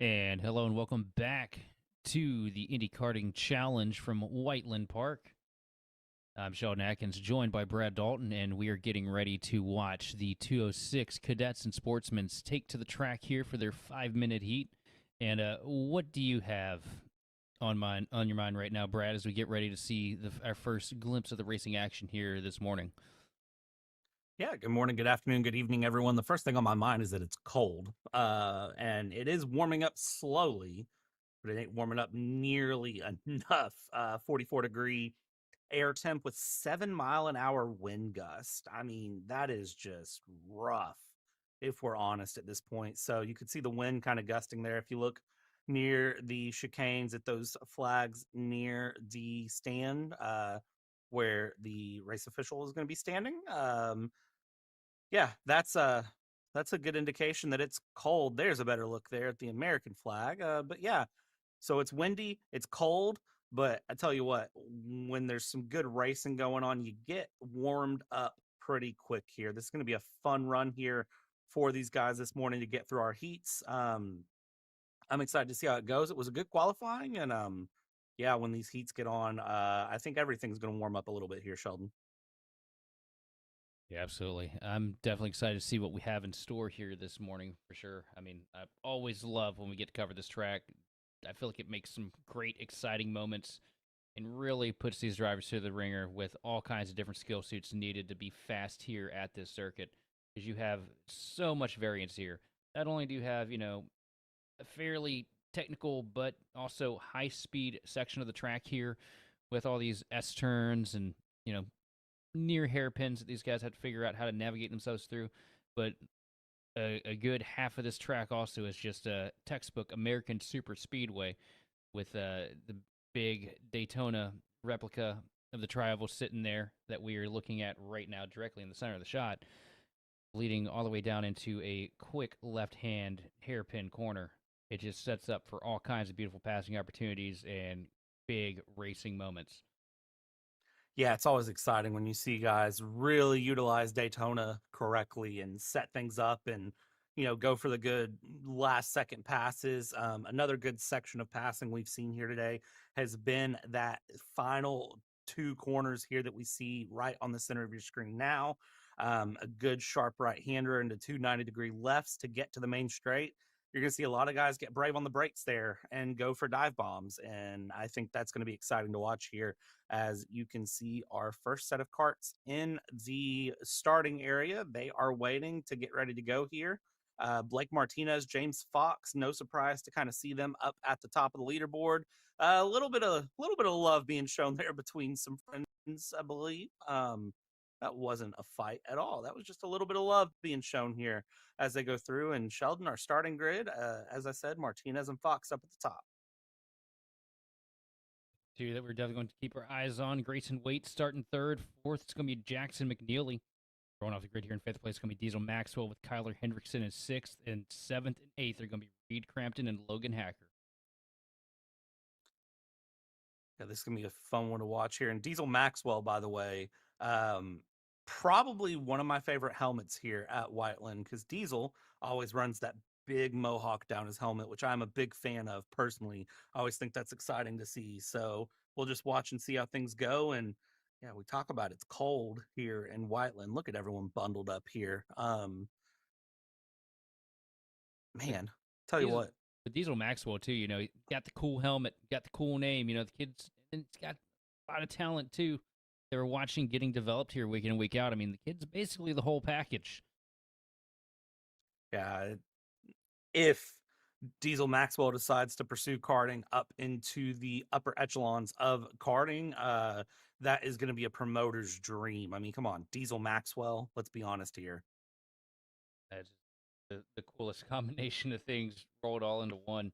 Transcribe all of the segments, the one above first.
And hello and welcome back to the Indy Karting Challenge from Whiteland Park. I'm Sheldon Atkins, joined by Brad Dalton, and we are getting ready to watch the 206 Cadets and Sportsmen take to the track here for their 5 minute heat. And what do you have on your mind right now, Brad, as we get ready to see our first glimpse of the racing action here this morning? Yeah, good morning, good afternoon, good evening, everyone. The first thing on my mind is that it's cold, and it is warming up slowly, but it ain't warming up nearly enough. 44-degree air temp with 7-mile-an-hour wind gust. I mean, that is just rough, if we're honest at this point. So you could see the wind kind of gusting there. If you look near the chicanes at those flags near the stand, where the race official is going to be standing. Yeah, that's a good indication that it's cold. There's a better look there at the American flag. But yeah, so it's windy, it's cold, but I tell you what, when there's some good racing going on, you get warmed up pretty quick here. This is going to be a fun run here for these guys this morning to get through our heats. I'm excited to see how it goes. It was a good qualifying, and yeah, when these heats get on, I think everything's going to warm up a little bit here, Sheldon. Yeah, absolutely. I'm definitely excited to see what we have in store here this morning for sure. I mean, I always love when we get to cover this track. I feel like it makes some great, exciting moments and really puts these drivers through the ringer with all kinds of different skill suits needed to be fast here at this circuit because you have so much variance here. Not only do you have, a fairly technical but also high speed section of the track here with all these S turns and, you know, near hairpins that these guys have to figure out how to navigate themselves through. But a good half of this track also is just a textbook American super speedway with the big Daytona replica of the Tri-Oval sitting there that we are looking at right now, directly in the center of the shot, leading all the way down into a quick left-hand hairpin corner. It just sets up for all kinds of beautiful passing opportunities and big racing moments. Yeah, it's always exciting when you see guys really utilize Daytona correctly and set things up and, go for the good last second passes. Another good section of passing we've seen here today has been that final two corners here that we see right on the center of your screen now. A good sharp right hander into two 90-degree lefts to get to the main straight. You're going to see a lot of guys get brave on the brakes there and go for dive bombs. And I think that's going to be exciting to watch here as you can see our first set of carts in the starting area. They are waiting to get ready to go here. Blake Martinez, James Fox, no surprise to kind of see them up at the top of the leaderboard. A little bit of love being shown there between some friends, I believe. That wasn't a fight at all. That was just a little bit of love being shown here as they go through. And Sheldon, our starting grid, as I said, Martinez and Fox up at the top. Two that we're definitely going to keep our eyes on. Grayson Waite starting third. Fourth, it's going to be Jackson McNeely. Throwing off the grid here in fifth place, it's going to be Diesel Maxwell with Kyler Hendrickson in sixth. And seventh and eighth are going to be Reed Crampton and Logan Hacker. Yeah, this is gonna be a fun one to watch here. And Diesel Maxwell, by the way, um, probably one of my favorite helmets here at Whiteland because Diesel always runs that big mohawk down his helmet, which I'm a big fan of personally. I always think that's exciting to see. So we'll just watch and see how things go. And yeah, we talk about it's cold here in Whiteland. Look at everyone bundled up here. But Man, tell you Diesel, what, but Diesel Maxwell, too, he got the cool helmet, got the cool name. The kid's and it's got a lot of talent, too. They were watching getting developed here week in and week out. I mean, the kid's basically the whole package. yeah, if Diesel Maxwell decides to pursue karting up into the upper echelons of karting, that is going to be a promoter's dream. I mean, come on, Diesel Maxwell. Let's be honest here. That's the coolest combination of things rolled all into one.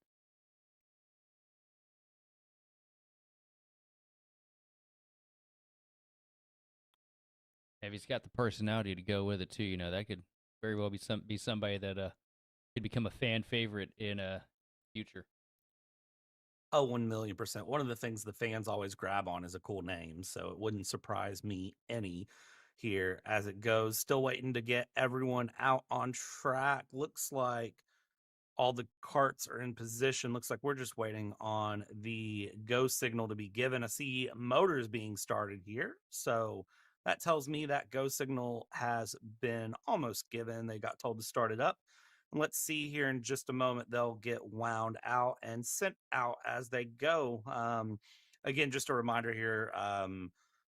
If he's got the personality to go with it too, that could very well be somebody that could become a fan favorite in future. Oh, 1,000,000%. One of the things the fans always grab on is a cool name. So it wouldn't surprise me any here as it goes. Still waiting to get everyone out on track. Looks like All the carts are in position. Looks like we're just waiting on the go signal to be given. I see motors being started here. So that tells me that go signal has been almost given. They got told to start it up. And let's see here in just a moment, they'll get wound out and sent out as they go. Again, just a reminder here.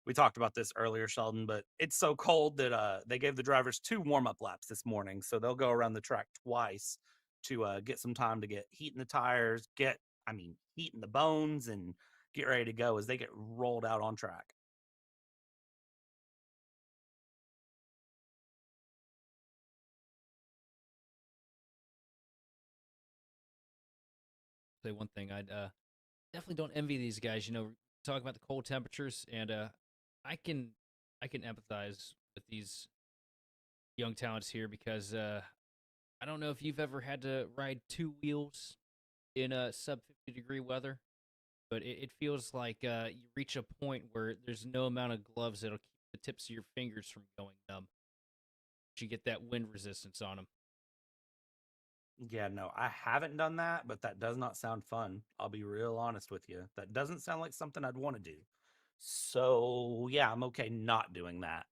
We talked about this earlier, Sheldon, but it's so cold that they gave the drivers 2 warm-up laps this morning. So they'll go around the track twice to get some time to get heat in the tires, heat in the bones, and get ready to go as they get rolled out on track. Say one thing, I definitely don't envy these guys. You know, talking about the cold temperatures, and I can I can empathize with these young talents here because I don't know if you've ever had to ride two wheels in a sub 50-degree weather, but it feels like you reach a point where there's no amount of gloves that'll keep the tips of your fingers from going numb. You get that wind resistance on them. Yeah, no, I haven't done that, but that does not sound fun. I'll be real honest with you. That doesn't sound like something I'd want to do. So, yeah, I'm okay not doing that.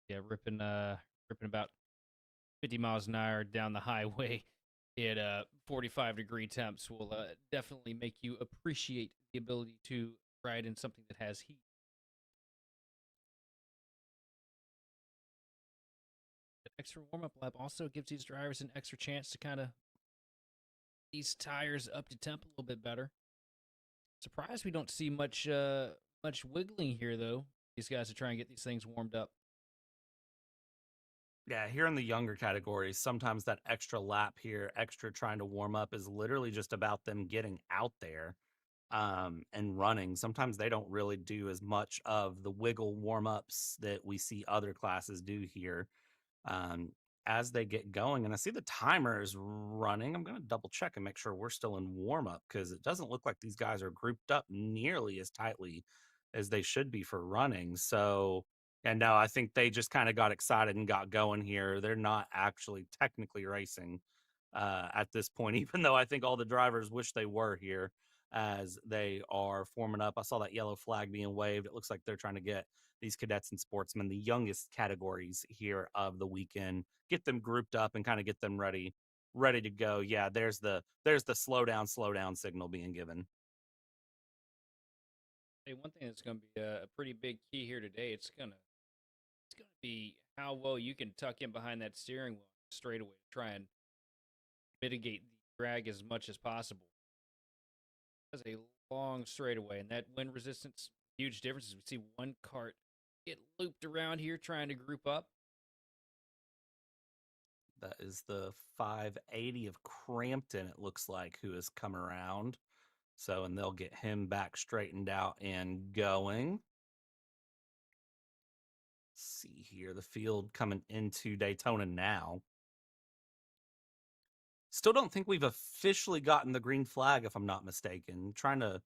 Yeah, ripping about 50 miles an hour down the highway at 45-degree temps will definitely make you appreciate the ability to ride in something that has heat. An extra warm up lap also gives these drivers an extra chance to kind of these tires up to temp a little bit better. Surprised we don't see much wiggling here though. These guys are trying to get these things warmed up. Yeah, here in the younger categories, sometimes that extra lap here, extra trying to warm up is literally just about them getting out there and running. Sometimes they don't really do as much of the wiggle warm ups that we see other classes do here um, as they get going. And I see the timer is running. I'm going to double check and make sure we're still in warm up because it doesn't look like these guys are grouped up nearly as tightly as they should be for running. So, and no, I think they just kind of got excited and got going here. They're not actually technically racing at this point, even though I think all the drivers wish they were here as they are forming up. I saw that yellow flag being waved. It looks like they're trying to get these cadets and sportsmen, the youngest categories here of the weekend, get them grouped up and kind of get them ready to go. Yeah, there's the slow down signal being given. Hey, one thing that's going to be a pretty big key here today. It's gonna be how well you can tuck in behind that steering wheel straightaway to try and mitigate the drag as much as possible. That's a long straightaway, and that wind resistance, huge differences. We see one cart get looped around here trying to group up. That is the 580 of Crampton, it looks like, who has come around. So, and they'll get him back straightened out and going. Let's see here, the field coming into Daytona now. Still don't think we've officially gotten the green flag, if I'm not mistaken. Trying to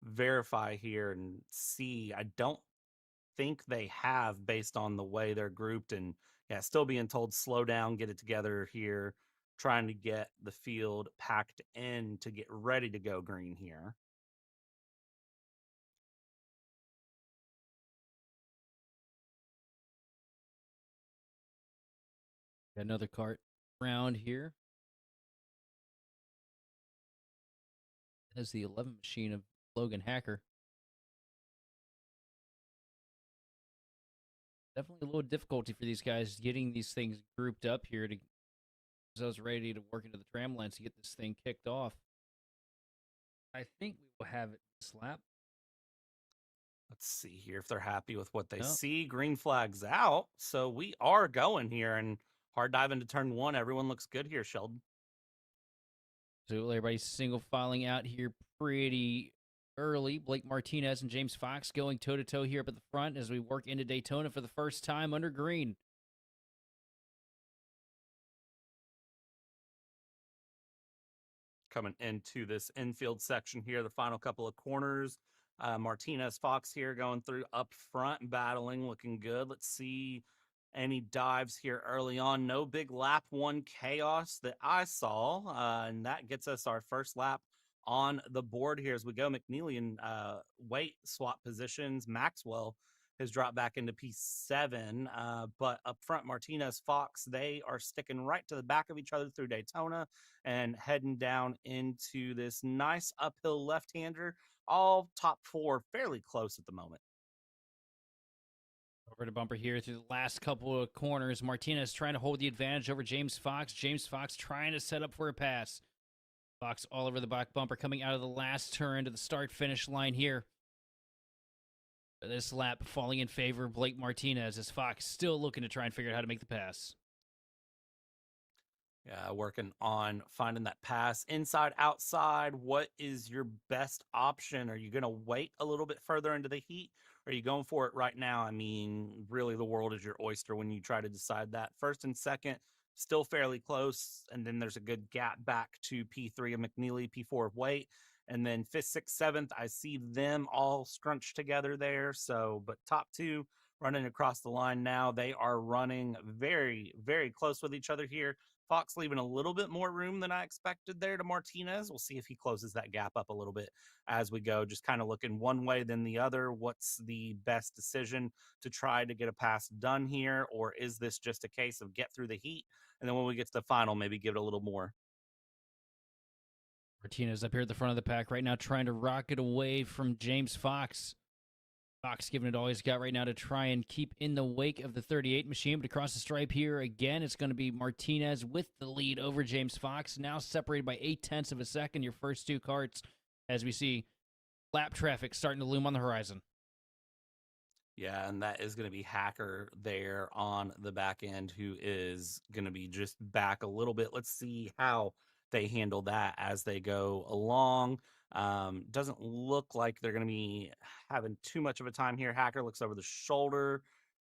verify here and see. I don't think they have based on the way they're grouped and yeah, still being told slow down, get it together here, trying to get the field packed in to get ready to go green here. Got another cart round here. As the 11 machine of Logan Hacker. Definitely a little difficulty for these guys getting these things grouped up here to those ready to work into the tram lines to get this thing kicked off. I think we will have it this lap. Let's see here if they're happy with what they No. see. Green flag's out. So we are going here and hard dive into turn one. Everyone looks good here, Sheldon. So everybody's single filing out here pretty early. Blake Martinez and James Fox going toe to toe here up at the front as we work into Daytona for the first time under green. Coming into this infield section here, the final couple of corners. Martinez Fox here going through up front, battling, looking good. Let's see. any dives here early on. No big lap one chaos that I saw, and that gets us our first lap on the board here as we go. McNeely and weight swap positions. Maxwell has dropped back into P7, but up front, Martinez, Fox, they are sticking right to the back of each other through Daytona and heading down into this nice uphill left-hander. All top four fairly close at the moment. Over to bumper here through the last couple of corners. Martinez trying to hold the advantage over James Fox. James Fox trying to set up for a pass. Fox all over the back bumper coming out of the last turn to the start-finish line here. This lap falling in favor of Blake Martinez as Fox still looking to try and figure out how to make the pass. Yeah, working on finding that pass inside, outside. What is your best option? Are you going to wait a little bit further into the heat? Are you going for it right now? I mean, really, the world is your oyster when you try to decide that. First and second, still fairly close. And then there's a good gap back to P3 of McNeely, P4 of Waite. And then fifth, sixth, seventh, I see them all scrunched together there. So, but top two running across the line now. They are running very, very close with each other here. Fox leaving a little bit more room than I expected there to Martinez. We'll see if he closes that gap up a little bit as we go. Just kind of looking one way than the other. What's the best decision to try to get a pass done here? Or is this just a case of get through the heat? And then when we get to the final, maybe give it a little more. Martinez up here at the front of the pack right now trying to rocket away from James Fox. Fox giving it all he's got right now to try and keep in the wake of the 38 machine. But across the stripe here again, it's going to be Martinez with the lead over James Fox. Now separated by 0.8 of a second, your first two karts, as we see lap traffic starting to loom on the horizon. Yeah, and that is going to be Hacker there on the back end, who is going to be just back a little bit. Let's see how they handle that as they go along. Doesn't look like they're going to be having too much of a time here. Hacker looks over the shoulder,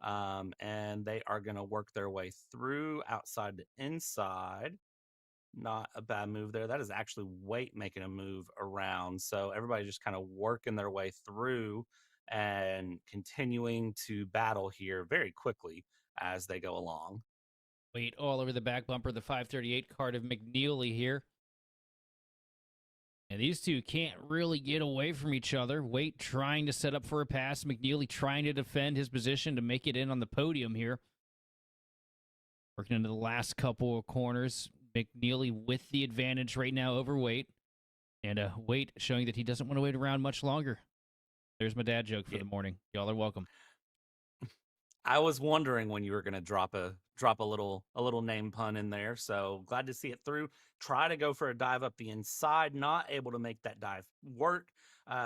and they are going to work their way through outside to inside. Not a bad move there. That is actually Waite making a move around. So everybody just kind of working their way through and continuing to battle here very quickly as they go along. Wait, all over the back bumper, the 538 cart of McNeely here. And these two can't really get away from each other. Waite trying to set up for a pass. McNeely trying to defend his position to make it in on the podium here. Working into the last couple of corners. McNeely with the advantage right now over Waite. And Waite showing that he doesn't want to wait around much longer. There's my dad joke for the morning. Y'all are welcome. I was wondering when you were going to drop a little name pun in there. So glad to see it through. Try to go for a dive up the inside, not able to make that dive work.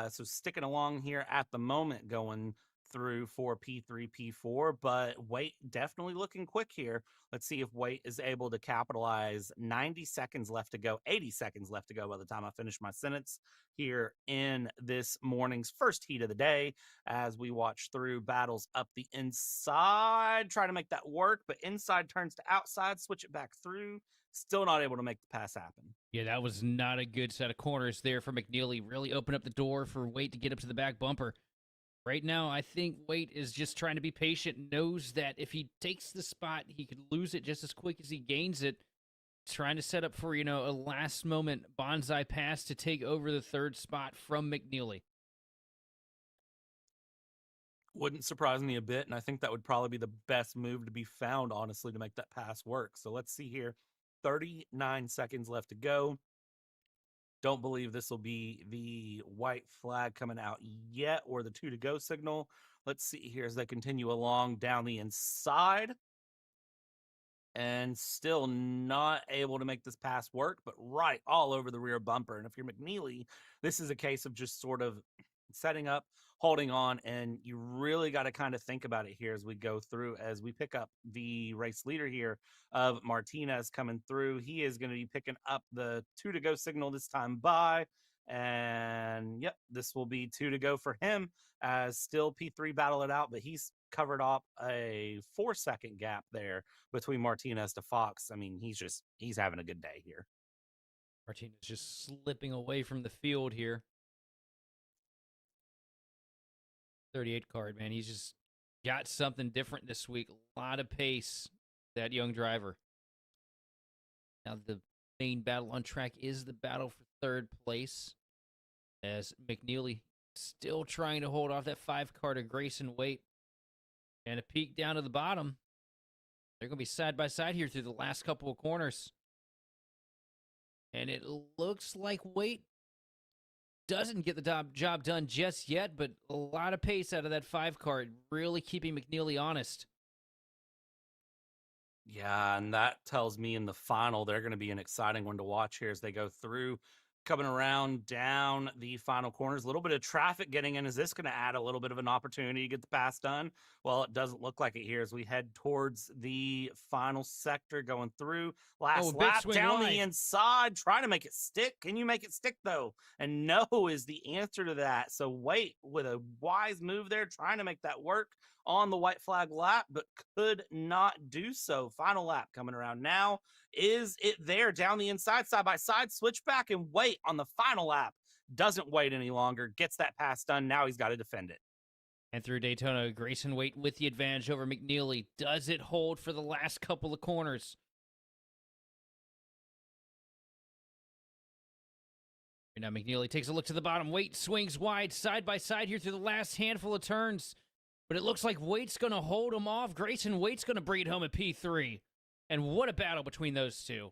So sticking along here at the moment, going through for P3, P4, but Waite definitely looking quick here. Let's see if Waite is able to capitalize. 90 seconds left to go, 80 seconds left to go by the time I finish my sentence here in this morning's first heat of the day as we watch through battles up the inside, try to make that work, but inside turns to outside, switch it back through. Still not able to make the pass happen. Yeah, that was not a good set of corners there for McNeely. Really opened up the door for Waite to get up to the back bumper. Right now, I think Waite is just trying to be patient, knows that if he takes the spot, he could lose it just as quick as he gains it. Trying to set up for, a last-moment bonsai pass to take over the third spot from McNeely. Wouldn't surprise me a bit, and I think that would probably be the best move to be found, honestly, to make that pass work. So let's see here. 39 seconds left to go. Don't believe this will be the white flag coming out yet or the 2 to go signal. Let's see here as they continue along down the inside. And still not able to make this pass work, but right all over the rear bumper. And if you're McNeely, this is a case of just sort of setting up, holding on, and you really got to kind of think about it here as we go through, as we pick up the race leader here of Martinez coming through. He is going to be picking up the 2 to go signal this time by. And yep, this will be 2 to go for him as still P3 battle it out, but he's covered up a 4-second gap there between Martinez to Fox. I mean, he's having a good day here. Martinez just slipping away from the field here. 38 card, man. He's just got something different this week. A lot of pace, that young driver. Now, the main battle on track is the battle for third place, as McNeely still trying to hold off that 5 car to Grayson Waite. And a peek down to the bottom. They're going to be side by side here through the last couple of corners. And it looks like Waite doesn't get the job done just yet, but a lot of pace out of that 5 car, really keeping McNeely honest. Yeah, and that tells me in the final they're going to be an exciting one to watch here as they go through, coming around down the final corners. A little bit of traffic getting in. Is this going to add a little bit of an opportunity to get the pass done? Well, it doesn't look like it here as we head towards the final sector going through. Oh, a Last big lap swing down the wide. inside, trying to make it stick. Can you make it stick though? And no is the answer to that. So Wait with a wise move there, trying to make that work on the white flag lap, but could not do so. Final lap coming around now. Is it there down the inside, side by side, switch back and Wait on the final lap? Doesn't wait any longer, gets that pass done. Now he's got to defend it. And through Daytona, Grayson Waite with the advantage over McNeely. Does it hold for the last couple of corners? And now McNeely takes a look to the bottom. Waite swings wide, side by side here through the last handful of turns. But it looks like Waite's going to hold him off. Grayson Waite's going to bring it home at P3. And what a battle between those two.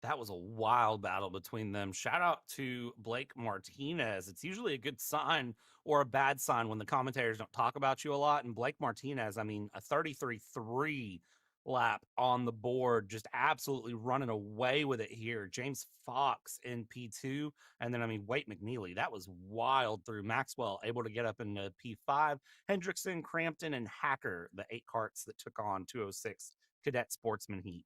That was a wild battle between them. Shout out to Blake Martinez. It's usually a good sign or a bad sign when the commentators don't talk about you a lot. And Blake Martinez, I mean, a 33.3 lap on the board, just absolutely running away with it here. James Fox in P2. And then, I mean, Wait McNeely, that was wild through Maxwell, able to get up into P5. Hendrickson, Crampton, and Hacker, the 8 carts that took on 206 Cadet Sportsman heat.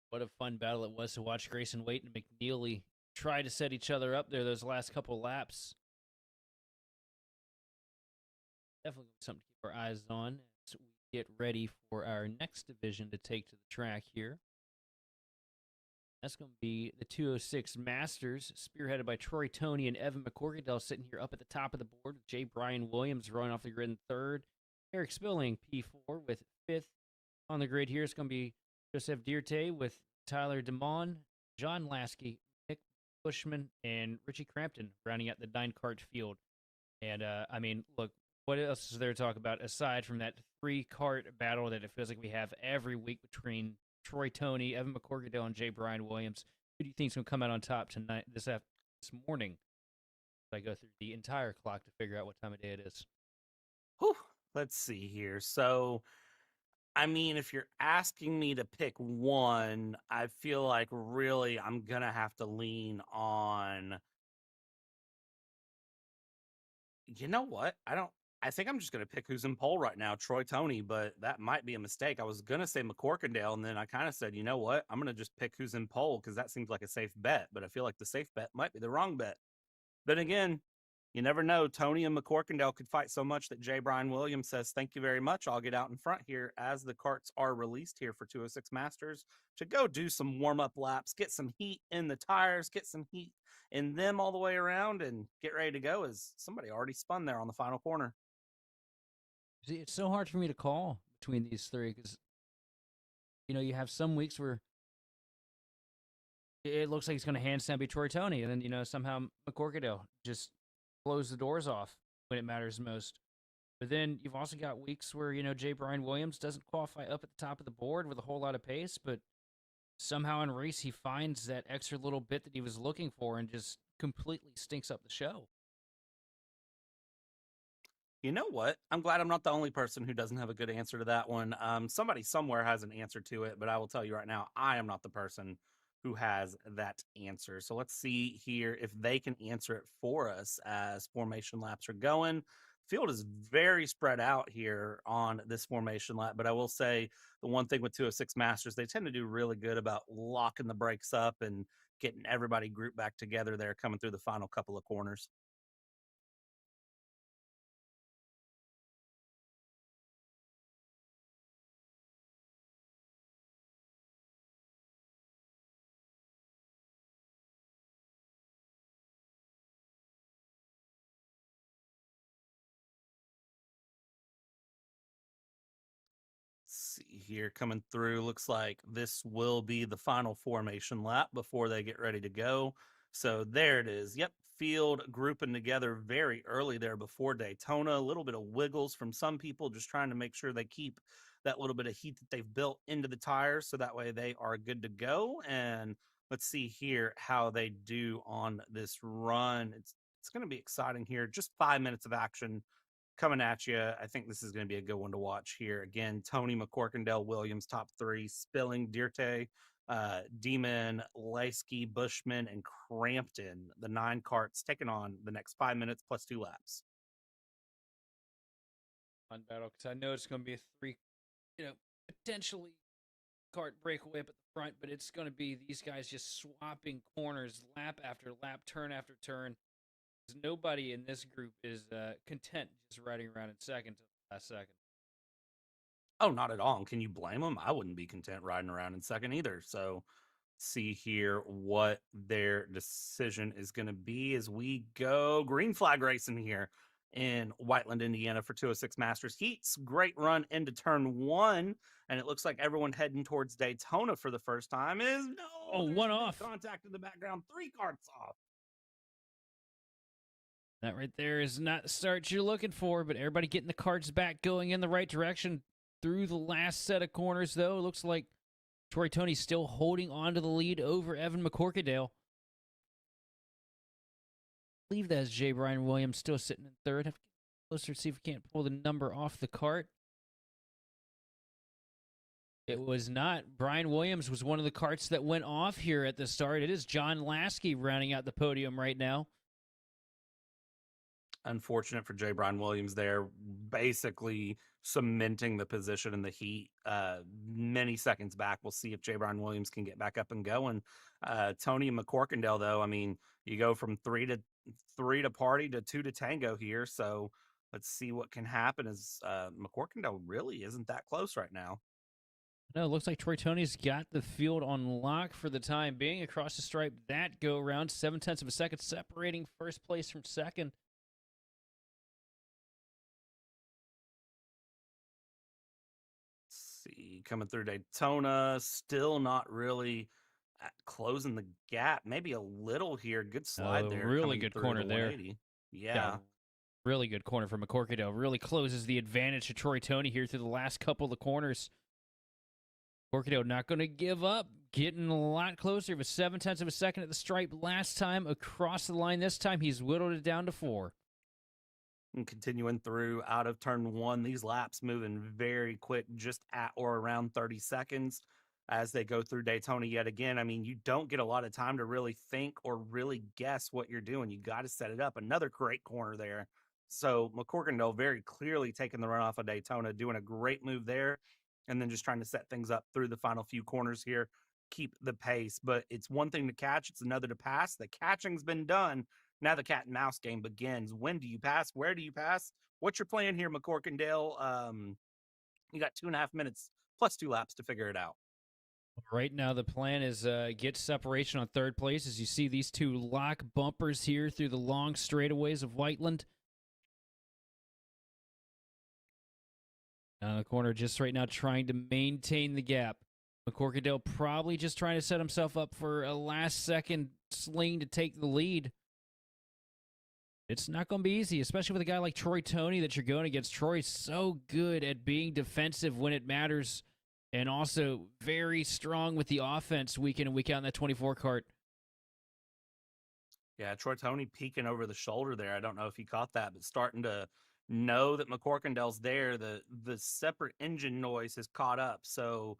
What a fun battle it was to watch Grayson Waite and McNeely try to set each other up there those last couple laps. Definitely something to keep our eyes on as we get ready for our next division to take to the track here. That's going to be the 206 Masters, spearheaded by Troy Toney and Evan McCorkadell sitting here up at the top of the board. J. Brian Williams running off the grid in third. Eric Spilling, P4, with fifth on the grid here. It's going to be Joseph Dirte with Tyler DeMond, John Lasky, Nick Bushman, and Richie Crampton rounding out the 9-cart field. And, I mean, look, what else is there to talk about aside from that 3-cart battle that it feels like we have every week between Troy Toney, Evan McCorkadell, and J. Brian Williams? Who do you think is going to come out on top tonight, this morning? I go through the entire clock to figure out what time of day it is. Whew, let's see here. So, I mean, if you're asking me to pick one, I feel like really I'm going to have to lean on. You know what? I think I'm just going to pick who's in pole right now, Troy Toney, but that might be a mistake. I was going to say McCorkindale, and then I kind of said, you know what? I'm going to just pick who's in pole because that seems like a safe bet, but I feel like the safe bet might be the wrong bet. Then again, you never know. Toney and McCorkindale could fight so much that J. Brian Williams says, thank you very much. I'll get out in front here as the carts are released here for 206 Masters to go do some warm-up laps, get some heat in the tires, get some heat in them all the way around, and get ready to go as somebody already spun there on the final corner. See, it's so hard for me to call between these three because, you have some weeks where it looks like he's going to handstand be Troy Toney, and then, somehow McCorkadale just blows the doors off when it matters most. But then you've also got weeks where, J. Brian Williams doesn't qualify up at the top of the board with a whole lot of pace, but somehow in race he finds that extra little bit that he was looking for and just completely stinks up the show. You know what? I'm glad I'm not the only person who doesn't have a good answer to that one. Somebody somewhere has an answer to it, but I will tell you right now, I am not the person who has that answer. So let's see here if they can answer it for us as formation laps are going. Field is very spread out here on this formation lap, but I will say the one thing with 206 Masters, they tend to do really good about locking the brakes up and getting everybody grouped back together there coming through the final couple of corners. here coming through. Looks like this will be the final formation lap before they get ready to go. So there it is. Yep, field grouping together very early there before Daytona. A little bit of wiggles from some people, just trying to make sure they keep that little bit of heat that they've built into the tires so that way they are good to go. And let's see here how they do on this run. It's going to be exciting here. Just 5 minutes of action coming at you. I think this is going to be a good one to watch here. Again, Tony McCorkindale Williams, top three, Spilling, Dirte, Demon, Leisky, Bushman, and Crampton, the 9 karts taking on the next 5 minutes plus 2 laps. Fun battle, because I know it's going to be a three, potentially kart breakaway up at the front, but it's going to be these guys just swapping corners lap after lap, turn after turn. Nobody in this group is content just riding around in second to the last second. Oh, not at all. And can you blame them? I wouldn't be content riding around in second either. So see here what their decision is going to be as we go green flag racing here in Whiteland, Indiana for 206 Masters Heats. Great run into turn 1, and it looks like everyone heading towards Daytona for the first time is one off. Contact in the background, 3 karts off. That right there is not the start you're looking for, but everybody getting the karts back going in the right direction through the last set of corners, though. It looks like Troy Tony's still holding on to the lead over Evan McCorkindale. I believe that's J. Brian Williams still sitting in third. Have to get closer to see if we can't pull the number off the kart. It was not. Brian Williams was one of the karts that went off here at the start. It is John Lasky rounding out the podium right now. Unfortunate for J. Brian Williams there, basically cementing the position in the heat. Many seconds back, we'll see if J. Brian Williams can get back up and going. Tony McCorkindale, though, I mean, you go from three to party to 2 to tango here. So let's see what can happen as McCorkindale really isn't that close right now. No, it looks like Troy Tony's got the field on lock for the time being. Across the stripe, that go around 0.7 of a second, separating first place from second. See, coming through Daytona, still not really closing the gap. Maybe a little here. Good slide there. Really good corner there. Yeah. Really good corner from McCorkindale. Really closes the advantage to Troy Tony here through the last couple of corners. McCorkindale not going to give up. Getting a lot closer. With 0.7 of a second at the stripe last time. Across the line this time, he's whittled it down to 4. And continuing through out of turn 1, these laps moving very quick, just at or around 30 seconds as they go through Daytona yet again. I mean, you don't get a lot of time to really think or really guess what you're doing. You got to set it up. Another great corner there. So McCorkindale very clearly taking the run off of Daytona, doing a great move there, and then just trying to set things up through the final few corners here, keep the pace. But it's one thing to catch, it's another to pass. The catching's been done. Now the cat and mouse game begins. When do you pass? Where do you pass? What's your plan here, McCorkindale? You got 2.5 minutes plus 2 laps to figure it out. Right now, the plan is get separation on third place as you see these 2 lock bumpers here through the long straightaways of Whiteland. Down the corner, just right now trying to maintain the gap. McCorkindale probably just trying to set himself up for a last-second sling to take the lead. It's not going to be easy, especially with a guy like Troy Tony that you're going against. Troy's so good at being defensive when it matters and also very strong with the offense week in and week out in that 24 kart. Yeah, Troy Tony peeking over the shoulder there. I don't know if he caught that, but starting to know that McCorkindale's there. The separate engine noise has caught up. So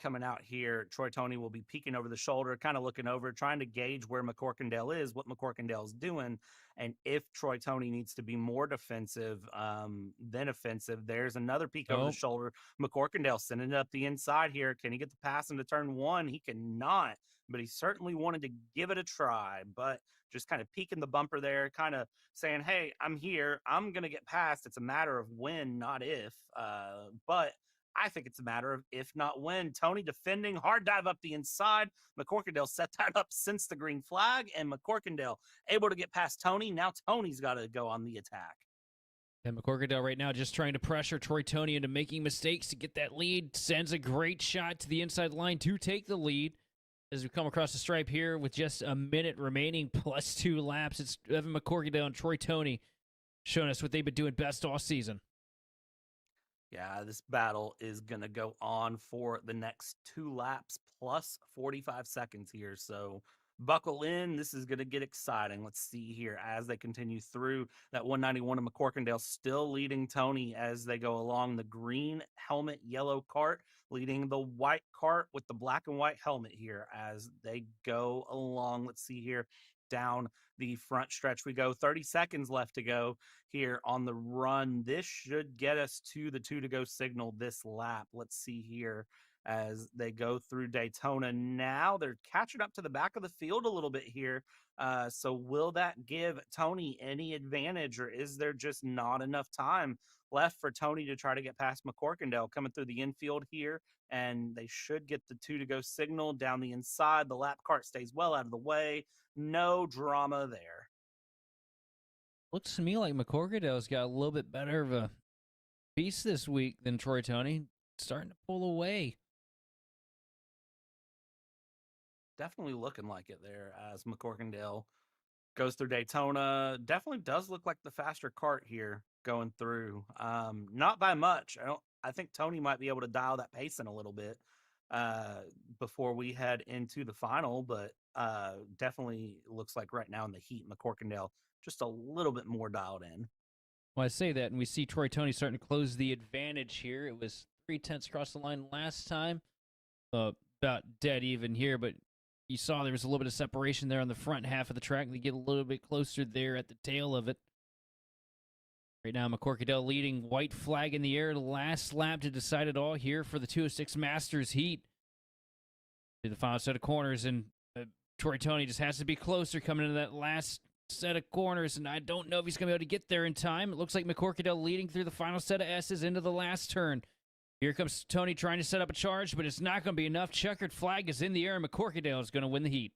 coming out here, Troy Tony will be peeking over the shoulder, kind of looking over, trying to gauge where McCorkindale is, what McCorkindale's doing. And if Troy Tony needs to be more defensive than offensive, there's another peek over the shoulder. McCorkindale sending it up the inside here. Can he get the pass into turn 1? He cannot, but he certainly wanted to give it a try. But just kind of peeking the bumper there, kind of saying, hey, I'm here. I'm going to get past. It's a matter of when, not if. But I think it's a matter of if, not when. Tony defending, hard dive up the inside. McCorkindale set that up since the green flag, and McCorkindale able to get past Tony. Now Tony's got to go on the attack. And McCorkadale right now just trying to pressure Troy Tony into making mistakes to get that lead. Sends a great shot to the inside line to take the lead. As we come across the stripe here with just a minute remaining, plus 2 laps, it's Evan McCorkadale and Troy Tony showing us what they've been doing best all season. Yeah, this battle is going to go on for the next 2 laps plus 45 seconds here. So buckle in. This is going to get exciting. Let's see here as they continue through that 191 of McCorkindale, still leading Tony as they go along the green helmet, yellow cart, leading the white cart with the black and white helmet here as they go along. Let's see here down the front stretch we go. 30 seconds left to go here on the run. This should get us to the 2 to go signal this lap. Let's see here as they go through Daytona. Now they're catching up to the back of the field a little bit here. So will that give Tony any advantage, or is there just not enough time left for Tony to try to get past McCorkindale coming through the infield here? And they should get the 2 to go signal down the inside. The lap cart stays well out of the way. No drama there. Looks to me like McCorkadale's got a little bit better of a piece this week than Troy Tony. Starting to pull away. Definitely looking like it there as McCorkindale goes through Daytona. Definitely does look like the faster cart here going through. Not by much. I think Tony might be able to dial that pace in a little bit before we head into the final, but definitely looks like right now in the heat, McCorkindale just a little bit more dialed in. Well, I say that, and we see Troy Tony starting to close the advantage here. It was 3/10 across the line last time. About dead even here, but you saw there was a little bit of separation there on the front half of the track. They get a little bit closer there at the tail of it. Right now, McCorkadale leading, white flag in the air. Last lap to decide it all here for the 206 Masters heat. To the final set of corners, and Troy Tony just has to be closer coming into that last set of corners, and I don't know if he's going to be able to get there in time. It looks like McCorkadale leading through the final set of S's into the last turn. Here comes Tony trying to set up a charge, but it's not going to be enough. Checkered flag is in the air, and McCorkadale is going to win the heat.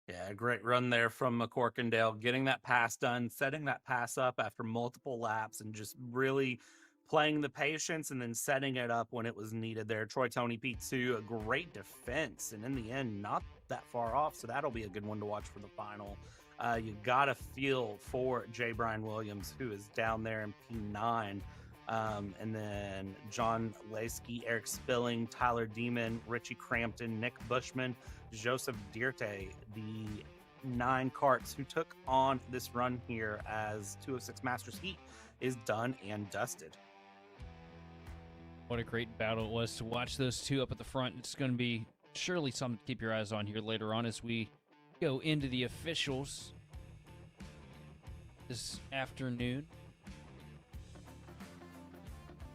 Yeah, great run there from McCorkindale, getting that pass done, setting that pass up after multiple laps, and just really playing the patience and then setting it up when it was needed there. Troy Tony P2, a great defense, and in the end, not that far off, so that'll be a good one to watch for the final. You got to feel for J. Brian Williams, who is down there in P9. And then John Lasky, Eric Spilling, Tyler Demon, Richie Crampton, Nick Bushman, Joseph Dirte, the 9 carts who took on this run here as 206 Masters Heat is done and dusted. What a great battle it was to watch those two up at the front. It's going to be surely something to keep your eyes on here later on as we go into the officials this afternoon.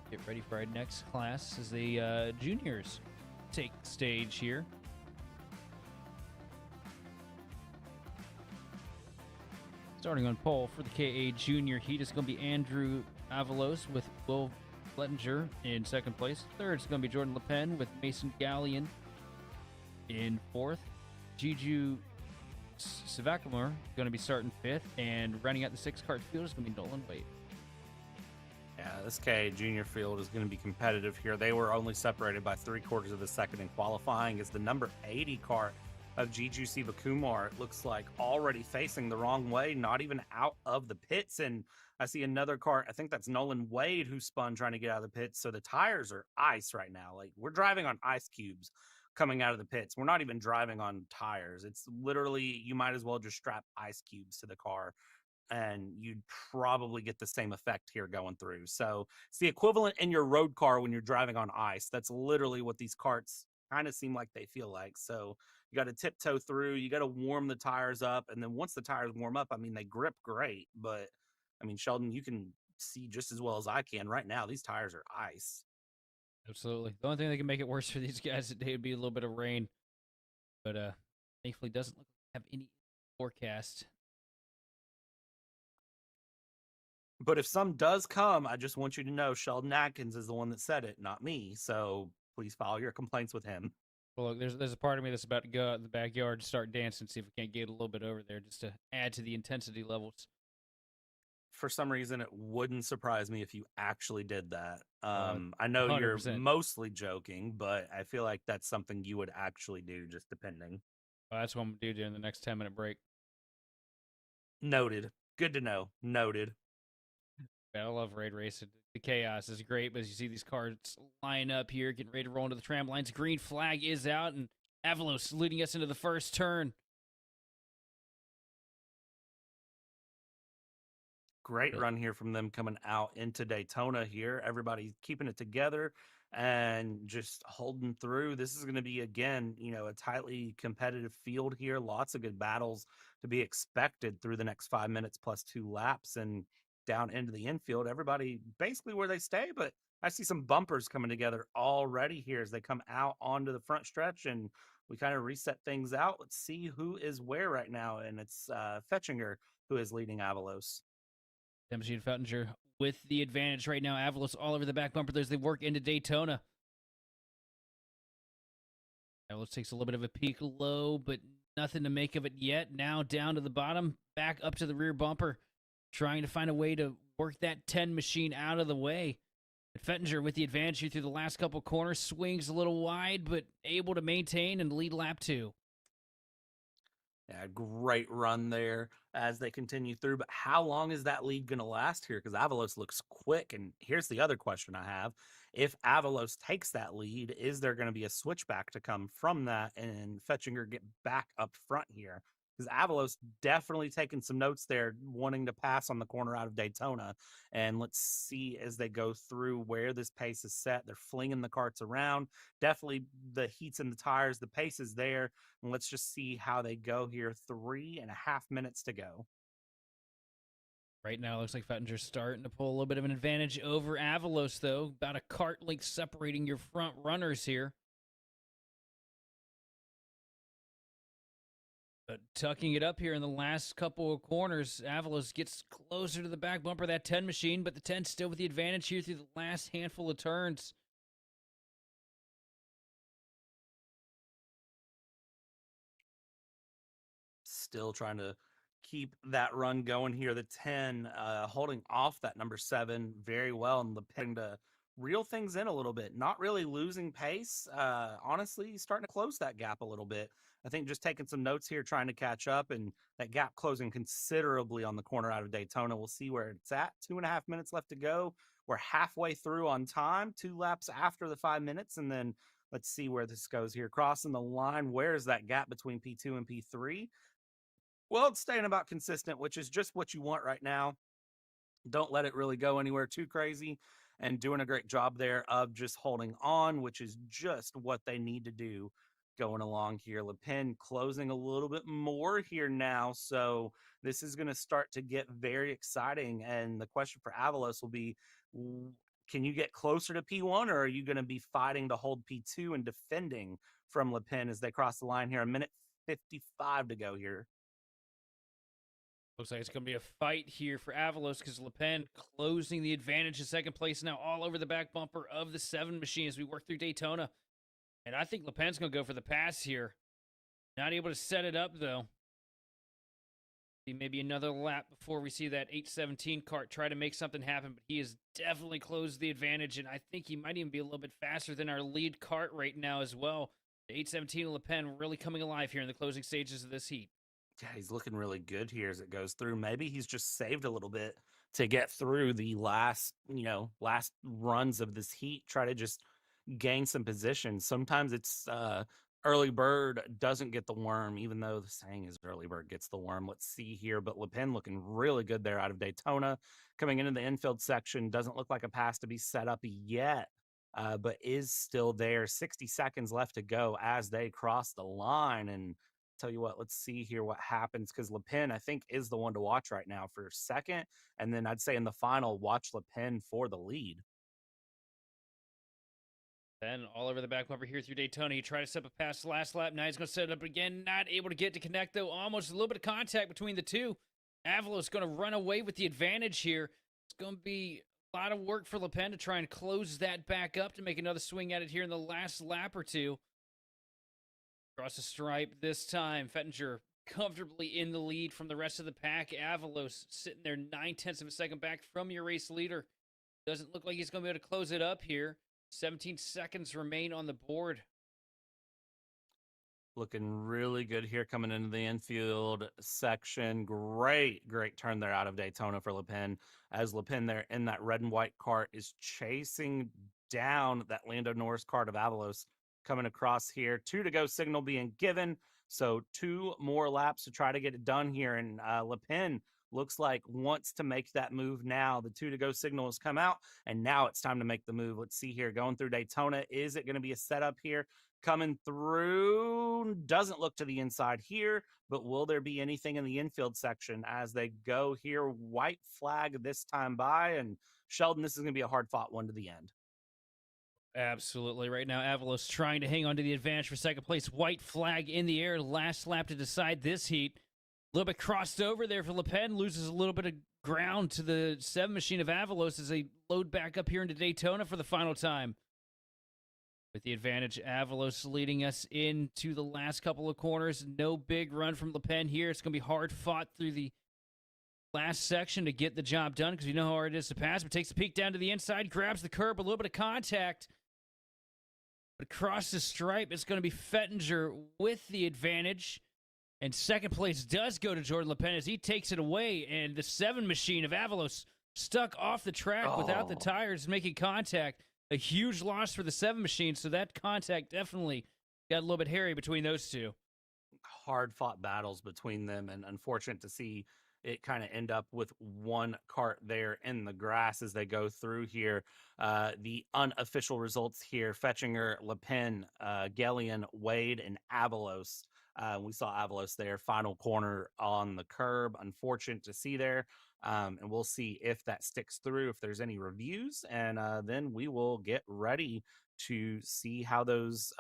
Get ready for our next class as the juniors take stage here. Starting on pole for the KA Junior Heat is going to be Andrew Avalos with Will Lettinger in second place. Third is going to be Jordan LePen with Mason Gallion in fourth. Juju Sivakamur going to be starting fifth. And running out the 6-cart field is going to be Nolan Wade. Yeah, this KA Junior field is going to be competitive here. They were only separated by 3/4 of a second in qualifying as the number 80 cart of Juju Sivakumar, it looks like, already facing the wrong way, not even out of the pits. And I see another cart, I think that's Nolan Wade, who spun trying to get out of the pits. So the tires are ice right now. Like, we're driving on ice cubes coming out of the pits. We're not even driving on tires. It's literally, you might as well just strap ice cubes to the car and you'd probably get the same effect here going through. So it's the equivalent in your road car when you're driving on ice. That's literally what these carts kind of seem like they feel like. So you got to tiptoe through, you got to warm the tires up. And then once the tires warm up, I mean, they grip great. But I mean, Sheldon, you can see just as well as I can right now, these tires are ice. Absolutely. The only thing that can make it worse for these guys today would be a little bit of rain. But thankfully doesn't look like have any forecast. But if some does come, I just want you to know Sheldon Atkins is the one that said it, not me. So please file your complaints with him. Well, look, there's a part of me that's about to go out in the backyard and start dancing, see if we can't get a little bit over there just to add to the intensity levels. for some reason, it wouldn't surprise me if you actually did that. Uh, I know you're 100%. mostly joking, but I feel like that's something you would actually do, just depending. Well, that's what I'm going to do during the next 10-minute break. Noted. Good to know. Noted. Yeah, I love raid racing. The chaos is great, but as you see these cars line up here, getting ready to roll into the tram lines, green flag is out, and Avalos leading us into the first turn. Great Really? run here from them coming out into Daytona here. Everybody keeping it together and just holding through. This is going to be, again, a tightly competitive field here. Lots of good battles to be expected through the next 5 minutes plus 2 laps and down into the infield. Everybody basically where they stay, but I see some bumpers coming together already here as they come out onto the front stretch and we kind of reset things out. Let's see who is where right now. And it's Fetchinger who is leading Avalos. Machine Feltinger with the advantage right now. Avalos all over the back bumper as they work into Daytona. Avalos takes a little bit of a peak low, but nothing to make of it yet. Now down to the bottom, back up to the rear bumper, trying to find a way to work that 10 machine out of the way. But Fettinger with the advantage here through the last couple corners, swings a little wide, but able to maintain and lead lap 2. Yeah, great run there as they continue through. But how long is that lead going to last here? Because Avalos looks quick. And here's the other question I have. If Avalos takes that lead, is there going to be a switchback to come from that and Fetchinger get back up front here? Because Avalos definitely taking some notes there, wanting to pass on the corner out of Daytona. And let's see as they go through where this pace is set. They're flinging the carts around. Definitely the heat's in the tires. The pace is there. And let's just see how they go here. 3.5 minutes to go. Right now, it looks like Fettinger's starting to pull a little bit of an advantage over Avalos, though. About a cart length separating your front runners here. But tucking it up here in the last couple of corners, Avalos gets closer to the back bumper of that 10 machine, but the 10 still with the advantage here through the last handful of turns. Still trying to keep that run going here. The 10 holding off that number 7 very well and depending to reel things in a little bit. Not really losing pace. Honestly, starting to close that gap a little bit. I think just taking some notes here, trying to catch up, and that gap closing considerably on the corner out of Daytona. We'll see where it's at. 2.5 minutes left to go. We're halfway through on time, 2 laps after the 5 minutes, and then let's see where this goes here. Crossing the line, where is that gap between P2 and P3? Well, it's staying about consistent, which is just what you want right now. Don't let it really go anywhere too crazy and doing a great job there of just holding on, which is just what they need to do going along here. Le Pen closing a little bit more here now. So this is going to start to get very exciting. And the question for Avalos will be, can you get closer to P1 or are you going to be fighting to hold P2 and defending from Le Pen as they cross the line here? 1:55 to go here. Looks like it's going to be a fight here for Avalos because Le Pen closing the advantage in second place now all over the back bumper of the 7 machine as we work through Daytona. And I think Le Pen's going to go for the pass here. Not able to set it up, though. Maybe another lap before we see that 817 cart try to make something happen, but he has definitely closed the advantage, and I think he might even be a little bit faster than our lead cart right now as well. The 817 Le Pen really coming alive here in the closing stages of this heat. Yeah, he's looking really good here as it goes through. Maybe he's just saved a little bit to get through the last runs of this heat, try to just gain some position. Sometimes it's early bird doesn't get the worm, even though the saying is early bird gets the worm. Let's see here. But Le Pen looking really good there out of Daytona. Coming into the infield section, doesn't look like a pass to be set up yet, but is still there. 60 seconds left to go as they cross the line. And tell you what, let's see here what happens because Le Pen, I think, is the one to watch right now for second. And then I'd say in the final, watch Le Pen for the lead. Then all over the back bumper here through Daytona. He tried to set up a pass last lap. Now he's going to set it up again. Not able to get to connect, though. Almost a little bit of contact between the two. Avalos going to run away with the advantage here. It's going to be a lot of work for Le Pen to try and close that back up to make another swing at it here in the last lap or two. Across the stripe this time. Fettinger comfortably in the lead from the rest of the pack. Avalos sitting there 9/10 of a second back from your race leader. Doesn't look like he's going to be able to close it up here. 17 seconds remain on the board. Looking really good here coming into the infield section. Great turn there out of Daytona for Le Pen, as Le Pen there in that red and white cart is chasing down that Lando Norris cart of Avalos coming across here. 2 to go signal being given. So 2 more laps to try to get it done here. And Le Pen looks like wants to make that move now. The 2 to go signal has come out, and now it's time to make the move. Let's see here. Going through Daytona. Is it going to be a setup here? Coming through, doesn't look to the inside here, but will there be anything in the infield section as they go here? White flag this time by, and Sheldon, this is going to be a hard fought one to the end. Absolutely. Right now, Avalos trying to hang on to the advantage for second place. White flag in the air. Last lap to decide this heat. A little bit crossed over there for Le Pen. Loses a little bit of ground to the 7 machine of Avalos as they load back up here into Daytona for the final time. With the advantage, Avalos leading us into the last couple of corners. No big run from Le Pen here. It's going to be hard fought through the last section to get the job done because you know how hard it is to pass. But takes the peek down to the inside, grabs the curb, a little bit of contact. But across the stripe, it's going to be Fettinger with the advantage. And second place does go to Jordan Le Pen as he takes it away. And the 7 machine of Avalos stuck off the track without the tires making contact. A huge loss for the 7 machine, so that contact definitely got a little bit hairy between those two. Hard fought battles between them, and unfortunate to see it kind of end up with one cart there in the grass as they go through here. The unofficial results here: Fetchinger, Le Pen, Gellion, Wade, and Avalos. We saw Avalos there, final corner on the curb. Unfortunate to see there. And we'll see if that sticks through, if there's any reviews, and then we will get ready to see how those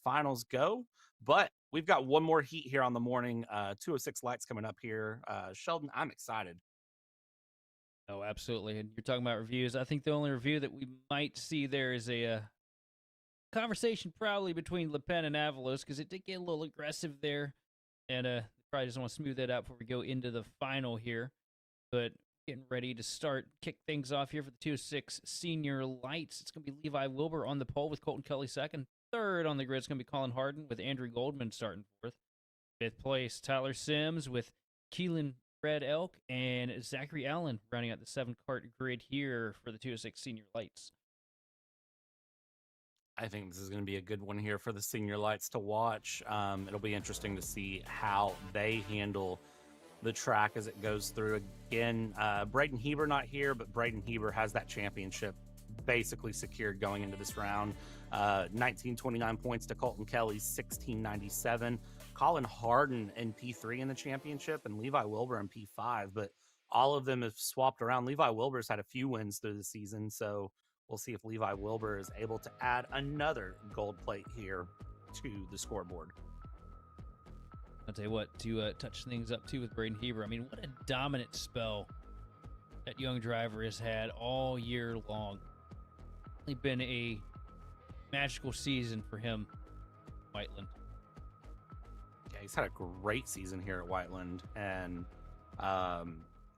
finals go. But we've got one more heat here on the morning. 206 lights coming up here. Sheldon, I'm excited. Oh, absolutely. And you're talking about reviews. I think the only review that we might see there is a conversation probably between Le Pen and Avalos because it did get a little aggressive there. And probably just want to smooth that out before we go into the final here. But getting ready to kick things off here for the 206 senior lights. It's going to be Levi Wilbur on the pole with Colton Kelly second. Third on the grid is going to be Colin Harden with Andrew Goldman starting fourth. Fifth place, Tyler Sims with Keelan Red Elk and Zachary Allen rounding out the 7-cart grid here for the 206 senior lights. I think this is going to be a good one here for the senior lights to watch. It'll be interesting to see how they handle the track as it goes through. Again, Braden Heber not here, but Braden Heber has that championship basically secured going into this round. 1929 points to Colton Kelly's 1697. Colin Harden in P3 in the championship and Levi Wilbur in P5, but all of them have swapped around. Levi Wilbur's had a few wins through the season, so we'll see if Levi Wilbur is able to add another gold plate here to the scoreboard. I'll tell you what, to touch things up too with Braden Heber, I mean, what a dominant spell that young driver has had all year long. It's been a magical season for him, Whiteland. Yeah, he's had a great season here at Whiteland, and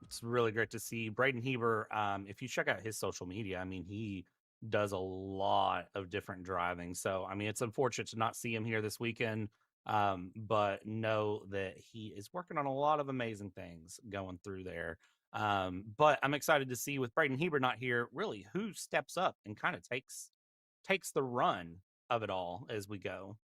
it's really great to see Braden Heber. If you check out his social media, I mean, he does a lot of different driving. So, I mean, it's unfortunate to not see him here this weekend. But know that he is working on a lot of amazing things going through there. But I'm excited to see with Braden Heber not here, really who steps up and kind of takes the run of it all as we go.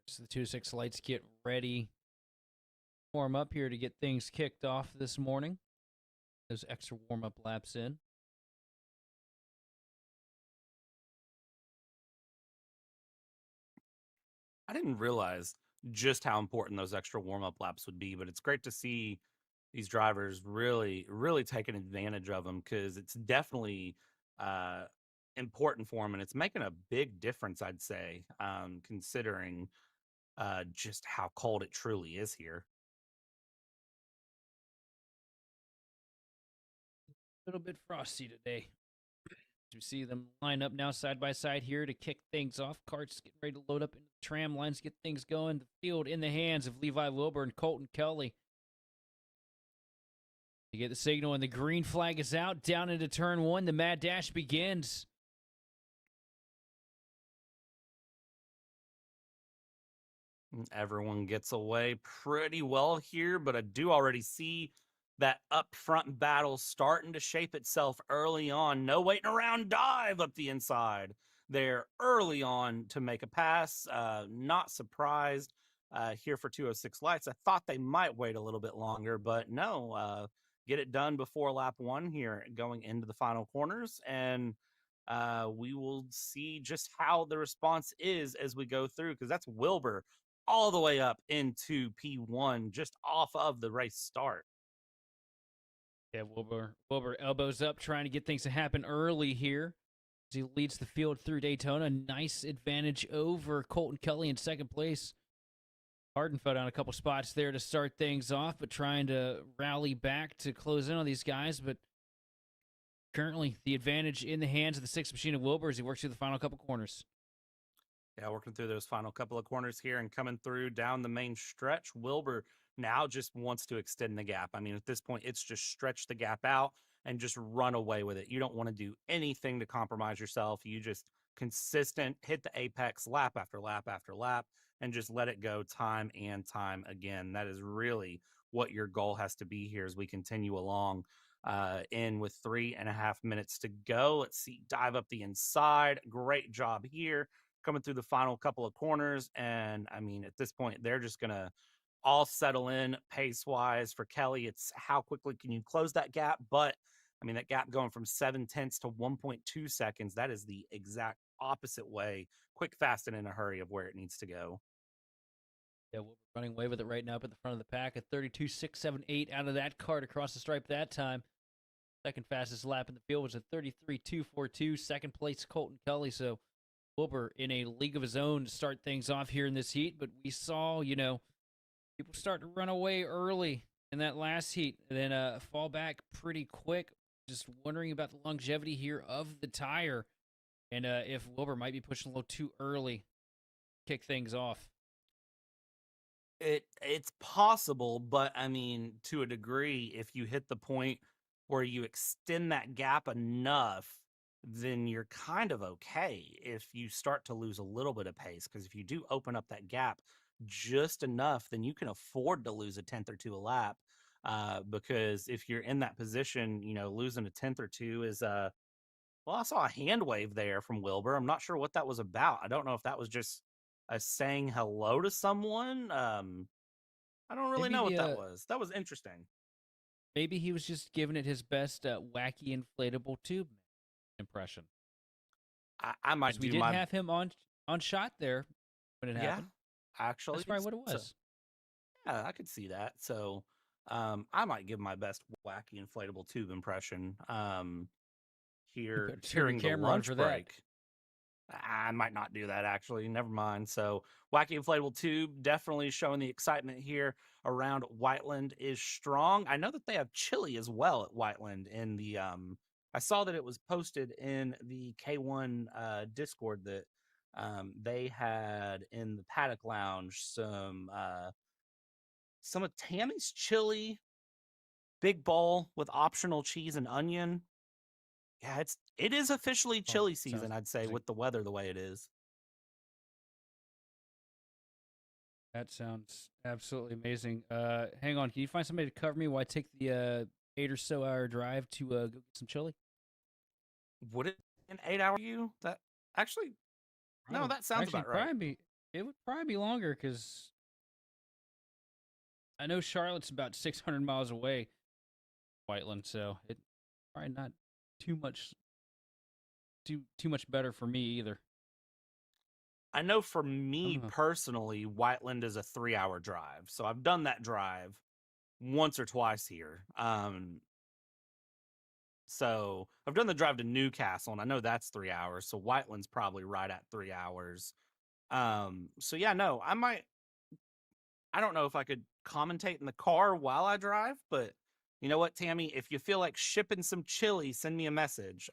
So the 206 lights get ready, warm up here to get things kicked off this morning. Those extra warm-up laps in. I didn't realize just how important those extra warm-up laps would be, but it's great to see these drivers really, really taking advantage of them because it's definitely important for them, and it's making a big difference, I'd say, considering just how cold it truly is here. little bit frosty today. You see them line up now side by side here to kick things off. Kart's getting ready to load up into the tram lines, get things going. The field in the hands of Levi Wilbur and Colton Kelly. You get the signal, and the green flag is out. Down into turn one, the mad dash begins. Everyone gets away pretty well here, but I do already see that up front battle starting to shape itself early on. No waiting around, dive up the inside. They're early on to make a pass. Not surprised here for 206 Lights. I thought they might wait a little bit longer, but no. Get it done before lap one here going into the final corners. And we will see just how the response is as we go through, because that's Wilbur all the way up into P1 just off of the race start. Yeah, Wilbur elbows up, trying to get things to happen early here as he leads the field through Daytona. Nice advantage over Colton Kelly in second place. Harden fell down a couple spots there to start things off, but trying to rally back to close in on these guys. But currently, the advantage in the hands of the sixth machine of Wilbur as he works through the final couple corners. Yeah, working through those final couple of corners here and coming through down the main stretch. Wilbur now just wants to extend the gap. I mean, at this point, it's just stretch the gap out and just run away with it. You don't want to do anything to compromise yourself. You just consistent, hit the apex lap after lap after lap, and just let it go time and time again. That is really what your goal has to be here as we continue along. In with 3.5 minutes to go. Let's see, dive up the inside. Great job here coming through the final couple of corners. And I mean, at this point, they're just going to all settle in pace wise. For Kelly, it's how quickly can you close that gap? But I mean, that gap going from 7/10 to 1.2 seconds, that is the exact opposite way, quick, fast, and in a hurry of where it needs to go. Yeah, we're running away with it right now up at the front of the pack. A 32.678 out of that Kart across the stripe that time. Second fastest lap in the field was a 33.242. Second place, Colton Kelly. So Wilbur in a league of his own to start things off here in this heat. But we saw, people start to run away early in that last heat and then fall back pretty quick. Just wondering about the longevity here of the tire and if Wilbur might be pushing a little too early to kick things off. It's possible, but I mean, to a degree, if you hit the point where you extend that gap enough, then you're kind of okay if you start to lose a little bit of pace. Because if you do open up that gap just enough, then you can afford to lose a tenth or two a lap. Because if you're in that position, losing a tenth or two is well, I saw a hand wave there from Wilbur. I'm not sure what that was about. I don't know if that was just a saying hello to someone. I don't really Maybe know what the that was. That was interesting. maybe he was just giving it his best wacky inflatable tube impression. I might Because we do did my have him on shot there when it yeah. happened. Actually, That's probably what it was. yeah, I could see that. So, I might give my best wacky inflatable tube impression. You Here better turn your during the camera on lunch for that. break. I might not do that actually. Never mind. So, wacky inflatable tube definitely showing the excitement here around Whiteland is strong. I know that they have chili as well at Whiteland in the I saw that it was posted in the K1 Discord that they had in the paddock lounge some of Tammy's chili, big bowl with optional cheese and onion. Yeah, it is officially Oh, chili sounds season, I'd say, amazing. with the weather the way it is. That sounds absolutely amazing. Hang on, can you find somebody to cover me while I take the 8 or so hour drive to go get some chili? Would it be an 8 hour you? That actually no, Probably, that sounds actually, about right. it would probably be longer because I know Charlotte's about 600 miles away, Whiteland, so it probably not too much too much better for me either. I know for me Uh, personally, Whiteland is a 3 hour drive. So I've done that drive once or twice here. So I've done the drive to Newcastle, and I know that's 3 hours. So Whiteland's probably right at 3 hours. So yeah, no, I don't know if I could commentate in the car while I drive, but You know what, Tammy? If you feel like shipping some chili, send me a message.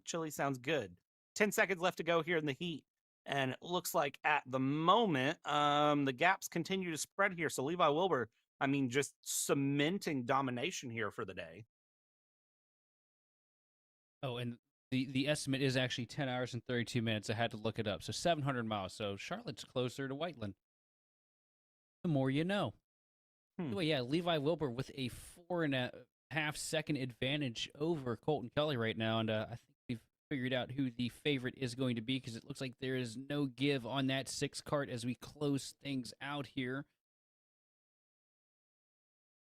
Chili sounds good. 10 seconds left to go here in the heat. And it looks like at the moment, the gaps continue to spread here. So Levi Wilbur, I mean, just cementing domination here for the day. Oh, and the estimate is actually 10 hours and 32 minutes. I had to look it up. So 700 miles. So Charlotte's closer to Whiteland. The more you know. Anyway, yeah, Levi Wilbur with a 4.5 second advantage over Colton Kelly right now. And I think we've figured out who the favorite is going to be because it looks like there is no give on that 6 kart as we close things out here.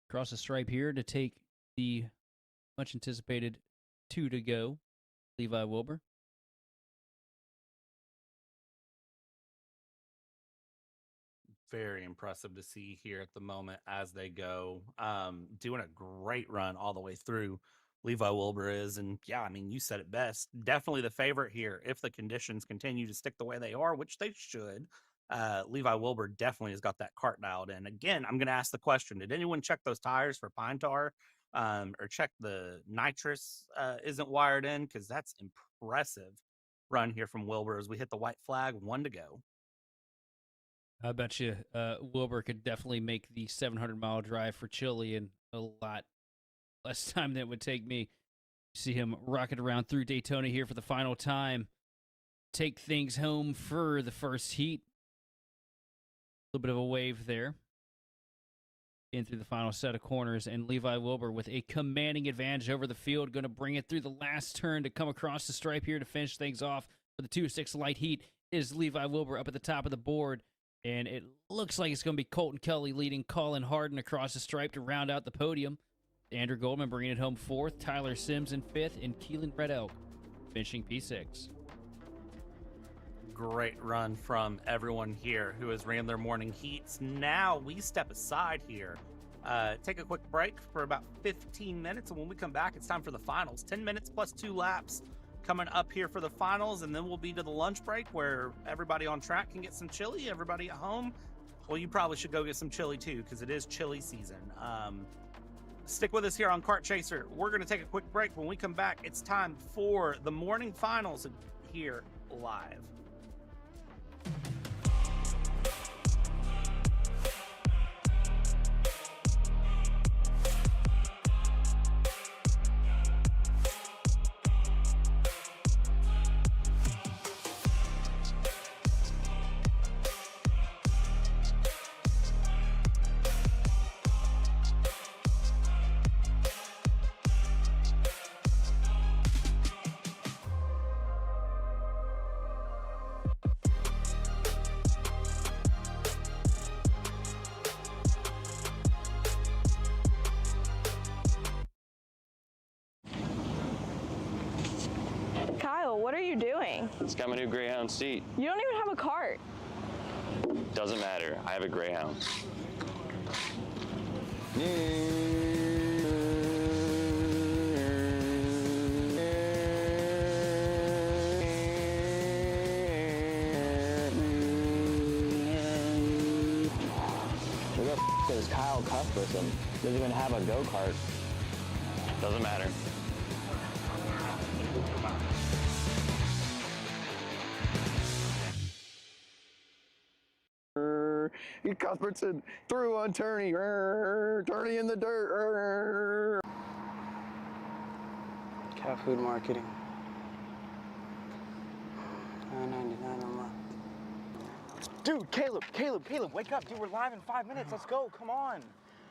Across the stripe here to take the much anticipated 2 to go, Levi Wilbur. Very impressive to see here at the moment as they go. Doing a great run all the way through. Levi Wilbur is, and yeah, I mean, you said it best. Definitely the favorite here if the conditions continue to stick the way they are, which they should. Levi Wilbur definitely has got that kart dialed in. Again, I'm going to ask the question: did anyone check those tires for pine tar, or check the nitrous isn't wired in? Because that's impressive run here from Wilbur as we hit the white flag. 1 to go. I bet you Wilbur could definitely make the 700-mile drive for Chile in a lot less time than it would take me. See him rocket around through Daytona here for the final time. Take things home for the first heat. A little bit of a wave there. In through the final set of corners, and Levi Wilbur with a commanding advantage over the field, going to bring it through the last turn to come across the stripe here to finish things off for the 2-6 light heat. Is Levi Wilbur up at the top of the board. And it looks like it's going to be Colton Kelly leading Colin Harden across the stripe to round out the podium. Andrew Goldman bringing it home 4th. Tyler Sims in 5th. And Keelan Red Elk finishing P6. Great run from everyone here who has ran their morning heats. Now we step aside here. Take a quick break for about 15 minutes. And when we come back, it's time for the finals. 10 minutes plus 2 laps coming up here for the finals, and then we'll be to the lunch break where everybody on track can get some chili. Everybody at home, well, you probably should go get some chili too because it is chili season. Stick with us here on Kart Chaser. We're going to take a quick break. When we come back, it's time for the morning finals here live. Kyle, what are you doing? It's got my new Greyhound seat. You don't even have a cart. Doesn't matter. I have a Greyhound. Who the is Kyle Cuthbertson? Doesn't even have a go-kart. Doesn't matter. Cuthbertson through on Turney. Turney in the dirt. Cat food marketing. $9.99 a month. Dude, Caleb, wake up. Dude, we're live in 5 minutes. Let's go. Come on.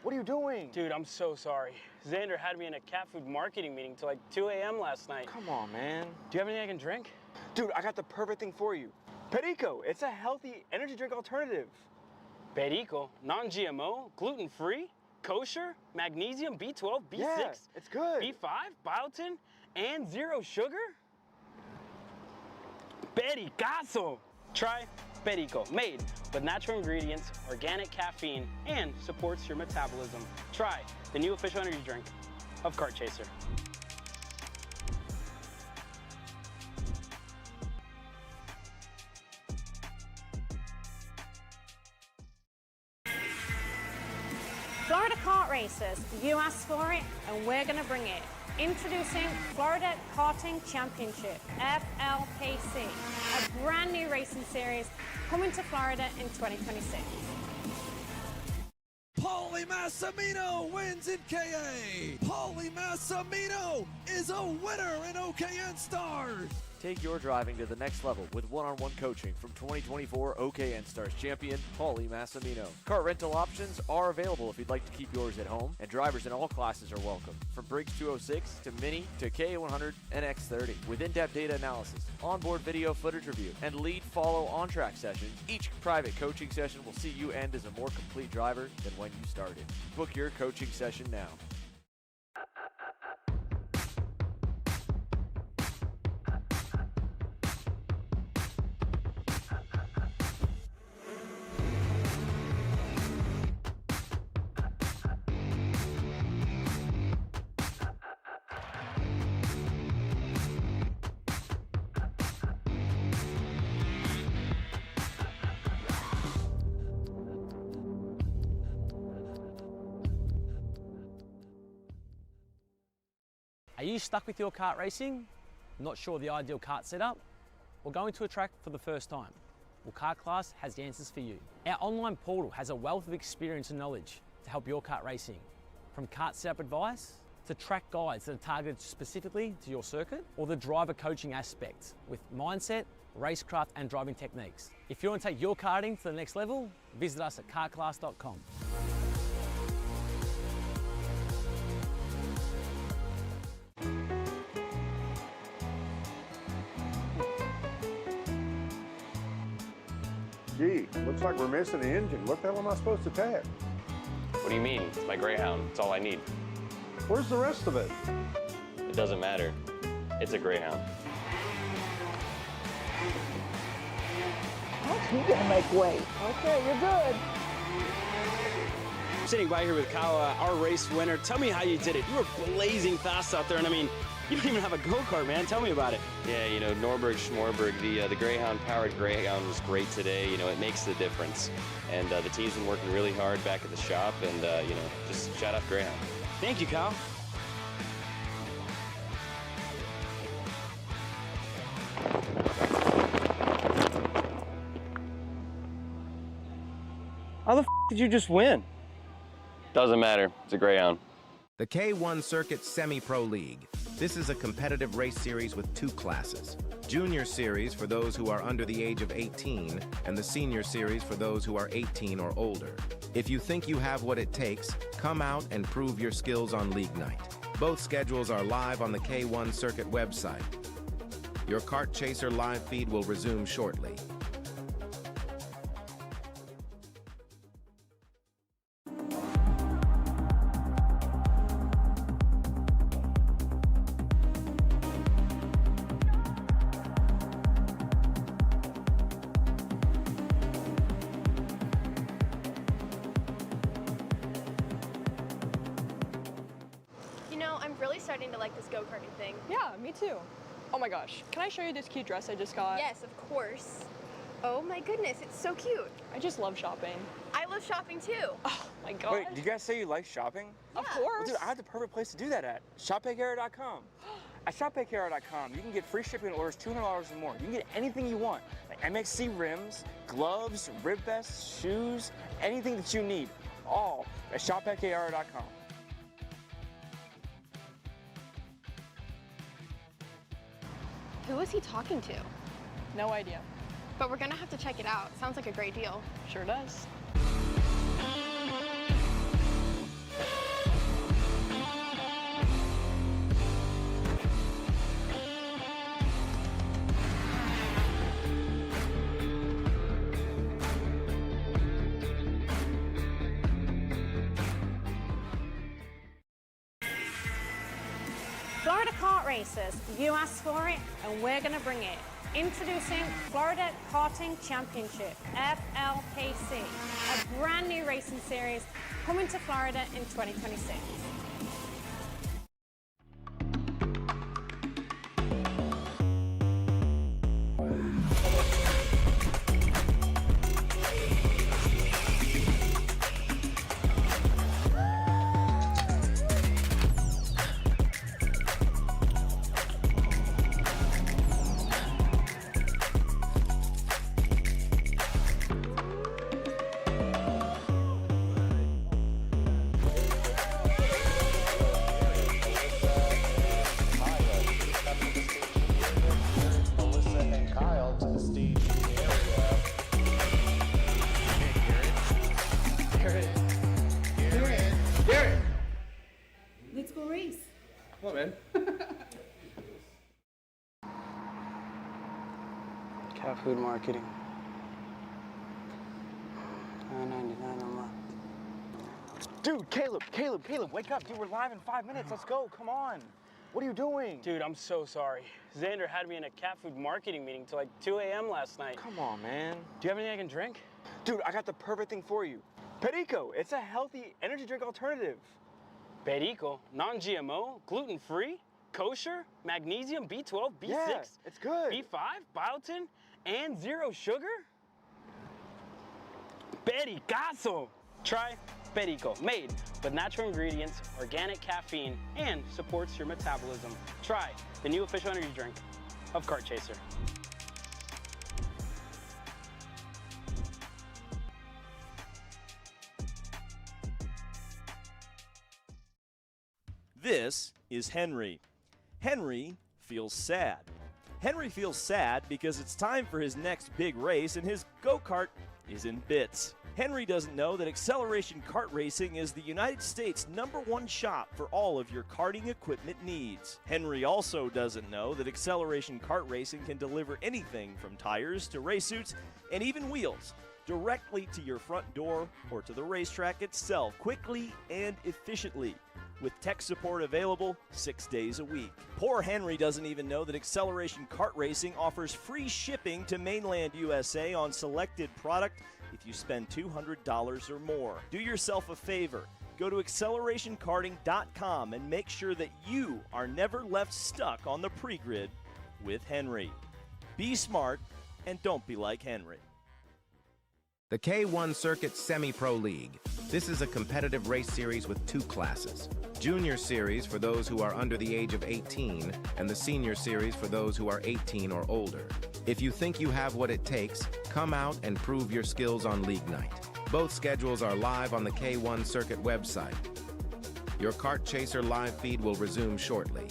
What are you doing? Dude, I'm so sorry. Xander had me in a cat food marketing meeting till like 2 a.m. last night. Come on, man. Do you have anything I can drink? Dude, I got the perfect thing for you. Perico. It's a healthy energy drink alternative. Perico, non-GMO, gluten-free, kosher, magnesium, B12, B6, Yeah, it's good. B5, biotin, and 0 sugar? Pericazo! Try Perico, made with natural ingredients, organic caffeine, and supports your metabolism. Try the new official energy drink of Kart Chaser. Florida Kart Race racers. You asked for it, and we're going to bring it. Introducing Florida Karting Championship, FLKC, a brand new racing series coming to Florida in 2026. Paulie Massimino wins in KA. Paulie Massimino is a winner in OKN Stars. Take your driving to the next level with one-on-one coaching from 2024 OKN Stars champion, Paulie Massimino. Kart rental options are available if you'd like to keep yours at home, and drivers in all classes are welcome, from Briggs 206 to Mini to K100 and X30. With in-depth data analysis, onboard video footage review, and lead, follow, on-track sessions, each private coaching session will see you end as a more complete driver than when you started. Book your coaching session now. Are you stuck with your kart racing? Not sure of the ideal kart setup? Or going to a track for the first time? Well, Kart Class has the answers for you. Our online portal has a wealth of experience and knowledge to help your kart racing. From kart setup advice to track guides that are targeted specifically to your circuit, or the driver coaching aspects with mindset, racecraft and driving techniques. If you want to take your karting to the next level, visit us at kartclass.com. Gee, looks like we're missing the engine. What the hell am I supposed to tap? What do you mean? It's my Greyhound. It's all I need. Where's the rest of it? It doesn't matter. It's a Greyhound. You gotta make weight. Okay, you're good. I'm sitting by here with Kyle, our race winner. Tell me how you did it. You were blazing fast out there, and I mean, you don't even have a go-kart, man. Tell me about it. Yeah, you know, Norberg, Schmorberg, the Greyhound-powered Greyhound was great today. You know, it makes the difference. And the team's been working really hard back at the shop, and, you know, just shout out Greyhound. Thank you, Kyle. How the f did you just win? Doesn't matter. It's a Greyhound. The K1 Circuit Semi-Pro League. This is a competitive race series with two classes. Junior Series for those who are under the age of 18, and the Senior Series for those who are 18 or older. If you think you have what it takes, come out and prove your skills on League Night. Both schedules are live on the K1 Circuit website. Your Kart Chaser live feed will resume shortly. You know, I'm really starting to like this go-karting thing. Yeah, me too. Oh my gosh, can I show you this cute dress I just got? Yes, of course. Oh my goodness, it's so cute. I just love shopping. I love shopping too. Oh my god. Wait, did you guys say you like shopping? Of Yeah. course. Well, dude, I have the perfect place to do that at. ShopPayCara.com. At ShopPayCara.com, you can get free shipping on orders $200 or more. You can get anything you want, like MXC rims, gloves, rib vests, shoes, anything that you need, all at ShopPayCara.com. Who is he talking to? No idea. But we're gonna have to check it out. Sounds like a great deal. Sure does. Florida Kart Racers, you asked for it, and we're going to bring it. Introducing Florida Karting Championship, FLKC, a brand new racing series coming to Florida in 2026. school race. Come on, man. Cat food marketing. $9.99 a month. Dude, Caleb, wake up. Dude, we're live in 5 minutes. Let's go. Come on. What are you doing? Dude, I'm so sorry. Xander had me in a cat food marketing meeting till like 2 a.m. last night. Come on, man. Do you have anything I can drink? Dude, I got the perfect thing for you. Perico. It's a healthy energy drink alternative. Perico, non-GMO, gluten-free, kosher, magnesium, B12, B6, Yeah, it's good. B5, biotin, and 0 sugar? Pericazo! Try Perico, made with natural ingredients, organic caffeine, and supports your metabolism. Try the new official energy drink of Kart Chaser. This is Henry. Henry feels sad. Henry feels sad because it's time for his next big race and his go-kart is in bits. Henry doesn't know that Acceleration Kart Racing is the United States' #1 shop for all of your karting equipment needs. Henry also doesn't know that Acceleration Kart Racing can deliver anything from tires to race suits and even wheels directly to your front door or to the racetrack itself quickly and efficiently, with tech support available 6 days a week. Poor Henry doesn't even know that Acceleration Kart Racing offers free shipping to mainland USA on selected product if you spend $200 or more. Do yourself a favor. Go to accelerationkarting.com and make sure that you are never left stuck on the pre-grid with Henry. Be smart and don't be like Henry. The K1 Circuit Semi-Pro League. This is a competitive race series with 2 classes. Junior Series for those who are under the age of 18, and the Senior Series for those who are 18 or older. If you think you have what it takes, come out and prove your skills on League Night. Both schedules are live on the K1 Circuit website. Your Kart Chaser live feed will resume shortly.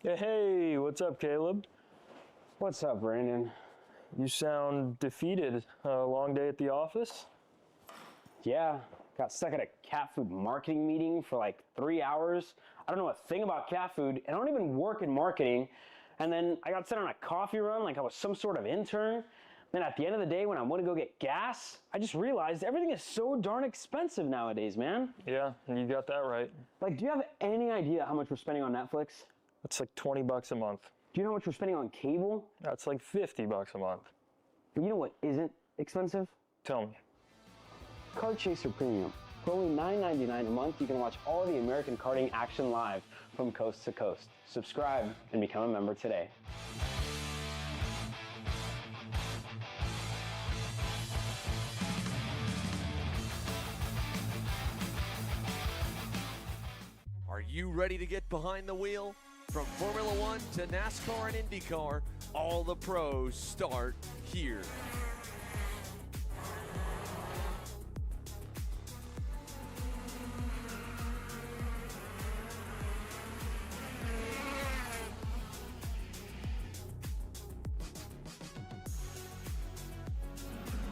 Hey, what's up, Caleb? What's up, Brandon? You sound defeated. A long day at the office? Yeah, got stuck at a cat food marketing meeting for like 3 hours. I don't know a thing about cat food, and I don't even work in marketing. And then I got sent on a coffee run like I was some sort of intern. Then at the end of the day, when I went to go get gas, I just realized everything is so darn expensive nowadays, man. Yeah, you got that right. Like, do you have any idea how much we're spending on Netflix? That's like $20 a month. Do you know how much we're spending on cable? That's like $50 a month. But you know what isn't expensive? Tell me. Kart Chaser Premium. For only $9.99 a month, you can watch all the American karting action live from coast to coast. Subscribe and become a member today. Are you ready to get behind the wheel? From Formula One to NASCAR and IndyCar, all the pros start here.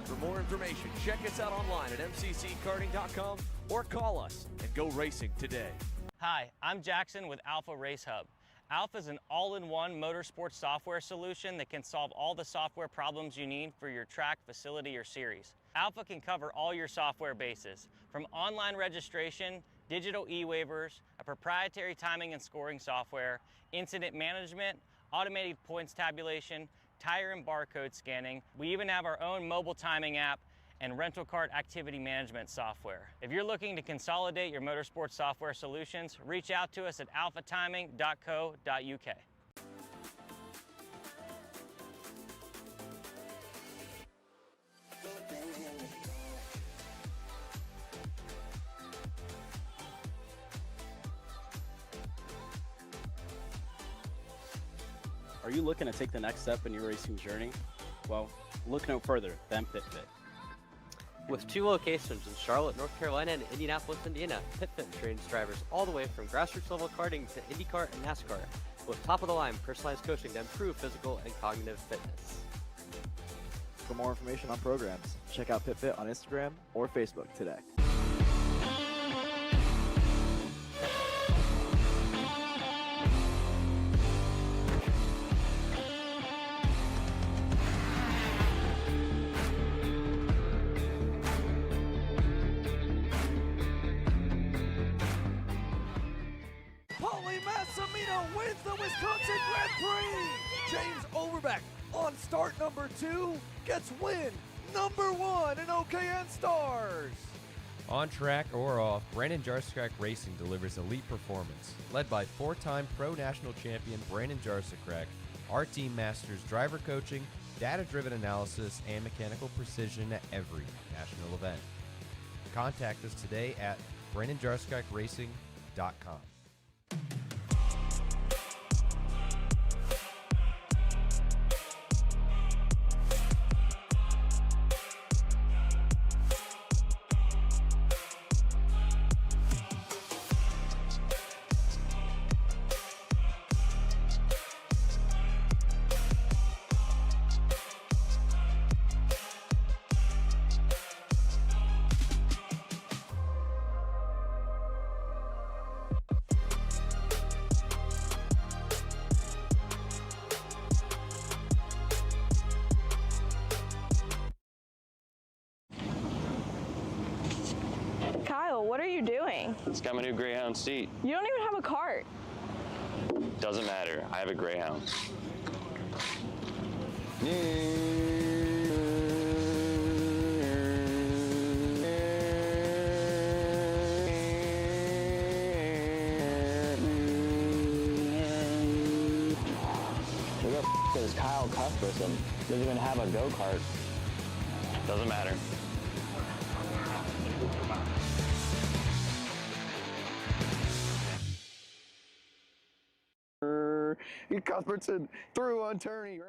For more information, check us out online at mcckarting.com or call us and go racing today. Hi, I'm Jackson with Alpha Race Hub. Alpha is an all-in-one motorsports software solution that can solve all the software problems you need for your track, facility, or series. Alpha can cover all your software bases, from online registration, digital e-waivers, a proprietary timing and scoring software, incident management, automated points tabulation, tire and barcode scanning. We even have our own mobile timing app and rental kart activity management software. If you're looking to consolidate your motorsports software solutions, reach out to us at alphatiming.co.uk. Are you looking to take the next step in your racing journey? Well, look no further than PitFit. With 2 locations in Charlotte, North Carolina and Indianapolis, Indiana, PitFit trains drivers all the way from grassroots level karting to Indy Kart and NASCAR, with top-of-the-line personalized coaching to improve physical and cognitive fitness. For more information on programs, check out PitFit on Instagram or Facebook today. Paulie Massimino wins the Wisconsin Grand Prix. James Overbeck on start number 2 gets win number 1 in OKN Stars. On track or off, Brandon Jarscrack Racing delivers elite performance. Led by 4-time Pro National Champion Brandon Jarscrack, our team masters driver coaching, data-driven analysis, and mechanical precision at every national event. Contact us today at BrandonJarscrackRacing.com. Kyle, what are you doing? It's got my new Greyhound seat. You don't even have a cart. Doesn't matter. I have a Greyhound. Who the f is Kyle Cuthbertson? Doesn't even have a go-kart. Doesn't matter. Cuthbertson through on Turney.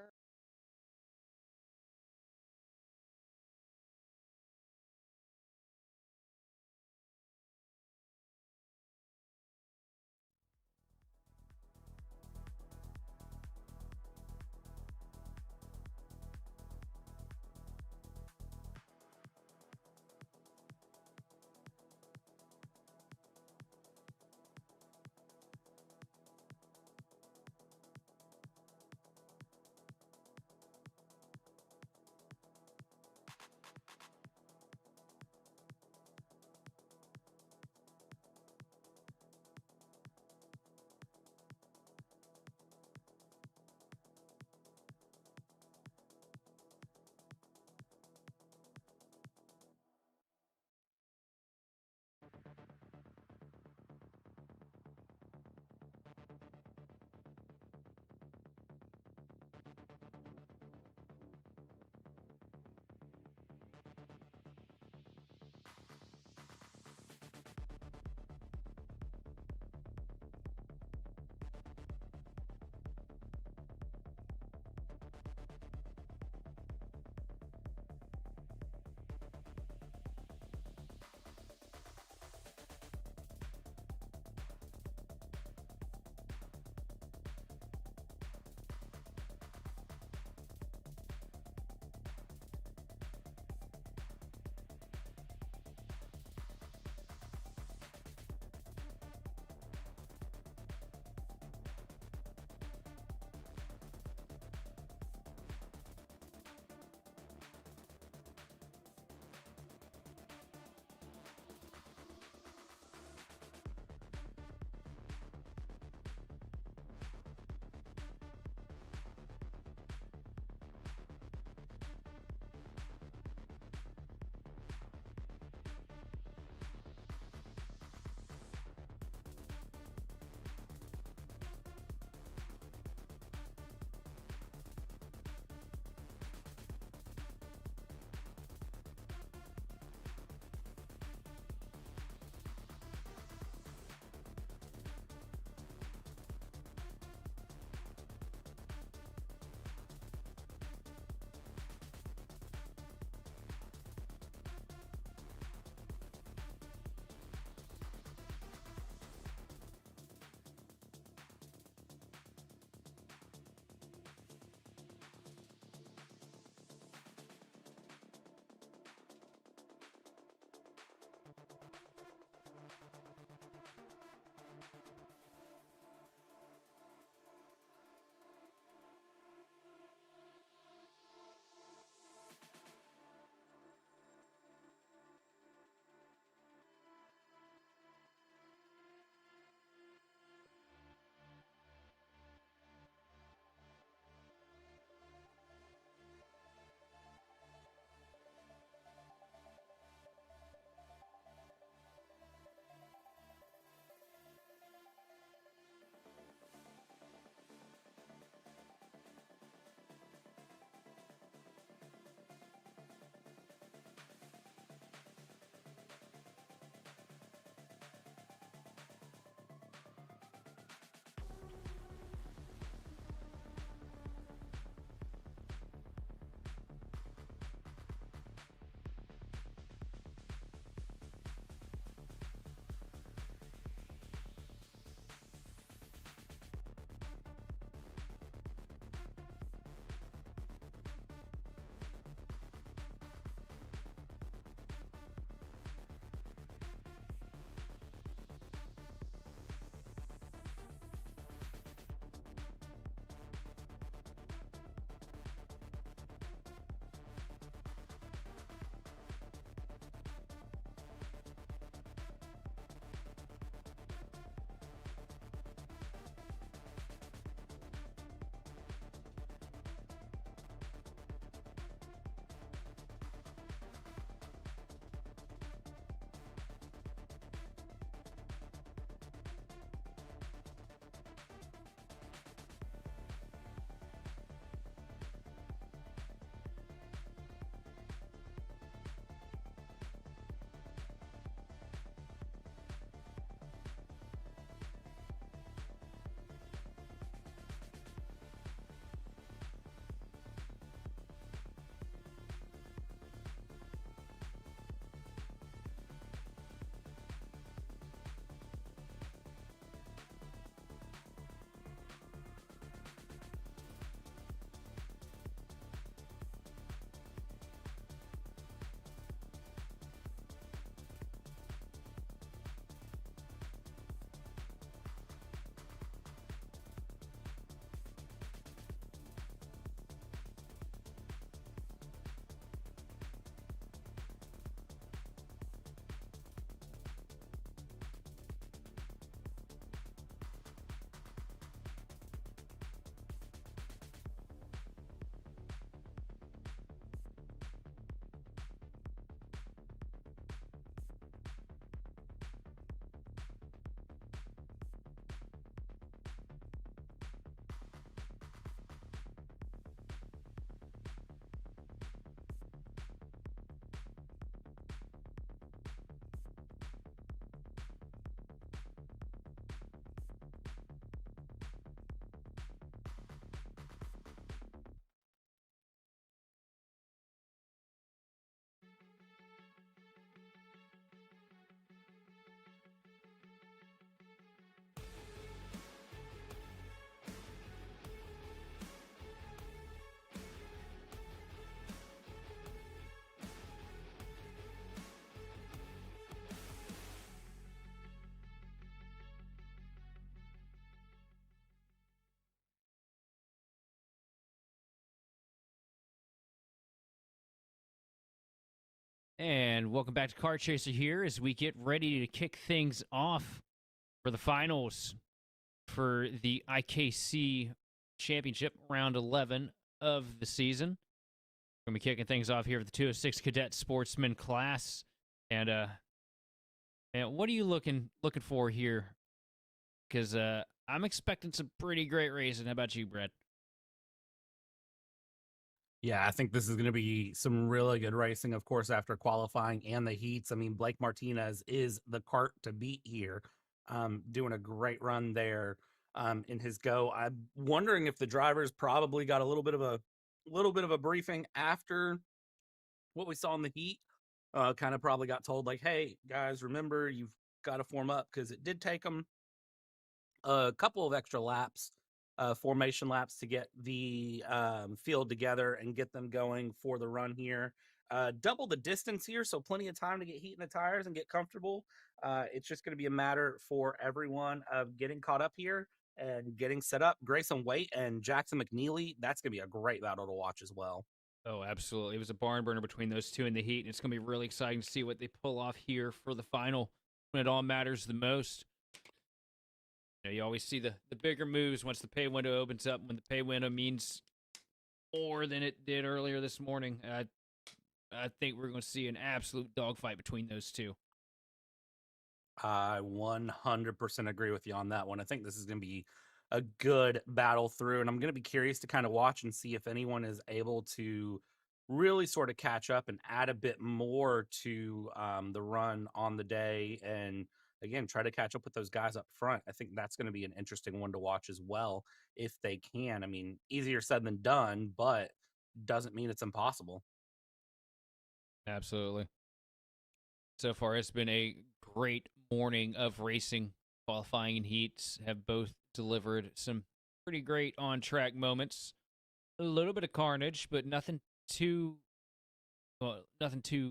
And welcome back to Kart Chaser here as we get ready to kick things off for the finals for the IKC Championship, round 11 of the season. We're going to be kicking things off here with the 206 Cadet Sportsman class. And what are you looking for here? Because I'm expecting some pretty great racing. How about you, Brett? Yeah, I think this is going to be some really good racing, of course, after qualifying and the heats. I mean, Blake Martinez is the kart to beat here, doing a great run there in his go. I'm wondering if the drivers probably got a little bit of a briefing after what we saw in the heat. Kind of probably got told like, "Hey guys, remember you've got to form up," because it did take them a couple of extra laps, formation laps, to get the field together and get them going for the run here. Double the distance here, so plenty of time to get heat in the tires and get comfortable. It's just going to be a matter for everyone of getting caught up here and getting set up. Grayson Waite and Jackson McNeely, that's going to be a great battle to watch as well. Oh, absolutely. It was a barn burner between those two in the heat, and it's going to be really exciting to see what they pull off here for the final when it all matters the most. You always see the bigger moves once the pay window opens up, when the pay window means more than it did earlier this morning. I think we're going to see an absolute dogfight between those two. I 100% agree with you on that one. I think this is going to be a good battle through, and I'm going to be curious to kind of watch and see if anyone is able to really sort of catch up and add a bit more to the run on the day, and again, try to catch up with those guys up front. I think that's going to be an interesting one to watch as well, if they can. I mean, easier said than done, but doesn't mean it's impossible. Absolutely. So far, it's been a great morning of racing. Qualifying and heats have both delivered some pretty great on-track moments. A little bit of carnage, but nothing too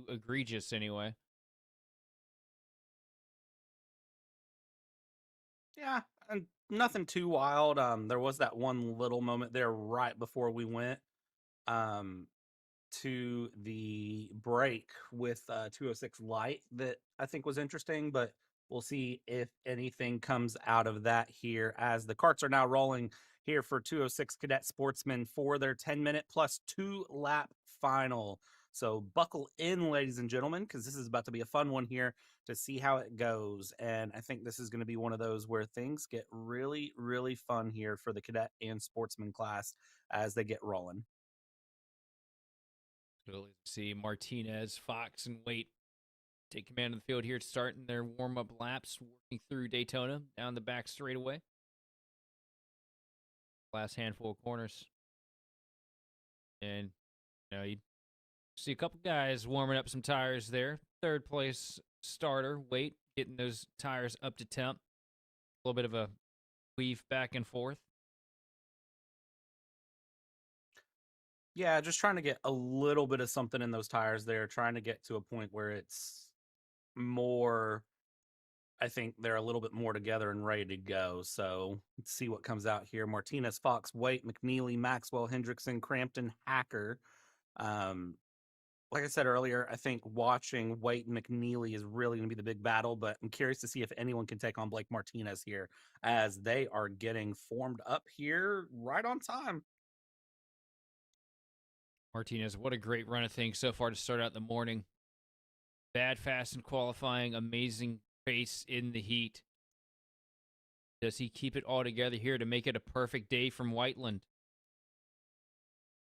egregious anyway. Yeah, and nothing too wild. There was that one little moment there right before we went to the break with 206 Light that I think was interesting, but we'll see if anything comes out of that here as the carts are now rolling here for 206 Cadet Sportsmen for their 10-minute plus 2-lap final. So buckle in, ladies and gentlemen, because this is about to be a fun one here to see how it goes. And I think this is going to be one of those where things get really, really fun here for the Cadet and Sportsman class as they get rolling. We'll see Martinez, Fox, and Waite take command of the field here, starting their warm-up laps, working through Daytona down the back straightaway. Last handful of corners. And you see a couple guys warming up some tires there. Third place starter, Waite, getting those tires up to temp. A little bit of a weave back and forth. Yeah, just trying to get a little bit of something in those tires there, trying to get to a point where it's more, I think they're a little bit more together and ready to go. So let's see what comes out here. Martinez, Fox, Waite, McNeely, Maxwell, Hendrickson, Crampton, Hacker. Like I said earlier, I think watching Waite and McNeely is really going to be the big battle, but I'm curious to see if anyone can take on Blake Martinez here as they are getting formed up here right on time. Martinez, what a great run of things so far to start out the morning. Bad, fast, in qualifying. Amazing pace in the heat. Does he keep it all together here to make it a perfect day from Whiteland?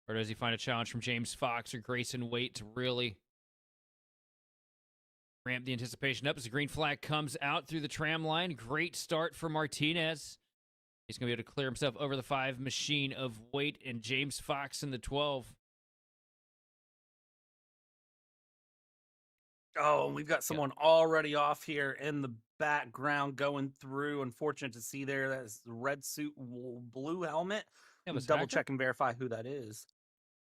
Or does he find a challenge from James Fox or Grayson Waite to really ramp the anticipation up as the green flag comes out through the tram line? Great start for Martinez. He's going to be able to clear himself over the 5 machine of Waite and James Fox in the 12. Oh, we've got someone already off here in the background going through. Unfortunate to see there. That's the red suit, blue helmet. Let's double check and verify who that is.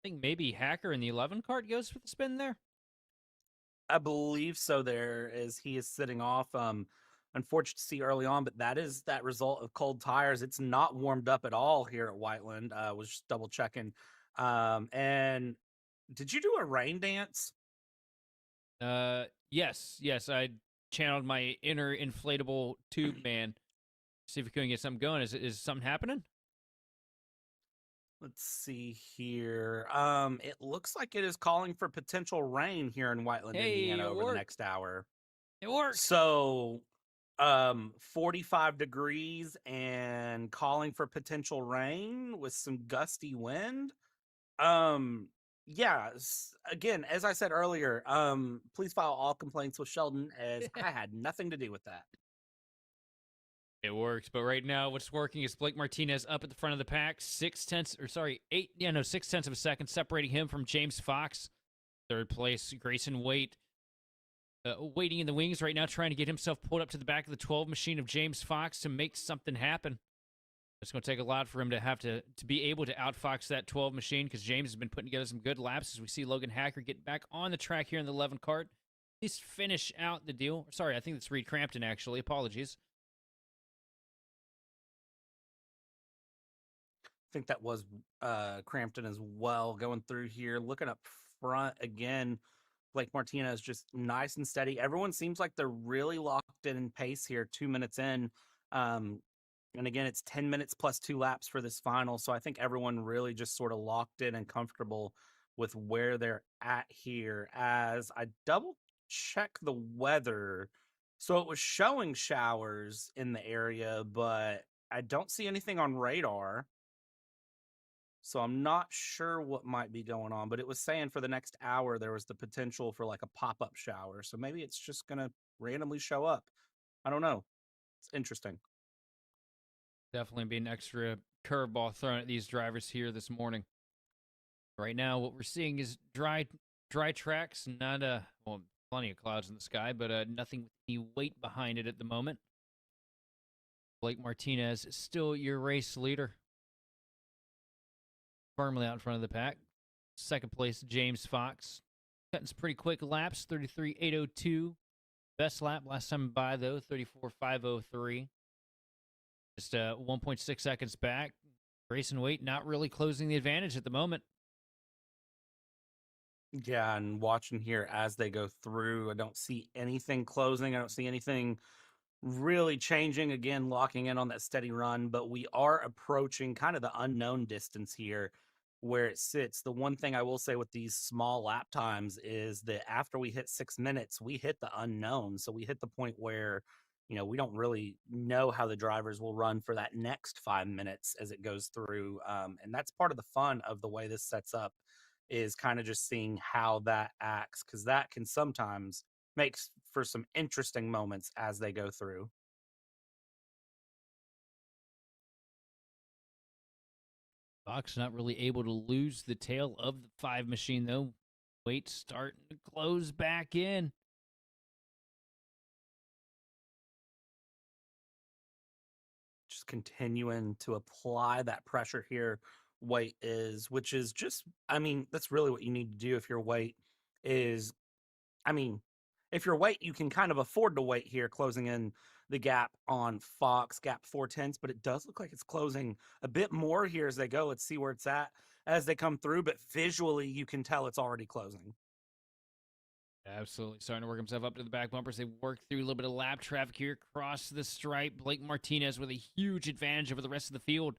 I think maybe Hacker in the 11 cart goes for the spin there. I believe so. There as he is sitting off. Unfortunate to see early on, but that is that result of cold tires. It's not warmed up at all here at Whiteland. Was just double checking. And did you do a rain dance? Yes. I channeled my inner inflatable tube man. See if we couldn't get something going. Is something happening? Let's see here. It looks like it is calling for potential rain here in Whiteland, Hey, Indiana it over the worked. next hour. It worked. So, 45 degrees and calling for potential rain with some gusty wind. Um, yeah, again, as I said earlier, please file all complaints with Sheldon as I had nothing to do with that. It works, but right now what's working is Blake Martinez up at the front of the pack, 6/10 of a second, separating him from James Fox. Third place, Grayson Waite, waiting in the wings right now, trying to get himself pulled up to the back of the 12 machine of James Fox to make something happen. It's going to take a lot for him to have to be able to outfox that 12 machine, because James has been putting together some good laps as we see Logan Hacker get back on the track here in the 11 cart. At least finish out the deal. Sorry, I think it's Reed Crampton, actually. Apologies. I think that was Crampton as well going through here. Looking up front again, Blake Martinez just nice and steady. Everyone seems like they're really locked in pace here, 2 minutes in. And again, it's 10 minutes plus 2 laps for this final. So I think everyone really just sort of locked in and comfortable with where they're at here. As I double check the weather, so it was showing showers in the area, but I don't see anything on radar. So I'm not sure what might be going on, but it was saying for the next hour there was the potential for like a pop-up shower. So maybe it's just going to randomly show up. I don't know. It's interesting. Definitely be an extra curveball thrown at these drivers here this morning. Right now, what we're seeing is dry tracks, not plenty of clouds in the sky, but nothing with any weight behind it at the moment. Blake Martinez is still your race leader. Firmly out in front of the pack. Second place, James Fox. Cutting some pretty quick laps, 33.802. Best lap last time by, though, 34.503. Just 1.6 seconds back. Grayson Waite not really closing the advantage at the moment. Yeah, and watching here as they go through, I don't see anything closing. I don't see anything really changing. Again, locking in on that steady run, but we are approaching kind of the unknown distance here where it sits. The one thing I will say with these small lap times is that after we hit 6 minutes, we hit the unknown. So we hit the point where, we don't really know how the drivers will run for that next 5 minutes as it goes through. And that's part of the fun of the way this sets up, is kind of just seeing how that acts, because that can sometimes makes for some interesting moments as they go through. Fox not really able to lose the tail of the 5 machine, though. Waite starting to close back in. Just continuing to apply that pressure here. Waite is, which is just, that's really what you need to do if you're Waite is, if you're Waite, you can kind of afford to wait here, closing in the gap on Fox, gap 4/10, but it does look like it's closing a bit more here as they go. Let's see where it's at as they come through, but visually you can tell it's already closing. Absolutely. Starting to work himself up to the back bumpers. They work through a little bit of lap traffic here, across the stripe. Blake Martinez with a huge advantage over the rest of the field.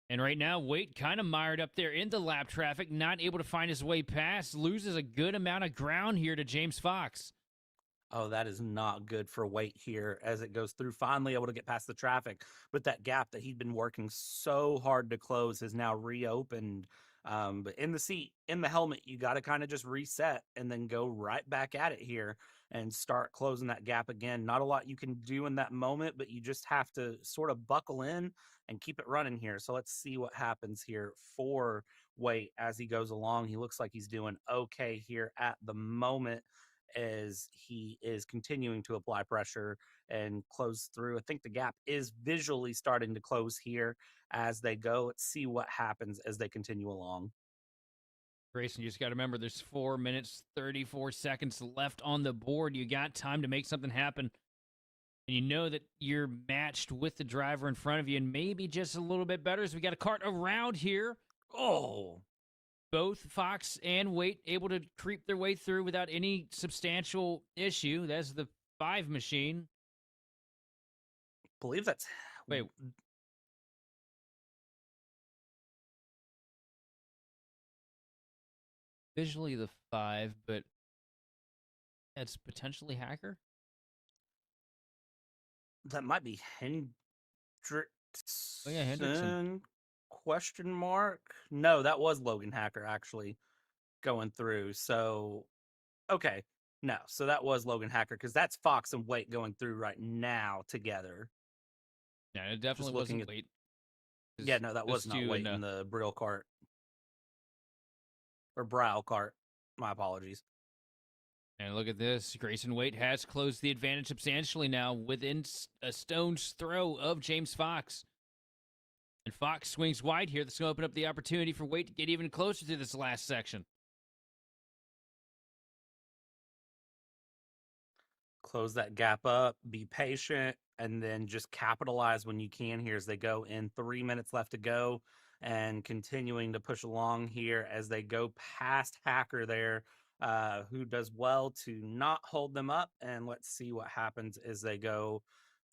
And right now, Waite kind of mired up there in the lap traffic, not able to find his way past, loses a good amount of ground here to James Fox. Oh, that is not good for Waite here as it goes through. Finally able to get past the traffic, but that gap that he'd been working so hard to close has now reopened. But in the seat, in the helmet, you got to kind of just reset and then go right back at it here and start closing that gap again. Not a lot you can do in that moment, but you just have to sort of buckle in and keep it running here. So let's see what happens here for Waite as he goes along. He looks like he's doing okay here at the moment, as he is continuing to apply pressure and close through. I think the gap is visually starting to close here as they go. Let's see what happens as they continue along. Grayson, you just got to remember there's 4 minutes, 34 seconds left on the board. You got time to make something happen. And you know that you're matched with the driver in front of you and maybe just a little bit better as we got a cart around here. Oh, both Fox and Waite able to creep their way through without any substantial issue. That's the 5 machine. Believe that's Wait. Visually the 5, but that's potentially Hacker. That might be Hendrickson? Oh yeah, Hendrickson. Question mark? No, that was Logan Hacker actually going through. So, okay. No, so that was Logan Hacker because that's Fox and Waite going through right now together. Yeah, it definitely wasn't Waite. Yeah, no, that was not Waite in the Brill Kart. Or Brow Kart. My apologies. And look at this. Grayson Waite has closed the advantage substantially now within a stone's throw of James Fox. And Fox swings wide here. That's going to open up the opportunity for Waite to get even closer to this last section. Close that gap up, be patient, and then just capitalize when you can here as they go in. 3 minutes left to go and continuing to push along here as they go past Hacker there, who does well to not hold them up. And let's see what happens as they go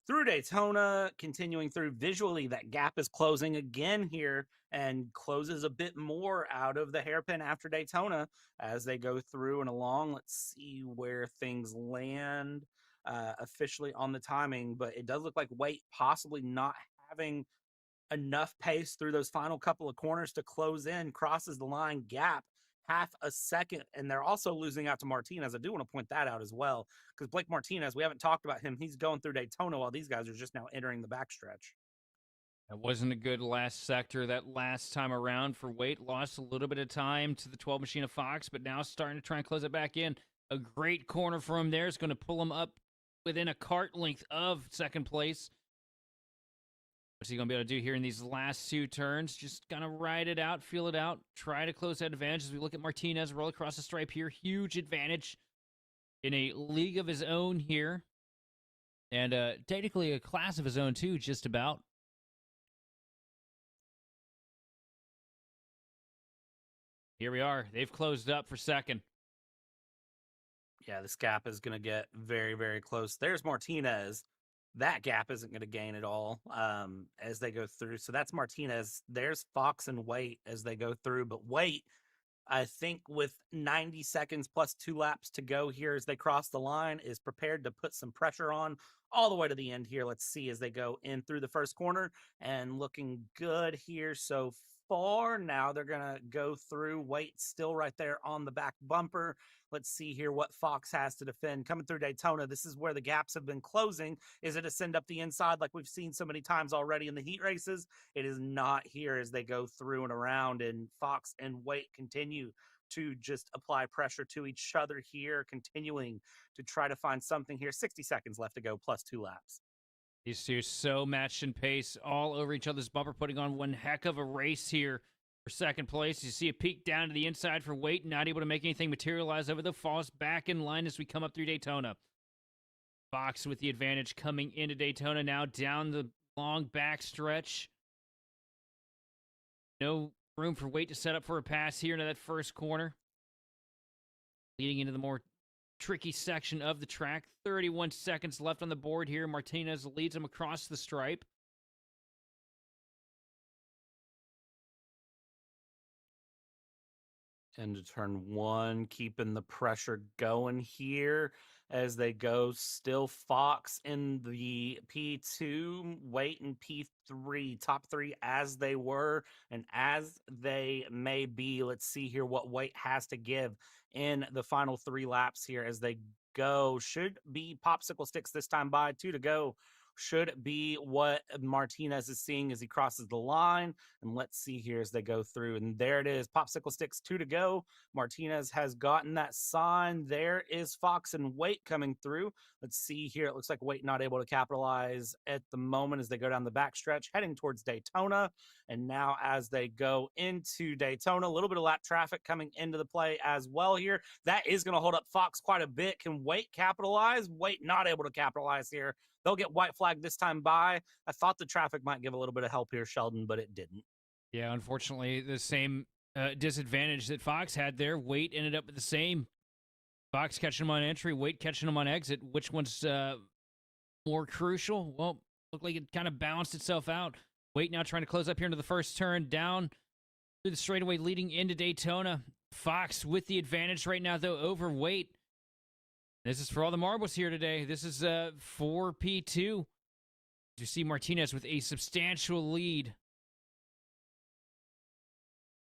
through Daytona, continuing through. Visually, that gap is closing again here and closes a bit more out of the hairpin after Daytona as they go through and along. Let's see where things land officially on the timing, but it does look like Waite possibly not having enough pace through those final couple of corners to close in, crosses the line gap half a second, and they're also losing out to Martinez. I do want to point that out as well, because Blake Martinez, we haven't talked about him. He's going through Daytona while these guys are just now entering the backstretch. That wasn't a good last sector that last time around for Waite. Lost a little bit of time to the 12 machine of Fox, but now starting to try and close it back in. A great corner for him there. Is going to pull him up within a kart length of second place. What's he going to be able to do here in these last 2 turns? Just kind of ride it out, feel it out, try to close that advantage as we look at Martinez roll across the stripe here. Huge advantage in a league of his own here. And technically a class of his own too, just about. Here we are. They've closed up for second. Yeah, this gap is going to get very, very close. There's Martinez. That gap isn't going to gain at all as they go through. So that's Martinez. There's Fox and Waite as they go through. But Waite, I think with 90 seconds plus 2 laps to go here as they cross the line, is prepared to put some pressure on all the way to the end here. Let's see as they go in through the first corner and looking good here so far. Now they're going to go through. Waite still right there on the back bumper. Let's see here what Fox has to defend. Coming through Daytona, this is where the gaps have been closing. Is it a send up the inside like we've seen so many times already in the heat races? It is not here as they go through and around, and Fox and Waite continue to just apply pressure to each other here, continuing to try to find something here. 60 seconds left to go, plus 2 laps. These two so matched in pace, all over each other's bumper, putting on one heck of a race here for second place. You see a peek down to the inside for Waite, not able to make anything materialize over the falls back in line as we come up through Daytona. Fox with the advantage coming into Daytona now down the long back stretch. No room for Waite to set up for a pass here into that first corner. Leading into the more tricky section of the track. 31 seconds left on the board here. Martinez leads him across the stripe. Into turn 1, keeping the pressure going here as they go. Still Fox in the P2, Waite in P3, top 3 as they were and as they may be. Let's see here what Waite has to give in the final 3 laps here as they go. Should be popsicle sticks this time by 2 to go. Should be what Martinez is seeing as he crosses the line. And let's see here as they go through. And there it is. Popsicle sticks, 2 to go. Martinez has gotten that sign. There is Fox and Waite coming through. Let's see here. It looks like Waite not able to capitalize at the moment as they go down the backstretch, heading towards Daytona. And now as they go into Daytona, a little bit of lap traffic coming into the play as well here. That is going to hold up Fox quite a bit. Can Waite capitalize? Waite not able to capitalize here. They'll get white flag this time by. I thought the traffic might give a little bit of help here, Sheldon, but it didn't. Yeah, unfortunately, the same disadvantage that Fox had there. Wait ended up with the same. Fox catching him on entry, Wait catching him on exit. Which one's more crucial? Well, looked like it kind of balanced itself out. Wait now trying to close up here into the first turn, down through the straightaway leading into Daytona. Fox with the advantage right now, though, over Wait. This is for all the marbles here today. This is 4P2. You see Martinez with a substantial lead.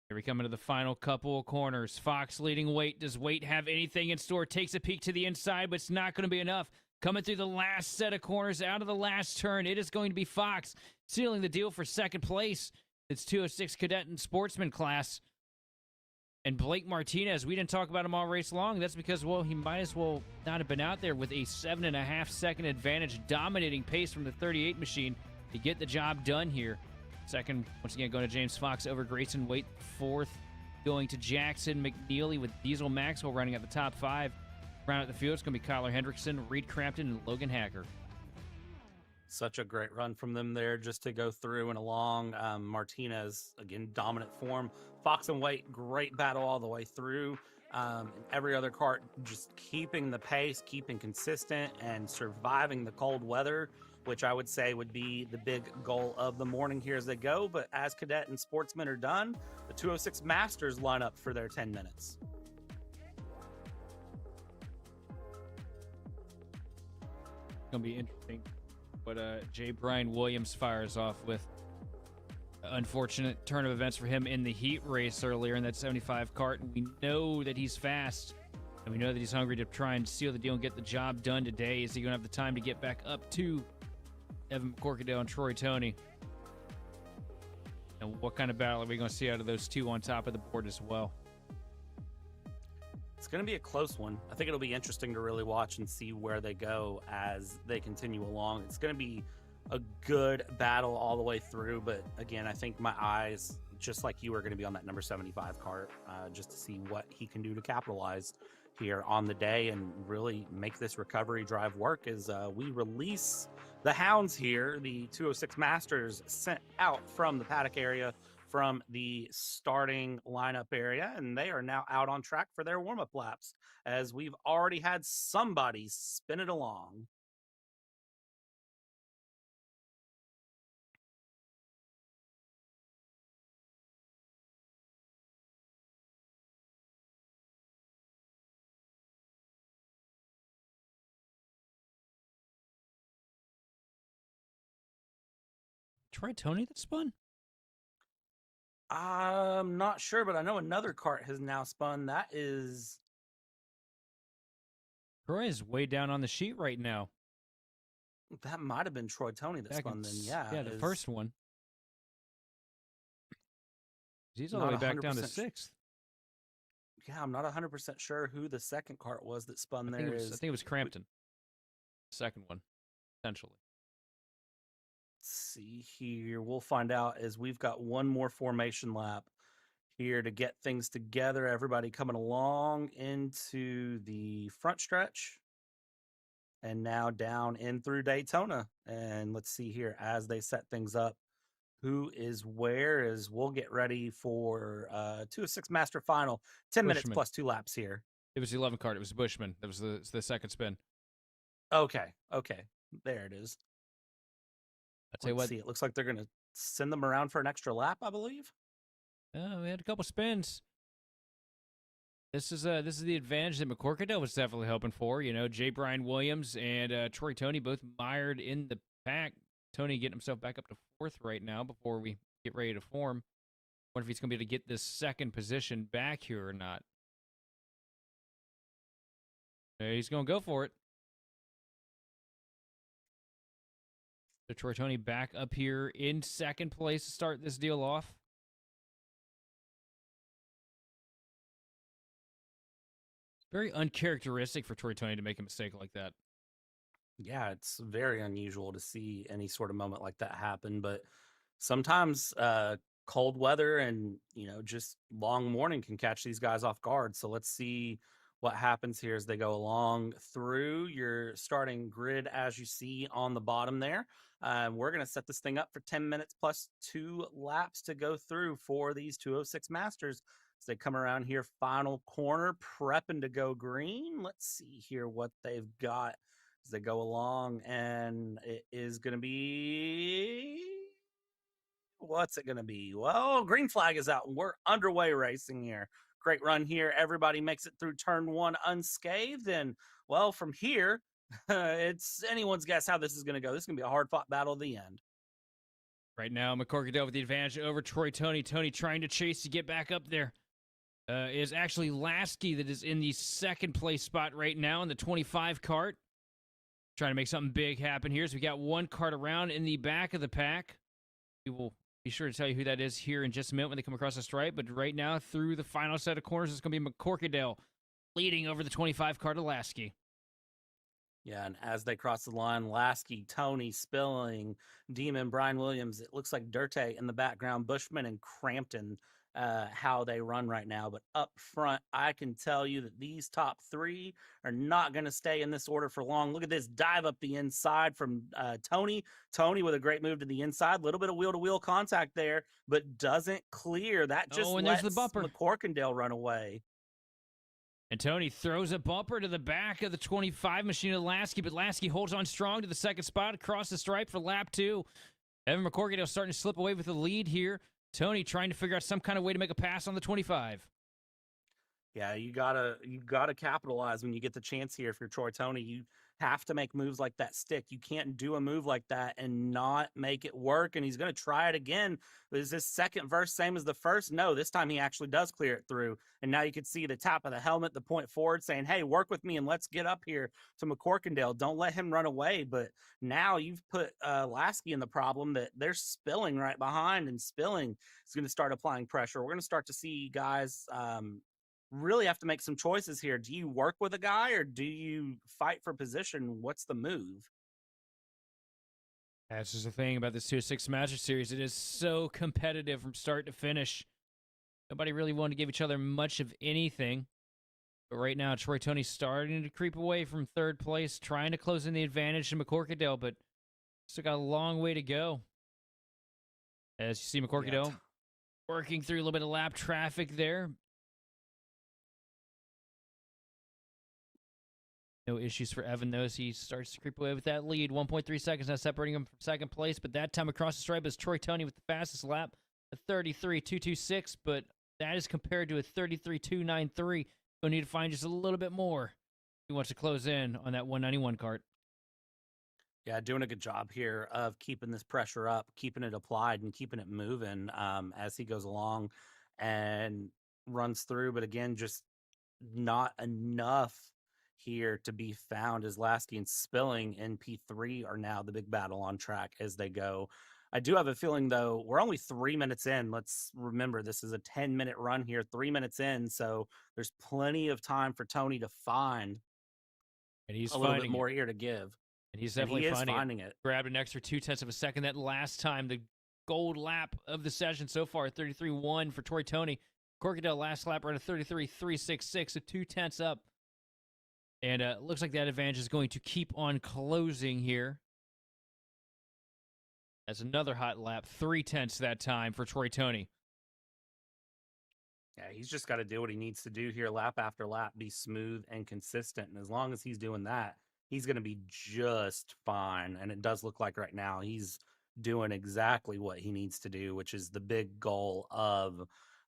Here we come into the final couple of corners. Fox leading Wait. Does Wait have anything in store? Takes a peek to the inside, but it's not going to be enough. Coming through the last set of corners, out of the last turn, it is going to be Fox sealing the deal for second place. It's 206 Cadet and Sportsman class. And Blake Martinez, we didn't talk about him all race long. That's because, well, he might as well not have been out there with a 7.5 second advantage, dominating pace from the 38 machine to get the job done here. Second, once again, going to James Fox over Grayson Wait. Fourth, going to Jackson McNeely with Diesel Maxwell running at the top 5. Round out the field, it's going to be Kyler Hendrickson, Reed Crampton, and Logan Hacker. Such a great run from them there just to go through and along. Martinez, again, dominant form. Fox and Wait, great battle all the way through. Every other kart just keeping the pace, keeping consistent, and surviving the cold weather, which I would say would be the big goal of the morning here as they go. But as Cadet and Sportsman are done, the 206 Masters line up for their 10 minutes. It's going to be interesting what J. Brian Williams fires off with. Unfortunate turn of events for him in the heat race earlier in that 75 kart. And we know that he's fast, and we know that he's hungry to try and seal the deal and get the job done today. Is he going to have the time to get back up to Evan McCorkadale and Troy Toney? And what kind of battle are we going to see out of those two on top of the board as well? It's going to be a close one. I think it'll be interesting to really watch and see where they go as they continue along. It's going to be a good battle all the way through, but again, I think my eyes, just like you, are going to be on that number 75 kart, just to see what he can do to capitalize here on the day and really make this recovery drive work as we release the hounds here. The 206 Masters sent out from the paddock area, from the starting lineup area, and they are now out on track for their warm-up laps as we've already had somebody spin it along. Troy Toney that spun? I'm not sure, but I know another kart has now spun. That is... Troy is way down on the sheet right now. That might have been Troy Toney that spun then, yeah. Yeah, the first one. He's all the way back down to 6th. Yeah, I'm not 100% sure who the second kart was that spun there. I think it was Crampton. Second one, essentially. Let's see here. We'll find out as we've got one more formation lap here to get things together. Everybody coming along into the front stretch and now down in through Daytona. And let's see here as they set things up, who is where, as we'll get ready for 206 Master Final. 10 minutes plus 2 laps here. It was the 11 kart. It was Bushman. That was the second spin. Okay. There it is. I'll tell you what. See, it looks like they're going to send them around for an extra lap, I believe. We had a couple spins. This is the advantage that McCorkadale was definitely hoping for. You know, J. Brian Williams and Troy Toney both mired in the pack. Toney getting himself back up to 4th right now before we get ready to form. Wonder if he's going to be able to get this second position back here or not. He's going to go for it. So Troy Toney back up here in second place to start this deal off. Very uncharacteristic for Troy Toney to make a mistake like that. Yeah, it's very unusual to see any sort of moment like that happen, but sometimes cold weather and, just long morning can catch these guys off guard. So let's see what happens here as they go along through your starting grid as you see on the bottom there. We're going to set this thing up for 10 minutes plus 2 laps to go through for these 206 Masters. as they come around here, final corner, prepping to go green. Let's see here what they've got as they go along, and it is going to be, what's it going to be? Well, green flag is out, and we're underway racing here. Great run here. Everybody makes it through turn one unscathed, and well, from here, it's anyone's guess how this is going to go. This is going to be a hard-fought battle at the end. Right now, McCorkadale with the advantage over Troy Tony. Tony trying to chase to get back up there. Is actually Lasky that is in the second place spot right now in the 25 cart. Trying to make something big happen here. So we got one cart around in the back of the pack. We will be sure to tell you who that is here in just a minute when they come across the stripe. But right now, through the final set of corners, it's going to be McCorkadale leading over the 25 cart of Lasky. Yeah, and as they cross the line, Lasky, Tony, Spilling, Demon, Brian Williams, it looks like Dirte in the background, Bushman and Crampton, how they run right now. But up front, I can tell you that these top three are not going to stay in this order for long. Look at this dive up the inside from Tony. Tony with a great move to the inside. A little bit of wheel-to-wheel contact there, but doesn't clear. That just and lets there's the bumper. McCorkadale run away. And Tony throws a bumper to the back of the 25 machine of Lasky, but Lasky holds on strong to the second spot across the stripe for lap 2. Evan McCorkadale starting to slip away with the lead here. Tony trying to figure out some kind of way to make a pass on the 25. Yeah, you gotta capitalize when you get the chance here. If you're Troy Tony, you have to make moves like that stick. You can't do a move like that and not make it work. And he's going to try it again. But is this second verse same as the first? No, this time he actually does clear it through. And now you can see the tap of the helmet, the point forward saying, hey, work with me and let's get up here to McCorkadale. Don't let him run away. But now you've put Lasky in the problem that they're spilling right behind, and spilling is going to start applying pressure. We're going to start to see guys really have to make some choices here. Do you work with a guy or do you fight for position? What's the move? That's just the thing about this 2-6 Master Series. It is so competitive from start to finish. Nobody really wanted to give each other much of anything. But right now, Troy Tony's starting to creep away from third place, trying to close in the advantage to McCorkadale, but still got a long way to go. As you see McCorkadale working through a little bit of lap traffic there. No issues for Evan, though, as he starts to creep away with that lead. 1.3 seconds now separating him from second place, but that time across the stripe is Troy Tony with the fastest lap, a 33.226, but that is compared to a 33.293. He'll need to find just a little bit more if he wants to close in on that 191 cart. Yeah, doing a good job here of keeping this pressure up, keeping it applied, and keeping it moving as he goes along and runs through. But again, just not enough here to be found, as Lasky and Spilling in P3 are now the big battle on track as they go. I do have a feeling, though, we're only 3 minutes in. Let's remember, this is a 10-minute run here, 3 minutes in, so there's plenty of time for Tony to find and he's a little bit more here to give. And he's definitely finding it. Grabbed an extra 0.2 of a second that last time. The gold lap of the session so far, 33.1 for Troy Tony. Corkadale last lap right at 33.366, so 0.2 up. And looks like that advantage is going to keep on closing here. That's another hot lap, 0.3 that time for Troy Tony. Yeah, he's just got to do what he needs to do here, lap after lap, be smooth and consistent. And as long as he's doing that, he's going to be just fine. And it does look like right now he's doing exactly what he needs to do, which is the big goal of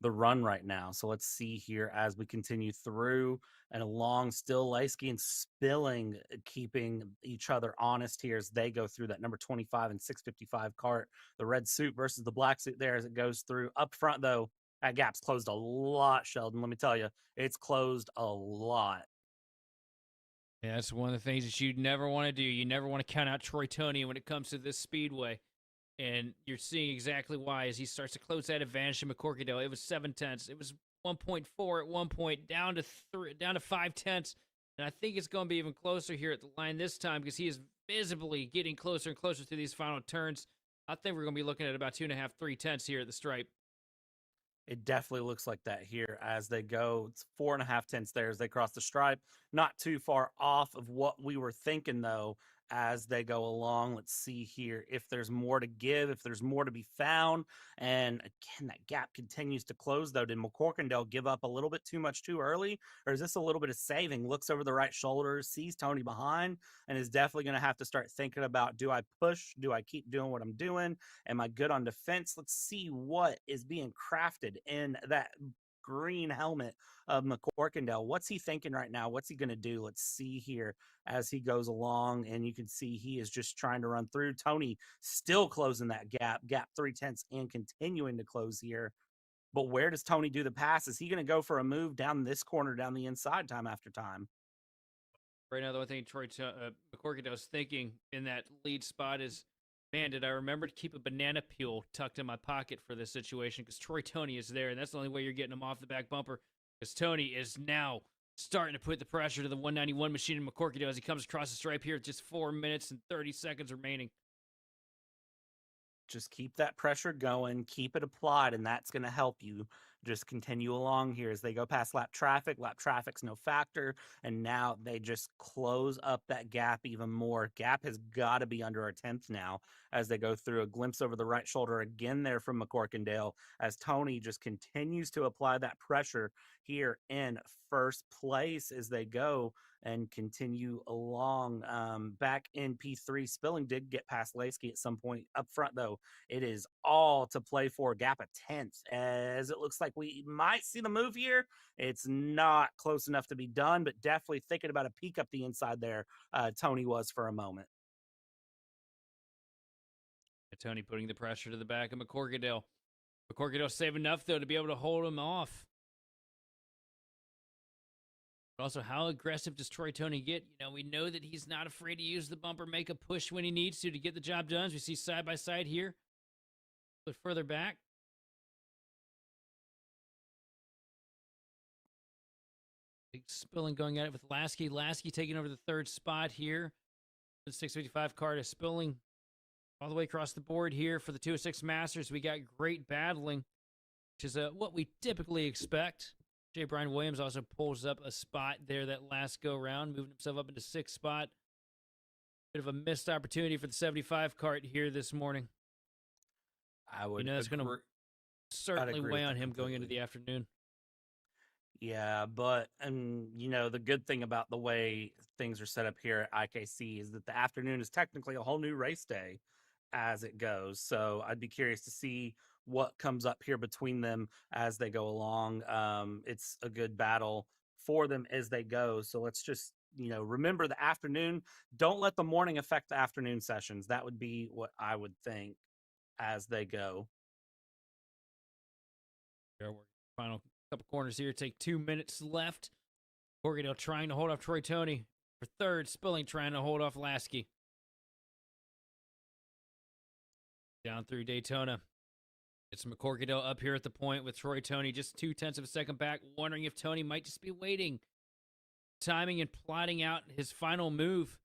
the run right now. So let's see here as we continue through and along, still Lasky and Spilling keeping each other honest here as they go through that number 25 and 655 cart, the red suit versus the black suit there as it goes through. Up front, though, that gap's closed a lot, Sheldon. Let me tell you, it's closed a lot. Yeah, that's one of the things that you never want to do. You never want to count out Troy Tony when it comes to this speedway. And you're seeing exactly why as he starts to close that advantage to McCorkadale. It was 0.7. It was 1.4 at one point, down to 0.5. And I think it's going to be even closer here at the line this time because he is visibly getting closer and closer to these final turns. I think we're going to be looking at about 2.5, 0.3 here at the stripe. It definitely looks like that here as they go. It's 4.5 there as they cross the stripe. Not too far off of what we were thinking, though, as they go along. Let's see here if there's more to give, if there's more to be found. And again, that gap continues to close, though. Did McCorkindale give up a little bit too much too early? Or is this a little bit of saving? Looks over the right shoulder, sees Tony behind, and is definitely going to have to start thinking about, do I push? Do I keep doing what I'm doing? Am I good on defense? Let's see what is being crafted in that green helmet of McCorkindale. What's he thinking right now? What's he going to do? Let's see here as he goes along, and you can see he is just trying to run through. Tony still closing that gap 3/10 and continuing to close here. But where does Tony do the pass? Is he going to go for a move down this corner, down the inside time after time? Right now, the only thing McCorkindale's thinking in that lead spot is, man, did I remember to keep a banana peel tucked in my pocket for this situation? Because Troy Tony is there, and that's the only way you're getting him off the back bumper. Because Tony is now starting to put the pressure to the 191 machine in McCorkindale as he comes across the stripe here with just 4 minutes and 30 seconds remaining. Just keep that pressure going, keep it applied, and that's going to help you just continue along here as they go past lap traffic. Lap traffic's no factor, and now they just close up that gap even more. Gap has got to be under a 10th now as they go through. A glimpse over the right shoulder again there from McCorkindale as Tony just continues to apply that pressure here in first place as they go and continue along. Back in P3, Spilling did get past Lasky at some point up front, though. It is all to play for. Gap a 10th as it looks like we might see the move here. It's not close enough to be done, but definitely thinking about a peek up the inside there. Tony was for a moment. Tony putting the pressure to the back of McCorkindale. McCorkindale saved enough, though, to be able to hold him off. But also, how aggressive does Troy Tony get? You know, we know that he's not afraid to use the bumper, make a push when he needs to get the job done. As we see side by side here. A bit further back. Big Spilling going at it with Lasky. Lasky taking over the third spot here. The 655 Kart is Spilling all the way across the board here for the 206 Masters. We got great battling, which is what we typically expect. J. Brian Williams also pulls up a spot there that last go round, moving himself up into sixth spot. Bit of a missed opportunity for the 75 Kart here this morning. I would, that's going to certainly weigh on him going into the afternoon. Yeah, but the good thing about the way things are set up here at IKC is that the afternoon is technically a whole new race day as it goes. So I'd be curious to see what comes up here between them as they go along. It's a good battle for them as they go. So let's just, remember the afternoon. Don't let the morning affect the afternoon sessions. That would be what I would think as they go. Final couple corners here. Take 2 minutes left. Corgadale trying to hold off Troy Tony for third. Spilling trying to hold off Lasky. Down through Daytona. It's McCorkindale up here at the point with Troy Tony just 0.2 of a second back, wondering if Tony might just be waiting, timing and plotting out his final move.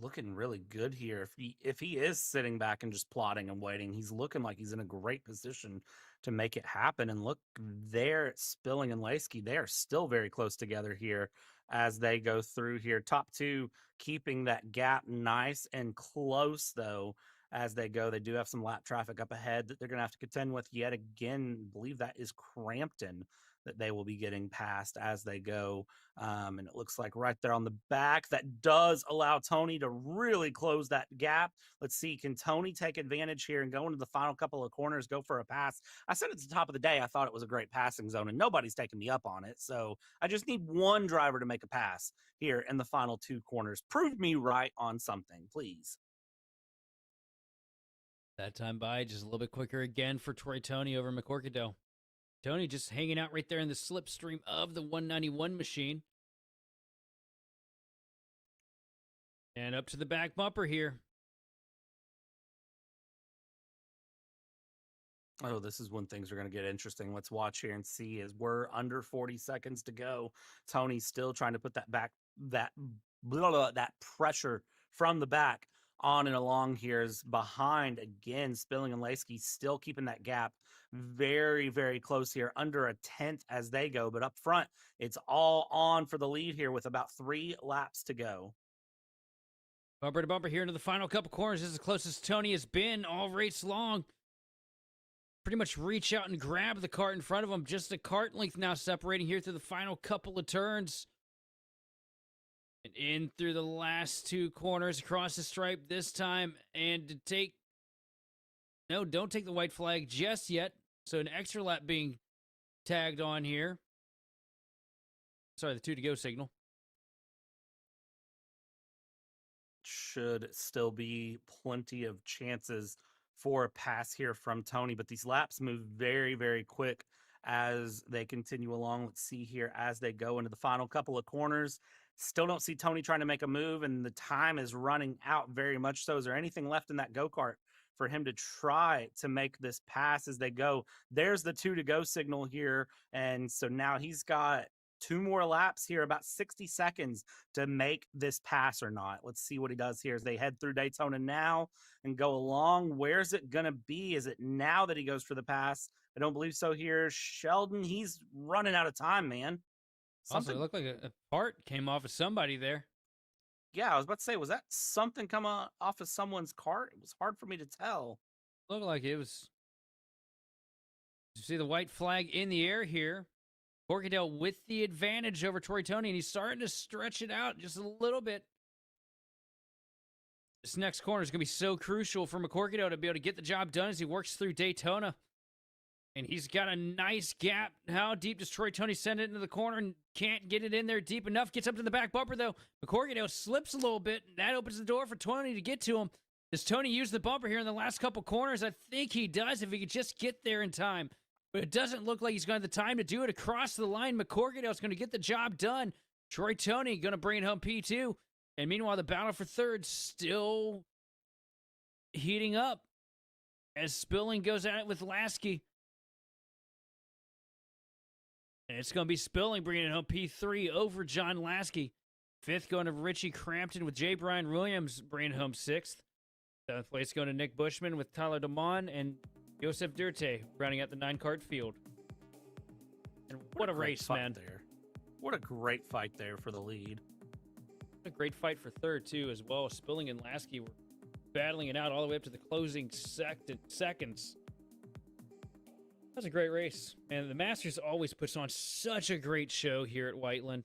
Looking really good here. If he is sitting back and just plotting and waiting, he's looking like he's in a great position to make it happen. And look there, Spilling and Lasky, they are still very close together here as they go through here. Top two keeping that gap nice and close, though, as they go. They do have some lap traffic up ahead that they're going to have to contend with yet again. I believe that is Crampton that they will be getting past as they go. And it looks like right there on the back, that does allow Tony to really close that gap. Let's see, can Tony take advantage here and go into the final couple of corners, go for a pass? I said at the top of the day, I thought it was a great passing zone, and nobody's taking me up on it. So I just need one driver to make a pass here in the final two corners. Prove me right on something, please. That time by just a little bit quicker again for Troy Tony over McCorkindale. Tony just hanging out right there in the slipstream of the 191 machine. And up to the back bumper here. Oh, this is when things are going to get interesting. Let's watch here and see as we're under 40 seconds to go. Tony's still trying to put that pressure from the back on and along here is behind again. Spilling and Lasky still keeping that gap very, very close here, under a tenth as they go. But up front, it's all on for the lead here with about 3 laps to go. Bumper to bumper here into the final couple corners. This is the closest Tony has been all race long. Pretty much reach out and grab the cart in front of him. Just a cart length now separating here through the final couple of turns. And in through the last 2 corners, across the stripe this time. And to take... No, don't take the white flag just yet. So an extra lap being tagged on here. Sorry, the 2 to go signal. Should still be plenty of chances for a pass here from Tony, but these laps move very, very quick as they continue along. Let's see here as they go into the final couple of corners. Still don't see Tony trying to make a move, and the time is running out very much so. Is there anything left in that go-kart for him to try to make this pass as they go? There's the 2 to go signal here, and so now he's got 2 more laps here, about 60 seconds to make this pass or not. Let's see what he does here as they head through Daytona now and go along. Where's it going to be? Is it now that he goes for the pass? I don't believe so here. Sheldon, he's running out of time, man. Also, it looked like a part came off of somebody there. Yeah, I was about to say, was that something coming off of someone's cart? It was hard for me to tell. Looked like it was. You see the white flag in the air here. Corkadale with the advantage over Troy Tony, and he's starting to stretch it out just a little bit. This next corner is going to be so crucial for McCorkadale to be able to get the job done as he works through Daytona. And he's got a nice gap. How deep does Troy Tony send it into the corner and can't get it in there deep enough? Gets up to the back bumper, though. McCorkadale slips a little bit, and that opens the door for Tony to get to him. Does Tony use the bumper here in the last couple corners? I think he does if he could just get there in time. But it doesn't look like he's going to have the time to do it across the line. McCorkadale's going to get the job done. Troy Tony going to bring it home P2. And meanwhile, the battle for third still heating up as Spilling goes at it with Lasky. And it's going to be Spilling bringing it home P3 over John Lasky. 5th going to Richie Crampton with J. Brian Williams bringing home 6th. 7th place going to Nick Bushman with Tyler DeMond and Josef Dirte rounding out the 9-cart field. And what a race, man. There. What a great fight there for the lead. What a great fight for third, too, as well. Spilling and Lasky were battling it out all the way up to the closing seconds. That was a great race. And the Masters always puts on such a great show here at Whiteland.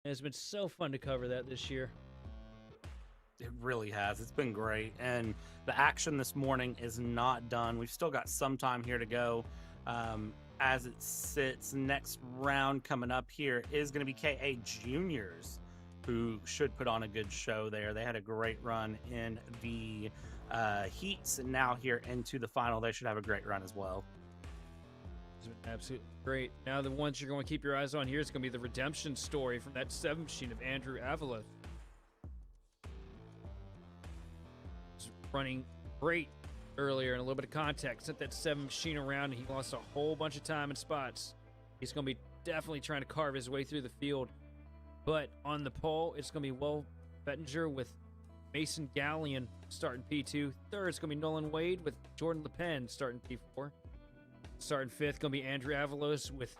And it's been so fun to cover that this year. It really has. It's been great. And the action this morning is not done. We've still got some time here to go. As it sits, next round coming up here is going to be KA Juniors, who should put on a good show there. They had a great run in the heats, and now here into the final, they should have a great run as well. It's been absolutely great. Now the ones you're going to keep your eyes on here is going to be the redemption story from that 7 machine of Andrew Avila. Running great earlier in a little bit of context. Set that 7 machine around, and he lost a whole bunch of time and spots. He's going to be definitely trying to carve his way through the field. But on the pole, it's going to be Will Bettinger with Mason Gallion starting P2. Third, it's going to be Nolan Wade with Jordan LePen starting P4. Starting 5th, going to be Andrew Avalos with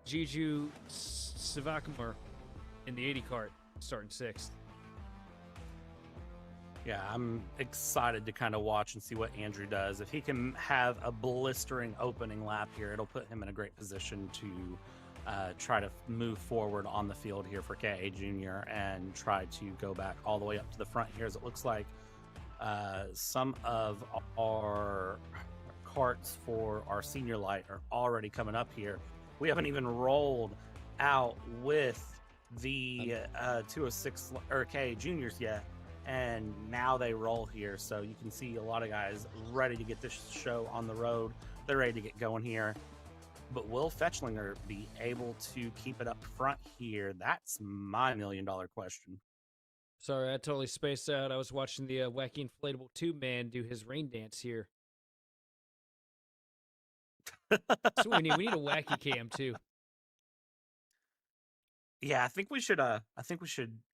Jiju Sivakumar in the 80 cart starting 6th. Yeah, I'm excited to kind of watch and see what Andrew does. If he can have a blistering opening lap here, it'll put him in a great position to try to move forward on the field here for KA Junior and try to go back all the way up to the front here, as it looks like some of our carts for our senior light are already coming up here. We haven't even rolled out with the 206 or KA Juniors yet. And now they roll here, so you can see a lot of guys ready to get this show on the road. They're ready to get going here. But will Fetchlinger be able to keep it up front here? That's my $1 million question. Sorry, I totally spaced out. I was watching the wacky inflatable tube man do his rain dance here. So we need a wacky cam too. Yeah, I think we should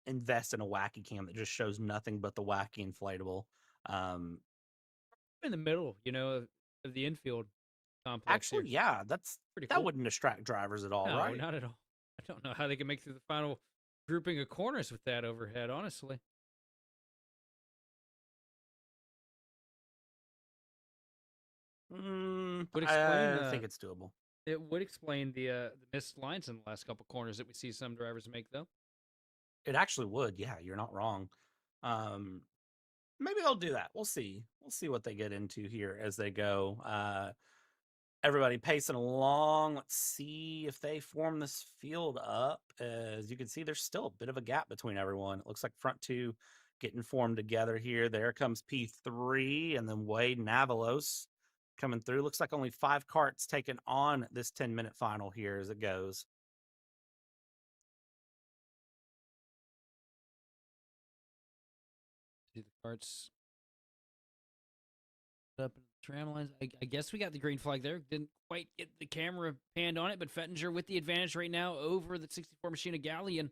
invest in a wacky cam that just shows nothing but the wacky inflatable. Um, In the middle, of the infield complex Actually, here. yeah, Pretty that cool. wouldn't distract drivers at all, No, right? not at all. I don't know how they can make through the final grouping of corners with that overhead, honestly. Would explain I think it's doable. it would explain the missed lines in the last couple corners that we see some drivers make, though. It actually would. Yeah, you're not wrong. Um, Maybe they'll do that. We'll see. We'll see what they get into here as they go. Everybody pacing along. Let's see if they form this field up. As you can see, there's still a bit of a gap between everyone. It looks like front two getting formed together here. There comes P3 and then Wade and Avalos coming through. Looks like only 5 karts taken on this 10-minute final here as it goes. See the carts up in the tram lines. I guess we got the green flag there. Didn't quite get the camera panned on it, but Fettinger with the advantage right now over the 64 machine of Galleon.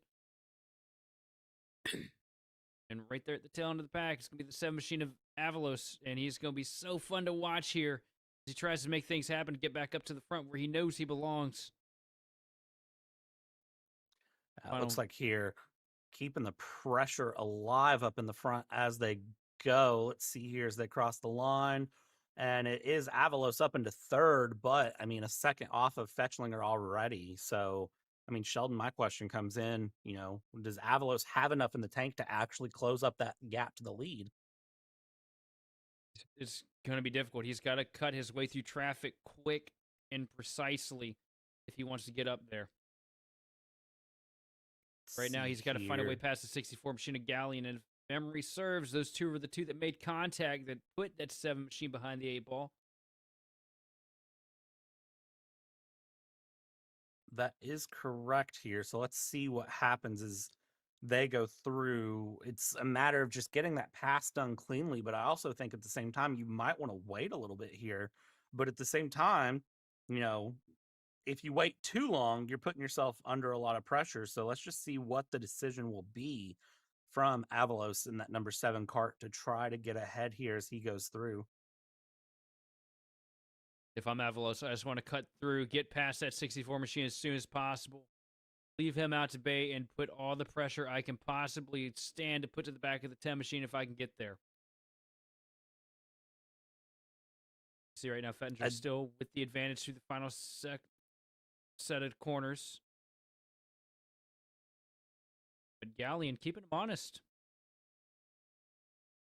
And right there at the tail end of the pack, it's going to be the 7 machine of Avalos, and he's going to be so fun to watch here as he tries to make things happen to get back up to the front where he knows he belongs. Looks like here, keeping the pressure alive up in the front as they go. Let's see here as they cross the line. And it is Avalos up into third, but I mean, a second off of Fetchlinger already. So, I mean, Sheldon, my question comes in, does Avalos have enough in the tank to actually close up that gap to the lead? It's going to be difficult. He's got to cut his way through traffic quick and precisely if he wants to get up there. Right now, he's got to find a way past the 64 machine of Galleon, and if memory serves, those two were the two that made contact that put that 7 machine behind the 8 ball. That is correct here. So let's see what happens as they go through. It's a matter of just getting that pass done cleanly, but I also think at the same time, you might want to wait a little bit here. But at the same time, if you wait too long, you're putting yourself under a lot of pressure. So let's just see what the decision will be from Avalos in that number 7 kart to try to get ahead here as he goes through. If I'm Avalos, I just want to cut through, get past that 64 machine as soon as possible, leave him out to bay, and put all the pressure I can possibly stand to put to the back of the 10 machine if I can get there. See right now, Fettinger still with the advantage through the final set of corners. But Galleon keeping him honest.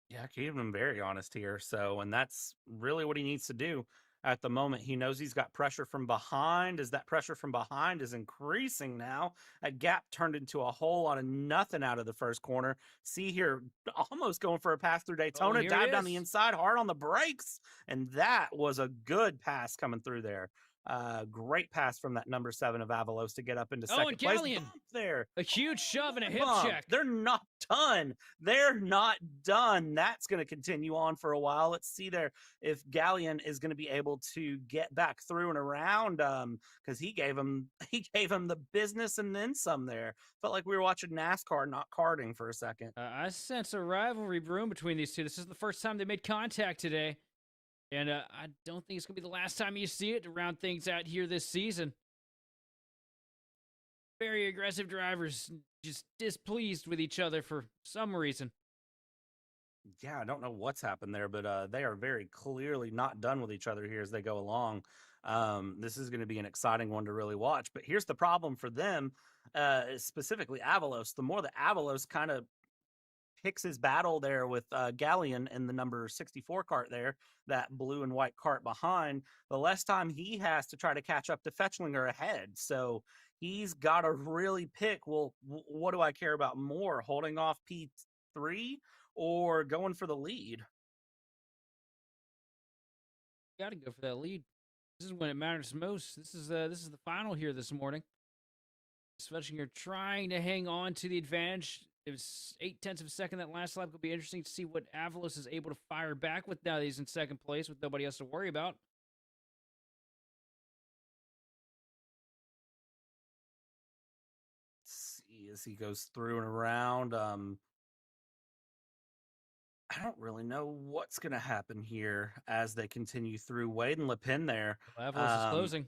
Yeah, keeping him very honest here. So, and that's really what he needs to do at the moment. He knows he's got pressure from behind. As that pressure from behind is increasing now, a gap turned into a whole lot of nothing out of the first corner. See here, almost going for a pass through Daytona, dive down the inside, hard on the brakes, and that was a good pass coming through there. Great pass from that number 7 of Avalos to get up into second and place. Galleon, there. A huge shove and a hip check. They're not done. They're not done. That's going to continue on for a while. Let's see there if Galleon is going to be able to get back through and around, because he gave him the business and then some there. Felt like we were watching NASCAR, not karting for a second. I sense a rivalry brewing between these two. This is the first time they made contact today. And I don't think it's going to be the last time you see it to round things out here this season. Very aggressive drivers, just displeased with each other for some reason. Yeah, I don't know what's happened there, but they are very clearly not done with each other here as they go along. This is going to be an exciting one to really watch. But here's the problem for them, specifically Avalos. The more that Avalos kind of picks his battle there with Galleon in the number 64 kart there, that blue and white kart behind, the less time he has to try to catch up to Fetchlinger ahead. So he's got to really pick, well, what do I care about more, holding off P3 or going for the lead? Got to go for that lead. This is when it matters most. This is the final here this morning. Fetchlinger trying to hang on to the advantage. It was 0.8 of a second that last lap. It'll be interesting to see what Avalos is able to fire back with now that he's in second place with nobody else to worry about. as he goes through and around. I don't really know what's going to happen here as they continue through. Wade and Le Pen there. Avalos is closing.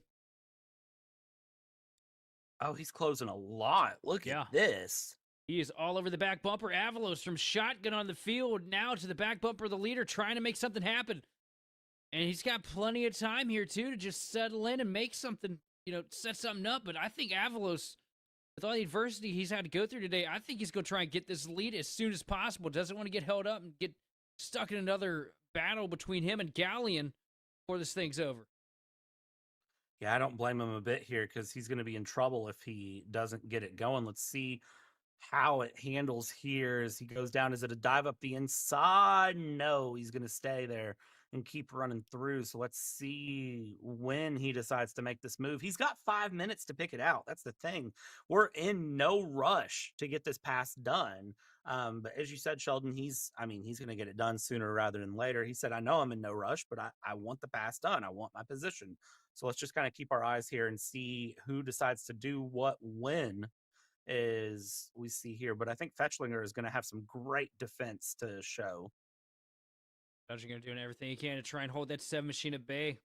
Oh, he's closing a lot. Look at this. He is all over the back bumper. Avalos from shotgun on the field now to the back bumper of the leader, trying to make something happen. And he's got plenty of time here, too, to just settle in and make something, set something up. But I think Avalos, with all the adversity he's had to go through today, I think he's going to try and get this lead as soon as possible. Doesn't want to get held up and get stuck in another battle between him and Galleon before this thing's over. Yeah, I don't blame him a bit here because he's going to be in trouble if he doesn't get it going. Let's see how it handles here as he goes down. Is it a dive up the inside? No, he's going to stay there and keep running through. So let's see when he decides to make this move. He's got 5 minutes to pick it out. That's the thing. We're in no rush to get this pass done. But as you said, Sheldon, he's going to get it done sooner rather than later. He said, I know I'm in no rush, but I want the pass done. I want my position. So let's just kind of keep our eyes here and see who decides to do what when as we see here. But I think Fetchlinger is going to have some great defense to show. Fetchlinger doing everything he can to try and hold that 7 machine at bay.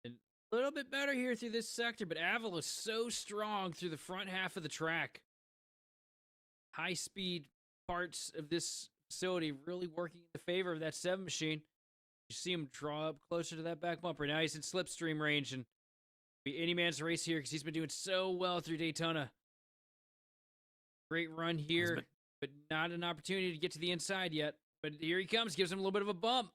And a little bit better here through this sector, but Avalos is so strong through the front half of the track. High-speed parts of this facility really working in the favor of that 7 machine. You see him draw up closer to that back bumper. Now he's in slipstream range, and be any man's race here because he's been doing so well through Daytona. Great run here, but not an opportunity to get to the inside yet. But here he comes, gives him a little bit of a bump.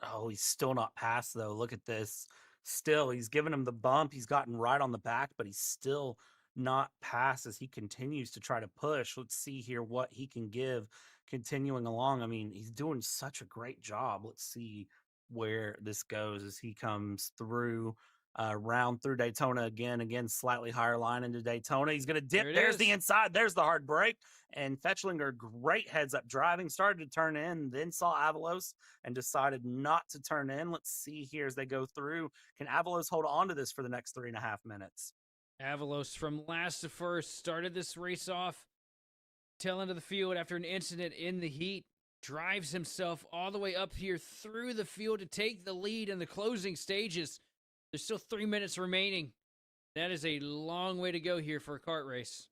Oh, he's still not past, though. Look at this. Still, he's giving him the bump. He's gotten right on the back, but he's still not past as he continues to try to push. Let's see here what he can give continuing along. I mean, he's doing such a great job. Let's see where this goes as he comes through round through Daytona again, slightly higher line into Daytona. He's going to dip. There's the inside. There's the hard break. And Fetchlinger, great heads up driving, started to turn in, then saw Avalos and decided not to turn in. Let's see here as they go through. Can Avalos hold on to this for the next 3.5 minutes? Avalos from last to first started this race off tail end of the field after an incident in the heat, drives himself all the way up here through the field to take the lead in the closing stages. There's still 3 minutes remaining. That is a long way to go here for a kart race.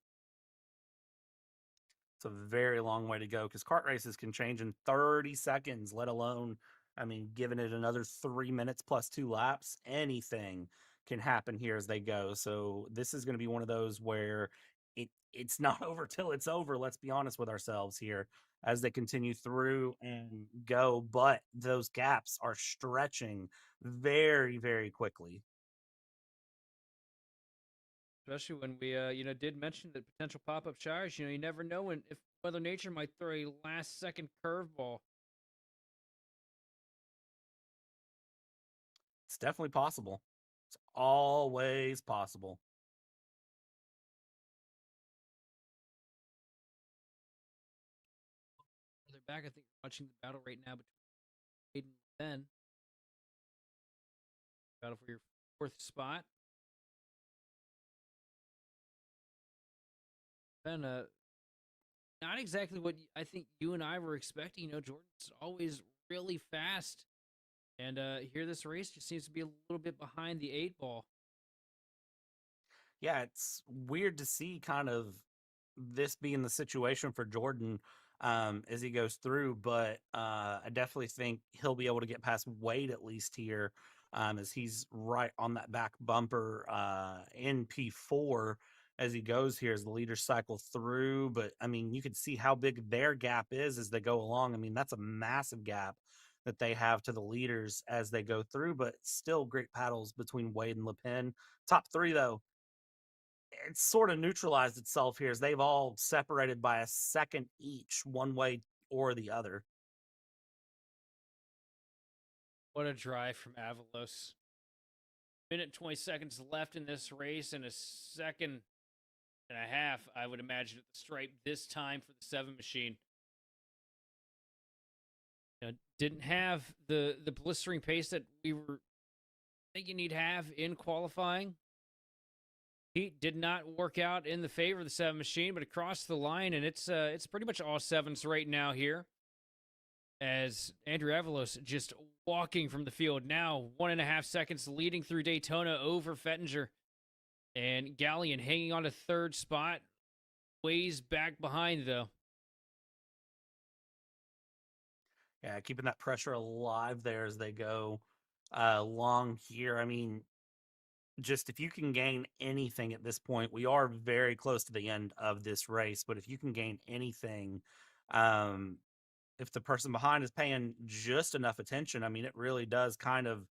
It's a very long way to go because kart races can change in 30 seconds, let alone, giving it another 3 minutes plus 2 laps. Anything can happen here as they go. So this is going to be one of those where it's not over till it's over. Let's be honest with ourselves here as they continue through and go. But those gaps are stretching very, very quickly. Especially when we, did mention the potential pop-up showers. You never know if Mother Nature might throw a last-second curveball. It's definitely possible. It's always possible. They're back. I think we're watching the battle right now between Aiden and Ben. Battle for your 4th spot. Ben, not exactly what I think you and I were expecting. Jordan's always really fast. And here this race just seems to be a little bit behind the 8 ball. Yeah, it's weird to see kind of this being the situation for Jordan as he goes through, but I definitely think he'll be able to get past Wade at least here as he's right on that back bumper in P4 as he goes here as the leaders cycle through. But you can see how big their gap is as they go along. That's a massive gap that they have to the leaders as they go through, but still great paddles between Wade and Le Pen. Top 3 though, it's sort of neutralized itself here as they've all separated by a second each, one way or the other. What a drive from Avalos. Minute 20 seconds left in this race and a second and a half, I would imagine, at the stripe this time for the 7 machine. Didn't have the blistering pace that we were thinking he'd have in qualifying. Heat did not work out in the favor of the 7 machine, but across the line, and it's pretty much all 7s right now here. As Andrew Avalos just walking from the field now, 1.5 seconds leading through Daytona over Fettinger. And Gallion hanging on to 3rd spot, ways back behind though. Yeah, keeping that pressure alive there as they go long here. I mean, just if you can gain anything at this point, we are very close to the end of this race, but if you can gain anything, if the person behind is paying just enough attention, I mean, it really does kind of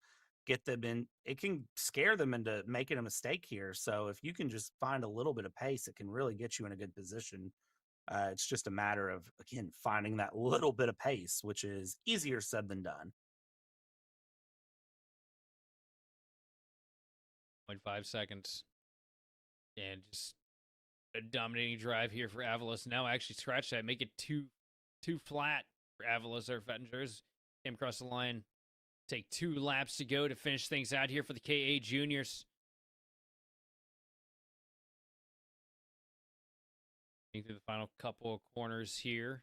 get them in. It can scare them into making a mistake here. So if you can just find a little bit of pace, it can really get you in a good position. It's just a matter of, again, finding that little bit of pace, which is easier said than done. 0.5 seconds. And just a dominating drive here for Avalos. Now actually scratch that, make it too flat for Avalos or Fettingers. Came across the line. Take 2 laps to go to finish things out here for the KA Juniors. Through the final couple of corners here.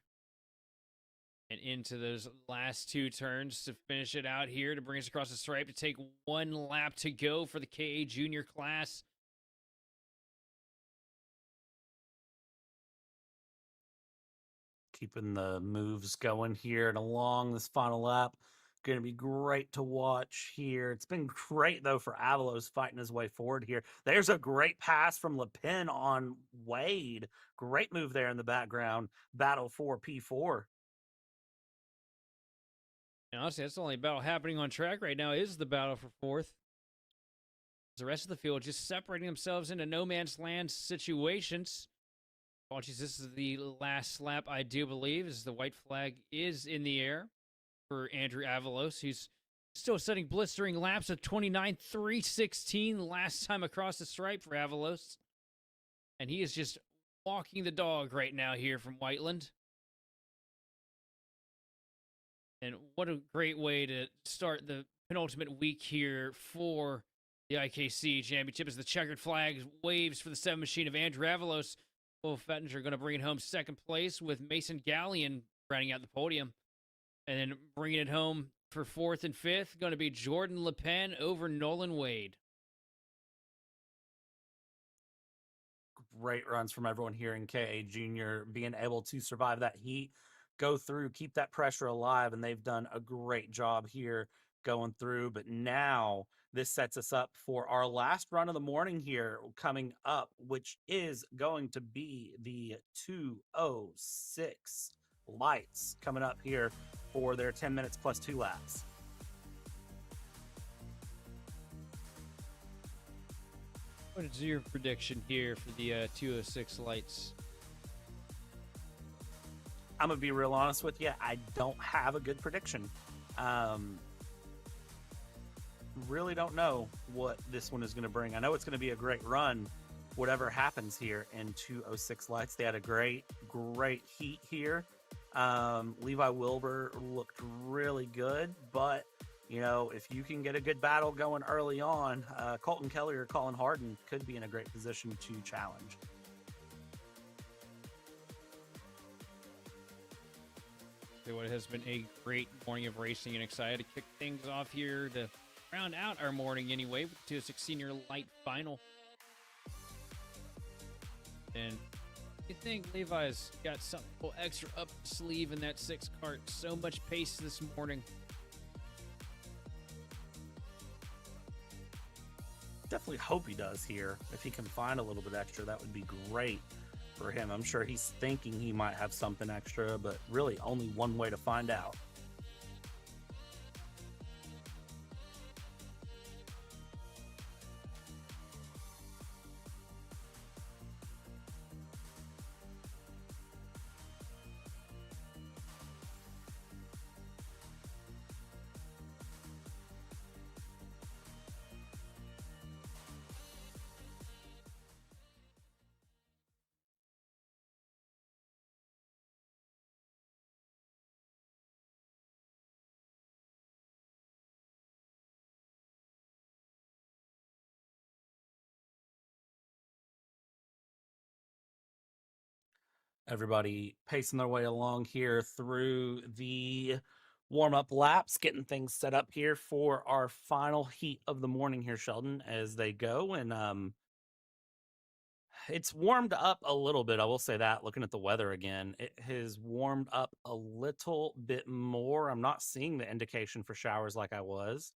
And into those last 2 turns to finish it out here to bring us across the stripe to take 1 lap to go for the KA Junior class. Keeping the moves going here and along this final lap. Going to be great to watch here. It's been great, though, for Avalos fighting his way forward here. There's a great pass from Le Pen on Wade. Great move there in the background. Battle for P4. And honestly, that's the only battle happening on track right now is the battle for 4th. The rest of the field just separating themselves into no man's land situations. Apologies, this is the last lap, I do believe, as the white flag is in the air for Andrew Avalos. He's still setting blistering laps of 29.316 last time across the stripe for Avalos. And he is just walking the dog right now here from Whiteland. And what a great way to start the penultimate week here for the IKC Championship as the checkered flag waves for the 7 machine of Andrew Avalos. Will Fettinger going to bring it home 2nd place with Mason Gallion rounding out the podium. And then bringing it home for 4th and 5th, going to be Jordan Le Pen over Nolan Wade. Great runs from everyone here in KA Junior, being able to survive that heat, go through, keep that pressure alive, and they've done a great job here going through. But now this sets us up for our last run of the morning here coming up, which is going to be the 2:06 lights coming up here for their 10 minutes plus 2 laps. What is your prediction here for the 2:06 lights? I'm going to be real honest with you. I don't have a good prediction. Really don't know what this one is going to bring. I know it's going to be a great run, whatever happens here in 2:06 lights. They had a great heat here. Levi Wilbur looked really good, but you know, if you can get a good battle going early on, Colton Kelly or Colin Harden could be in a great position to challenge. What has been a great morning of racing, and excited to kick things off here to round out our morning anyway with the 2:06 senior light final. And you think Levi's got something extra up the sleeve in that 6 cart? So much pace this morning. Definitely hope he does here. If he can find a little bit extra, that would be great for him. I'm sure he's thinking he might have something extra, but really only one way to find out. Everybody pacing their way along here through the warm-up laps, getting things set up here for our final heat of the morning here, Sheldon, as they go. And it's warmed up a little bit, I will say that. Looking at the weather again, it has warmed up a little bit more. I'm not seeing the indication for showers like I was.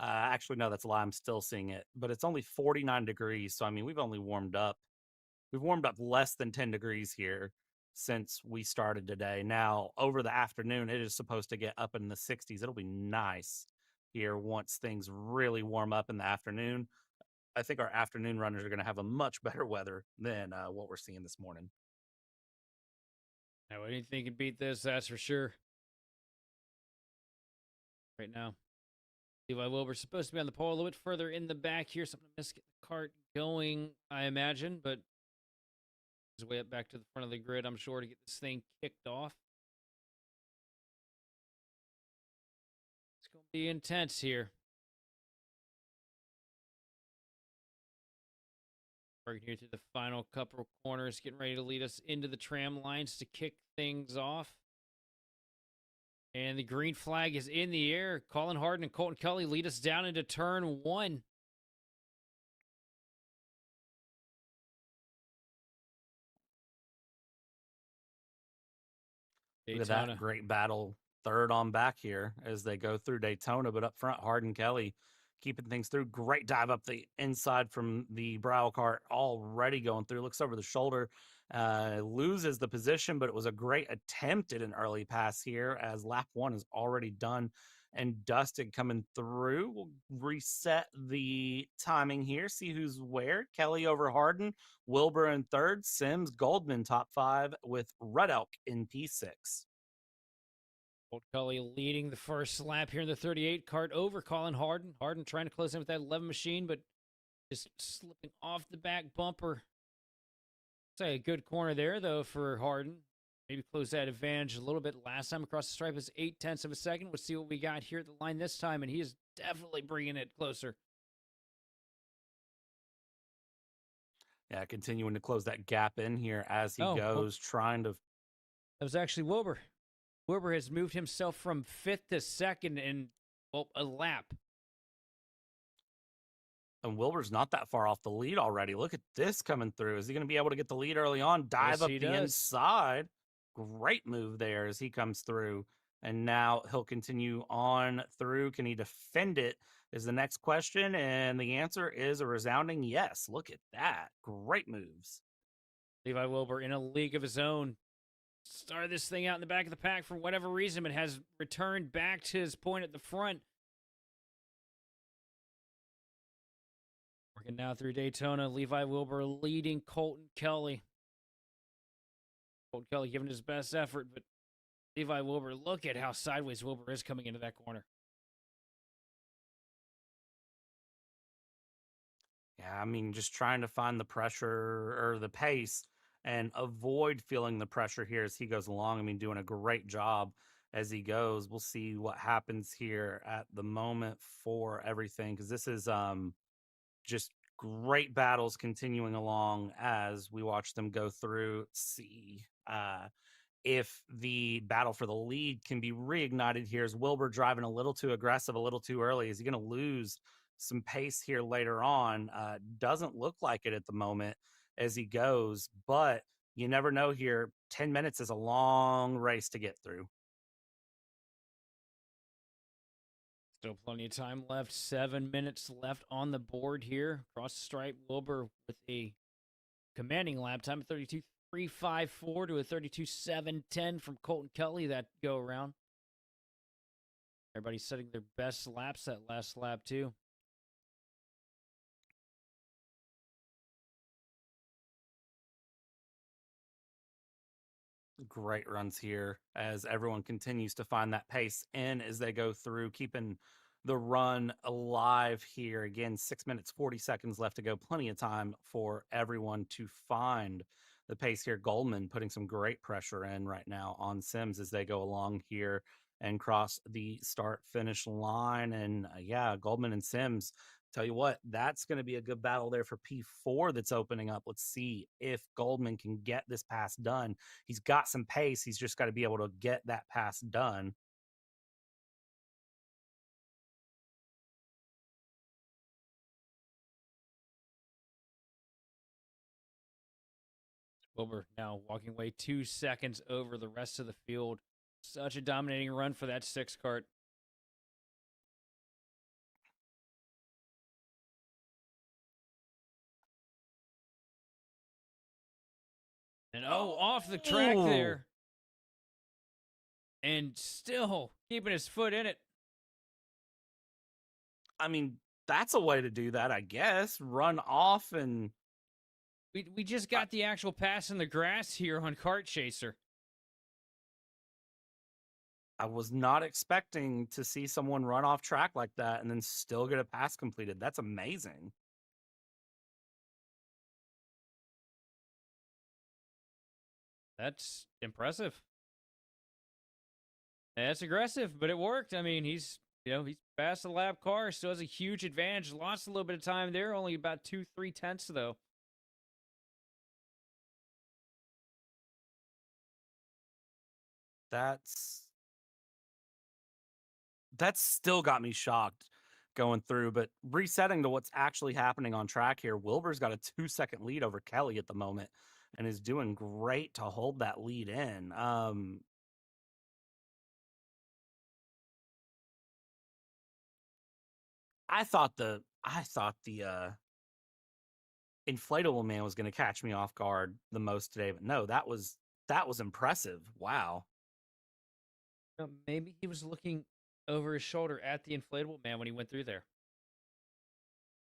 Actually, no, that's a lie. I'm still seeing it, but it's only 49 degrees. So, I mean, we've warmed up less than 10 degrees here since we started today. Now, over the afternoon, it is supposed to get up in the 60s. It'll be nice here once things really warm up in the afternoon. I think our afternoon runners are going to have a much better weather than what we're seeing this morning. Now, anything can beat this, that's for sure. Right now, Levi Wilbur's supposed to be on the pole a little bit further in the back here. Something to miss, get the cart going, I imagine, but his way up back to the front of the grid, I'm sure, to get this thing kicked off. It's going to be intense here. Working here through the final couple of corners, getting ready to lead us into the tram lines to kick things off. And the green flag is in the air. Colin Harden and Colton Kelly lead us down into turn 1. Look at that great battle. Third on back here as they go through Daytona, but up front, Harden Kelly keeping things through. Great dive up the inside from the Brow Kart, already going through. Looks over the shoulder, loses the position, but it was a great attempt at an early pass here as lap 1 is already done and dusted coming through. We'll reset the timing here, see who's where. Kelly over Harden, Wilbur in third, Sims, Goldman top 5 with Red Elk in P6. Old Cully leading the first lap here in the 38 cart over Colin Harden. Harden trying to close in with that 11 machine, but just slipping off the back bumper. Say a good corner there, though, for Harden. Maybe close that advantage a little bit. Last time across the stripe was 0.8 of a second. We'll see what we got here at the line this time, and he is definitely bringing it closer. Yeah, continuing to close that gap in here as he goes, trying to... That was actually Wilbur. Wilbur has moved himself from 5th to 2nd in, well, a lap. And Wilbur's not that far off the lead already. Look at this coming through. Is he going to be able to get the lead early on? Dive up the inside. Great move there as he comes through. And now he'll continue on through. Can he defend it is the next question. And the answer is a resounding yes. Look at that. Great moves. Levi Wilbur in a league of his own. Started this thing out in the back of the pack for whatever reason, but has returned back to his point at the front. Working now through Daytona, Levi Wilbur leading Colton Kelly. Colton Kelly giving his best effort, but Levi Wilbur, look at how sideways Wilbur is coming into that corner. Yeah, I mean, just trying to find the pressure or the pace and avoid feeling the pressure here as he goes along. I mean, doing a great job as he goes. We'll see what happens here at the moment for everything, because this is just great battles continuing along as we watch them go through. Let's see if the battle for the lead can be reignited here. Is Wilbur driving a little too aggressive, a little too early? Is he going to lose some pace here later on? Doesn't look like it at the moment as he goes, but you never know here. 10 minutes is a long race to get through. Still plenty of time left. 7 minutes left on the board here. Across the stripe, Wilbur with a commanding lap time of 32.354 to a 32.710 from Colton Kelly that go around. Everybody's setting their best laps that last lap too. Great runs here as everyone continues to find that pace in as they go through, keeping the run alive here. Again, 6 minutes, 40 seconds left to go. Plenty of time for everyone to find the pace here. Goldman putting some great pressure in right now on Sims as they go along here and cross the start-finish line. And yeah, Goldman and Sims Tell you what, that's going to be a good battle there for P4 that's opening up. Let's see if Goldman can get this pass done. He's got some pace. He's just got to be able to get that pass done. Wilbur now walking away 2 seconds over the rest of the field. Such a dominating run for that 6 kart. And off the track there. And still keeping his foot in it. I mean, that's a way to do that, I guess. Run off and... We just got the actual pass in the grass here on Kart Chaser. I was not expecting to see someone run off track like that and then still get a pass completed. That's amazing. That's impressive. That's aggressive, but it worked. I mean, he's fast the lap car, still has a huge advantage. Lost a little bit of time there, only about 2-3 tenths though. That's still got me shocked going through, but resetting to what's actually happening on track here, Wilbur's got a 2-second lead over Kelly at the moment and is doing great to hold that lead in. I thought the inflatable man was going to catch me off guard the most today, but no, that was impressive. Wow. Maybe he was looking over his shoulder at the inflatable man when he went through there.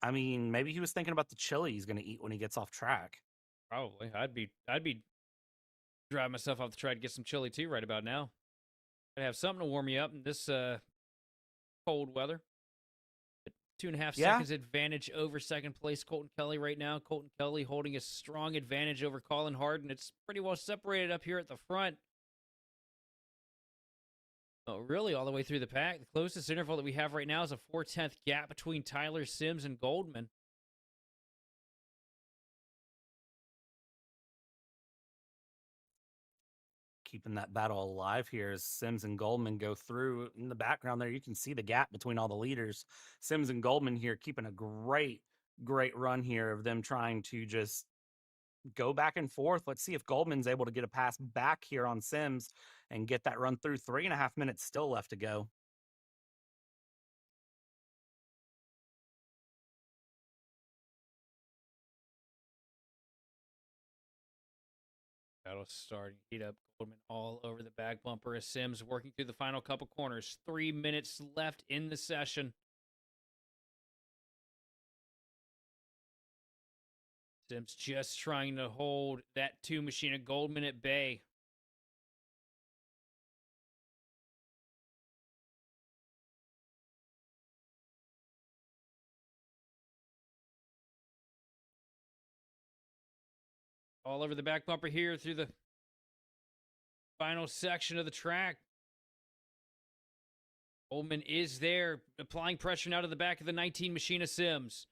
I mean, maybe he was thinking about the chili he's going to eat when he gets off track. Probably. I'd be driving myself off the track to get some chili too right about now. I'd have something to warm me up in this cold weather. 2.5 seconds advantage over second place Colton Kelly right now. Colton Kelly holding a strong advantage over Colin Harden. It's pretty well separated up here at the front. Oh, really all the way through the pack. The closest interval that we have right now is a 4/10 gap between Tyler Sims and Goldman. Keeping that battle alive here as Sims and Goldman go through. In the background there, you can see the gap between all the leaders. Sims and Goldman here keeping a great run here of them trying to just go back and forth. Let's see if Goldman's able to get a pass back here on Sims and get that run through. 3.5 minutes still left to go. Battle starting. Heat up. Goldman all over the back bumper as Sims working through the final couple corners. 3 minutes left in the session. Sims just trying to hold that 2 machine of Goldman at bay. All over the back bumper here through the final section of the track. Goldman is there, applying pressure now to the back of the 19 machine of Sims.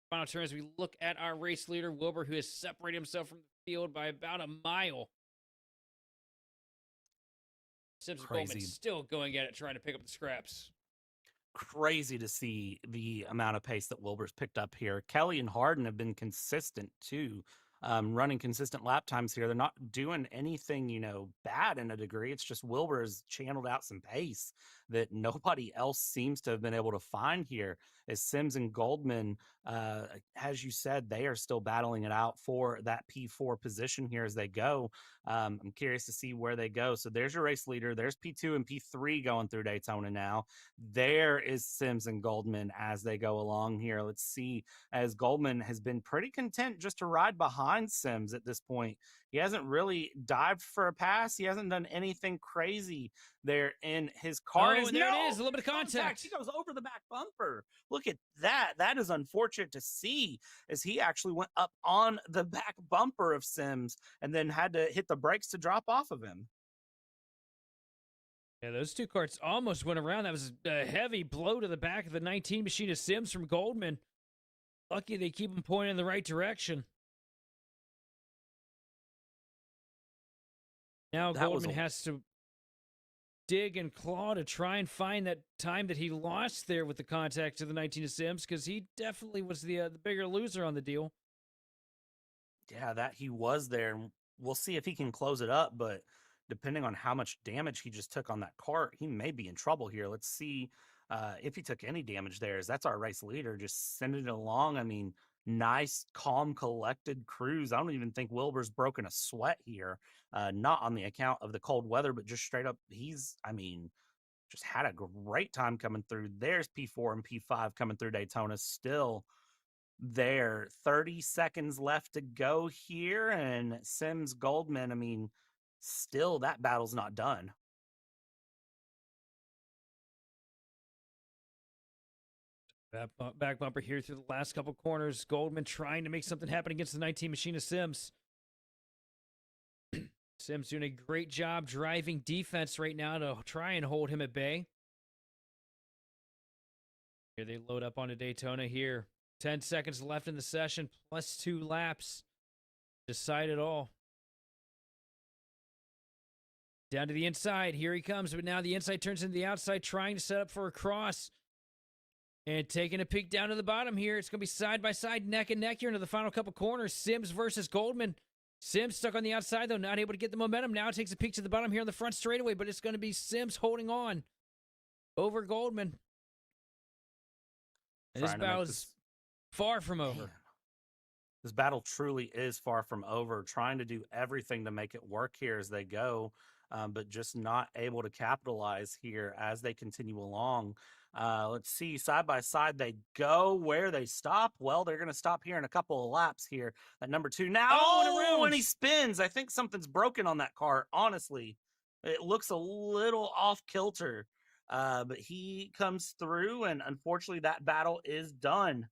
Final turn as we look at our race leader, Wilbur, who has separated himself from the field by about a mile. Sims and Goldman still going at it, trying to pick up the scraps. Crazy to see the amount of pace that Wilbur's picked up here. Kelly and Harden have been consistent too. Running consistent lap times here. They're not doing anything, bad in a degree. It's just Wilbur has channeled out some pace that nobody else seems to have been able to find here. As Sims and Goldman, as you said, they are still battling it out for that P4 position here as they go. I'm curious to see where they go. So there's your race leader. There's P2 and P3 going through Daytona now. There is Sims and Goldman as they go along here. Let's see, as Goldman has been pretty content just to ride behind Sims at this point. He hasn't really dived for a pass. He hasn't done anything crazy there in his car. Oh, and there it is, a little bit of contact. He goes over the back bumper. Look at that. That is unfortunate to see, as he actually went up on the back bumper of Sims and then had to hit the brakes to drop off of him. Yeah, those two karts almost went around. That was a heavy blow to the back of the 19 machine of Sims from Goldman. Lucky they keep him pointing in the right direction. Now Goldman has to dig and claw to try and find that time that he lost there with the contact to the 19 of Sims, because he definitely was the bigger loser on the deal. Yeah, that he was there. And we'll see if he can close it up, but depending on how much damage he just took on that cart, he may be in trouble here. Let's see if he took any damage there, as that's our race leader, just sending it along. I mean, nice, calm, collected cruise. I don't even think Wilbur's broken a sweat here, not on the account of the cold weather, but just straight up, just had a great time coming through. There's P4 and P5 coming through Daytona still there. 30 seconds left to go here, and Sims Goldman, still that battle's not done. Back bumper here through the last couple corners. Goldman trying to make something happen against the 19 machine of Sims. Sims doing a great job driving defense right now to try and hold him at bay. Here they load up onto Daytona here. 10 seconds left in the session, plus 2 laps. Decide it all. Down to the inside. Here he comes, but now the inside turns into the outside, trying to set up for a cross. And taking a peek down to the bottom here. It's going to be side by side, neck and neck here into the final couple corners. Sims versus Goldman. Sims stuck on the outside, though, not able to get the momentum. Now it takes a peek to the bottom here on the front straightaway, but it's going to be Sims holding on over Goldman. And this battle is far from over. Man. This battle truly is far from over. Trying to do everything to make it work here as they go, but just not able to capitalize here as they continue along. Let's see, side by side they go. Where they stop? Well, they're going to stop here in a couple of laps here. At number 2 now, and he spins. I think something's broken on that car. Honestly, it looks a little off kilter, but he comes through, and unfortunately that battle is done.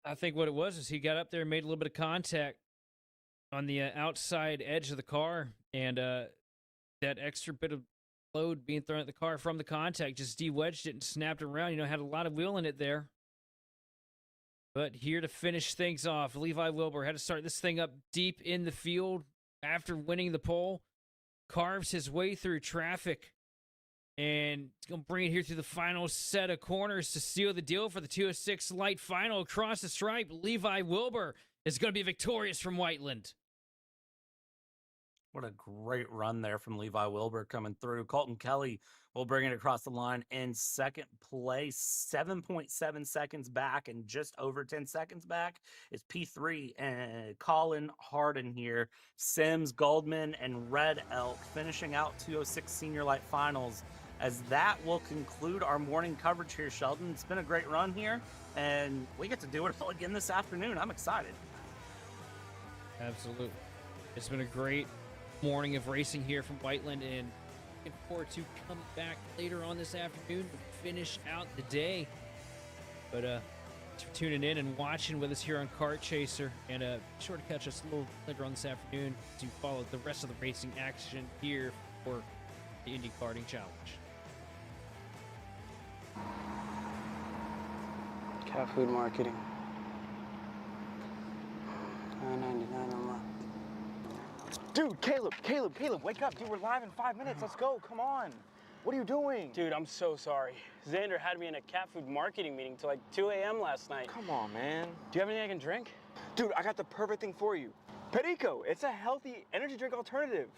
I think what it was is he got up there and made a little bit of contact on the outside edge of the car, and that extra bit of load being thrown at the car from the contact just de-wedged it and snapped around. Had a lot of wheel in it there. But here to finish things off, Levi Wilbur had to start this thing up deep in the field after winning the pole. Carves his way through traffic. And it's going to bring it here through the final set of corners to seal the deal for the 206 light final. Across the stripe, Levi Wilbur is going to be victorious from Whiteland. What a great run there from Levi Wilbur coming through. Colton Kelly will bring it across the line in second place. 7.7 seconds back and just over 10 seconds back is P3 and Colin Harden here. Sims, Goldman, and Red Elk finishing out 206 Senior Light Finals. As that will conclude our morning coverage here, Sheldon. It's been a great run here, and we get to do it all again this afternoon. I'm excited. Absolutely. It's been a great morning of racing here from Whiteland, and looking forward to coming back later on this afternoon to finish out the day. But thanks for tuning in and watching with us here on Kart Chaser, and be sure to catch us a little later on this afternoon to follow the rest of the racing action here for the Indy Karting Challenge. Cat food marketing. $9.99 a month. Dude, Caleb, wake up. Dude, we're live in 5 minutes. Let's go. Come on. What are you doing? Dude, I'm so sorry. Xander had me in a cat food marketing meeting till like 2 a.m. last night. Come on, man. Do you have anything I can drink? Dude, I got the perfect thing for you. Perico. It's a healthy energy drink alternative.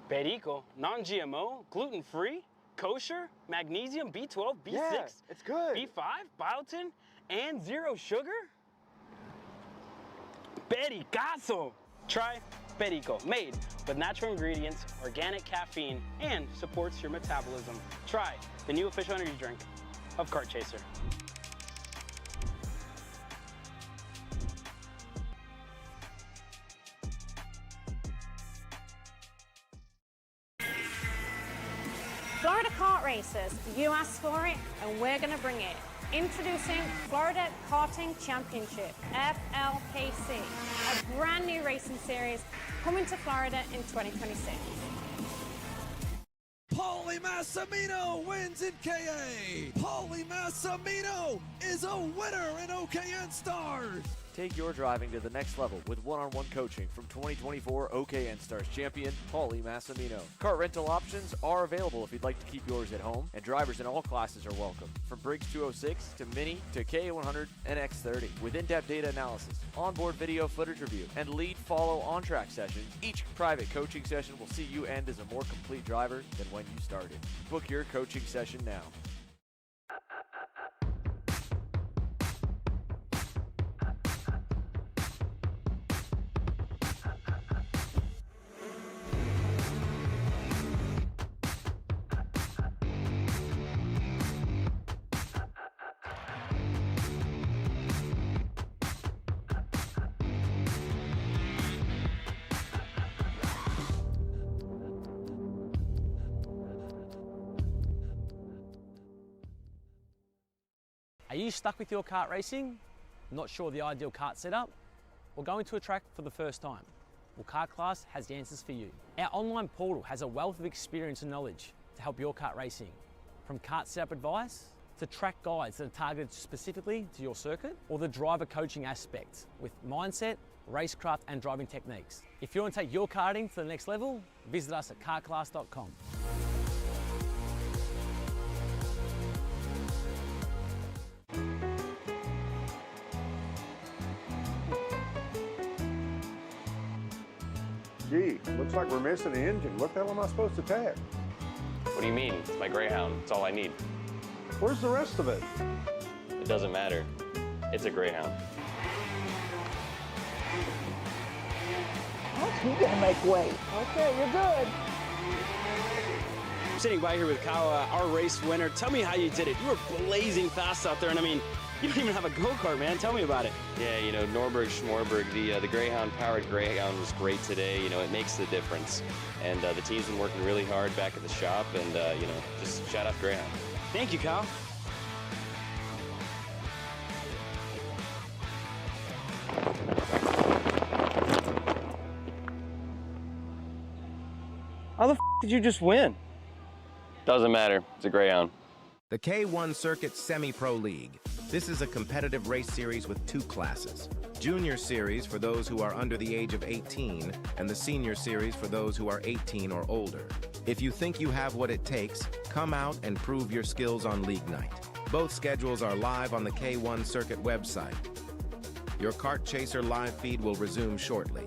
Perico? Non-GMO? Gluten-free? Kosher? Magnesium? B12? B6? Yeah, it's good. B5? Biotin? And 0 sugar? Pericazo! Try Perico, made with natural ingredients, organic caffeine, and supports your metabolism. Try the new official energy drink of Kart Chaser. Florida Kart kart racers. You asked for it, and we're going to bring it. Introducing Florida Karting Championship, FLKC, a brand new racing series coming to Florida in 2026. Paulie Massimino wins in KA. Paulie Massimino is a winner in OKN Stars. Take your driving to the next level with one-on-one coaching from 2024 OKN Stars champion Paulie Massimino. Kart rental options are available if you'd like to keep yours at home, and drivers in all classes are welcome, from Briggs 206 to Mini to KA100 and X30. With in-depth data analysis, onboard video footage review, and lead-follow on-track sessions, each private coaching session will see you end as a more complete driver than when you started. Book your coaching session now. Are you stuck with your kart racing? Not sure the ideal kart setup? Or going to a track for the first time? Well, Kart Class has the answers for you. Our online portal has a wealth of experience and knowledge to help your kart racing. From kart setup advice to track guides that are targeted specifically to your circuit, or the driver coaching aspect with mindset, racecraft and driving techniques. If you want to take your karting to the next level, visit us at kartclass.com. Gee, looks like we're missing an engine. What the hell am I supposed to tag? What do you mean? It's my Greyhound. It's all I need. Where's the rest of it? It doesn't matter. It's a Greyhound. You gotta make way. Okay, you're good. I'm sitting by here with Kyle, our race winner. Tell me how you did it. You were blazing fast out there, and I mean, you don't even have a go-kart, man. Tell me about it. Yeah, you know, Norberg, Schmorberg, the Greyhound-powered Greyhound was great today. You know, it makes the difference. And the team's been working really hard back at the shop, and, you know, just shout out Greyhound. Thank you, Kyle. How the f did you just win? Doesn't matter. It's a Greyhound. The K1 Circuit Semi-Pro League. This is a competitive race series with two classes. Junior Series for those who are under the age of 18, and the Senior Series for those who are 18 or older. If you think you have what it takes, come out and prove your skills on League Night. Both schedules are live on the K1 Circuit website. Your Kart Chaser live feed will resume shortly.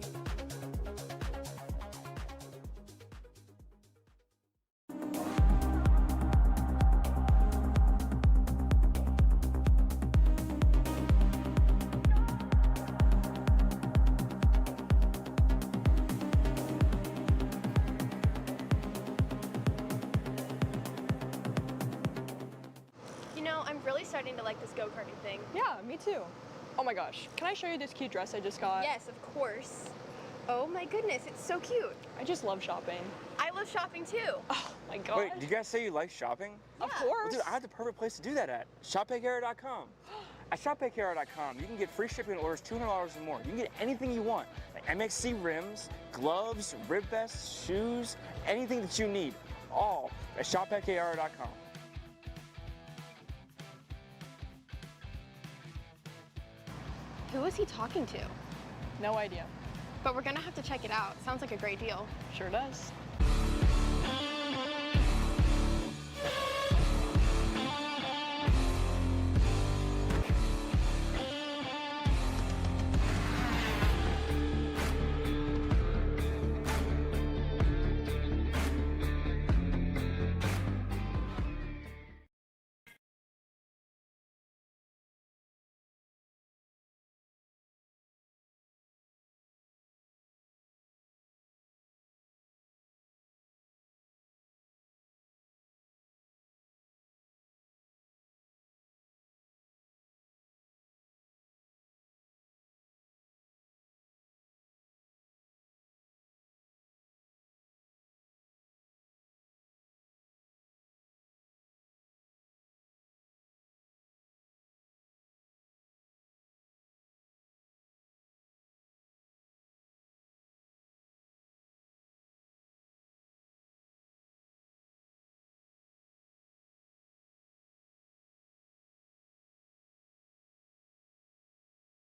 I'm really starting to like this go-karting thing. Yeah, me too. Oh my gosh, can I show you this cute dress I just got? Yes, of course. Oh my goodness, it's so cute. I just love shopping. I love shopping too. Oh my gosh. Wait, did you guys say you like shopping? Of course. Well, dude, I have the perfect place to do that at. ShopPayCarrot.com. At ShopPayCarrot.com, you can get free shipping on orders $200 or more. You can get anything you want, like MXC rims, gloves, rib vests, shoes, anything that you need, all at ShopPayCarot.com. Who is he talking to? No idea. But we're gonna have to check it out. Sounds like a great deal. Sure does.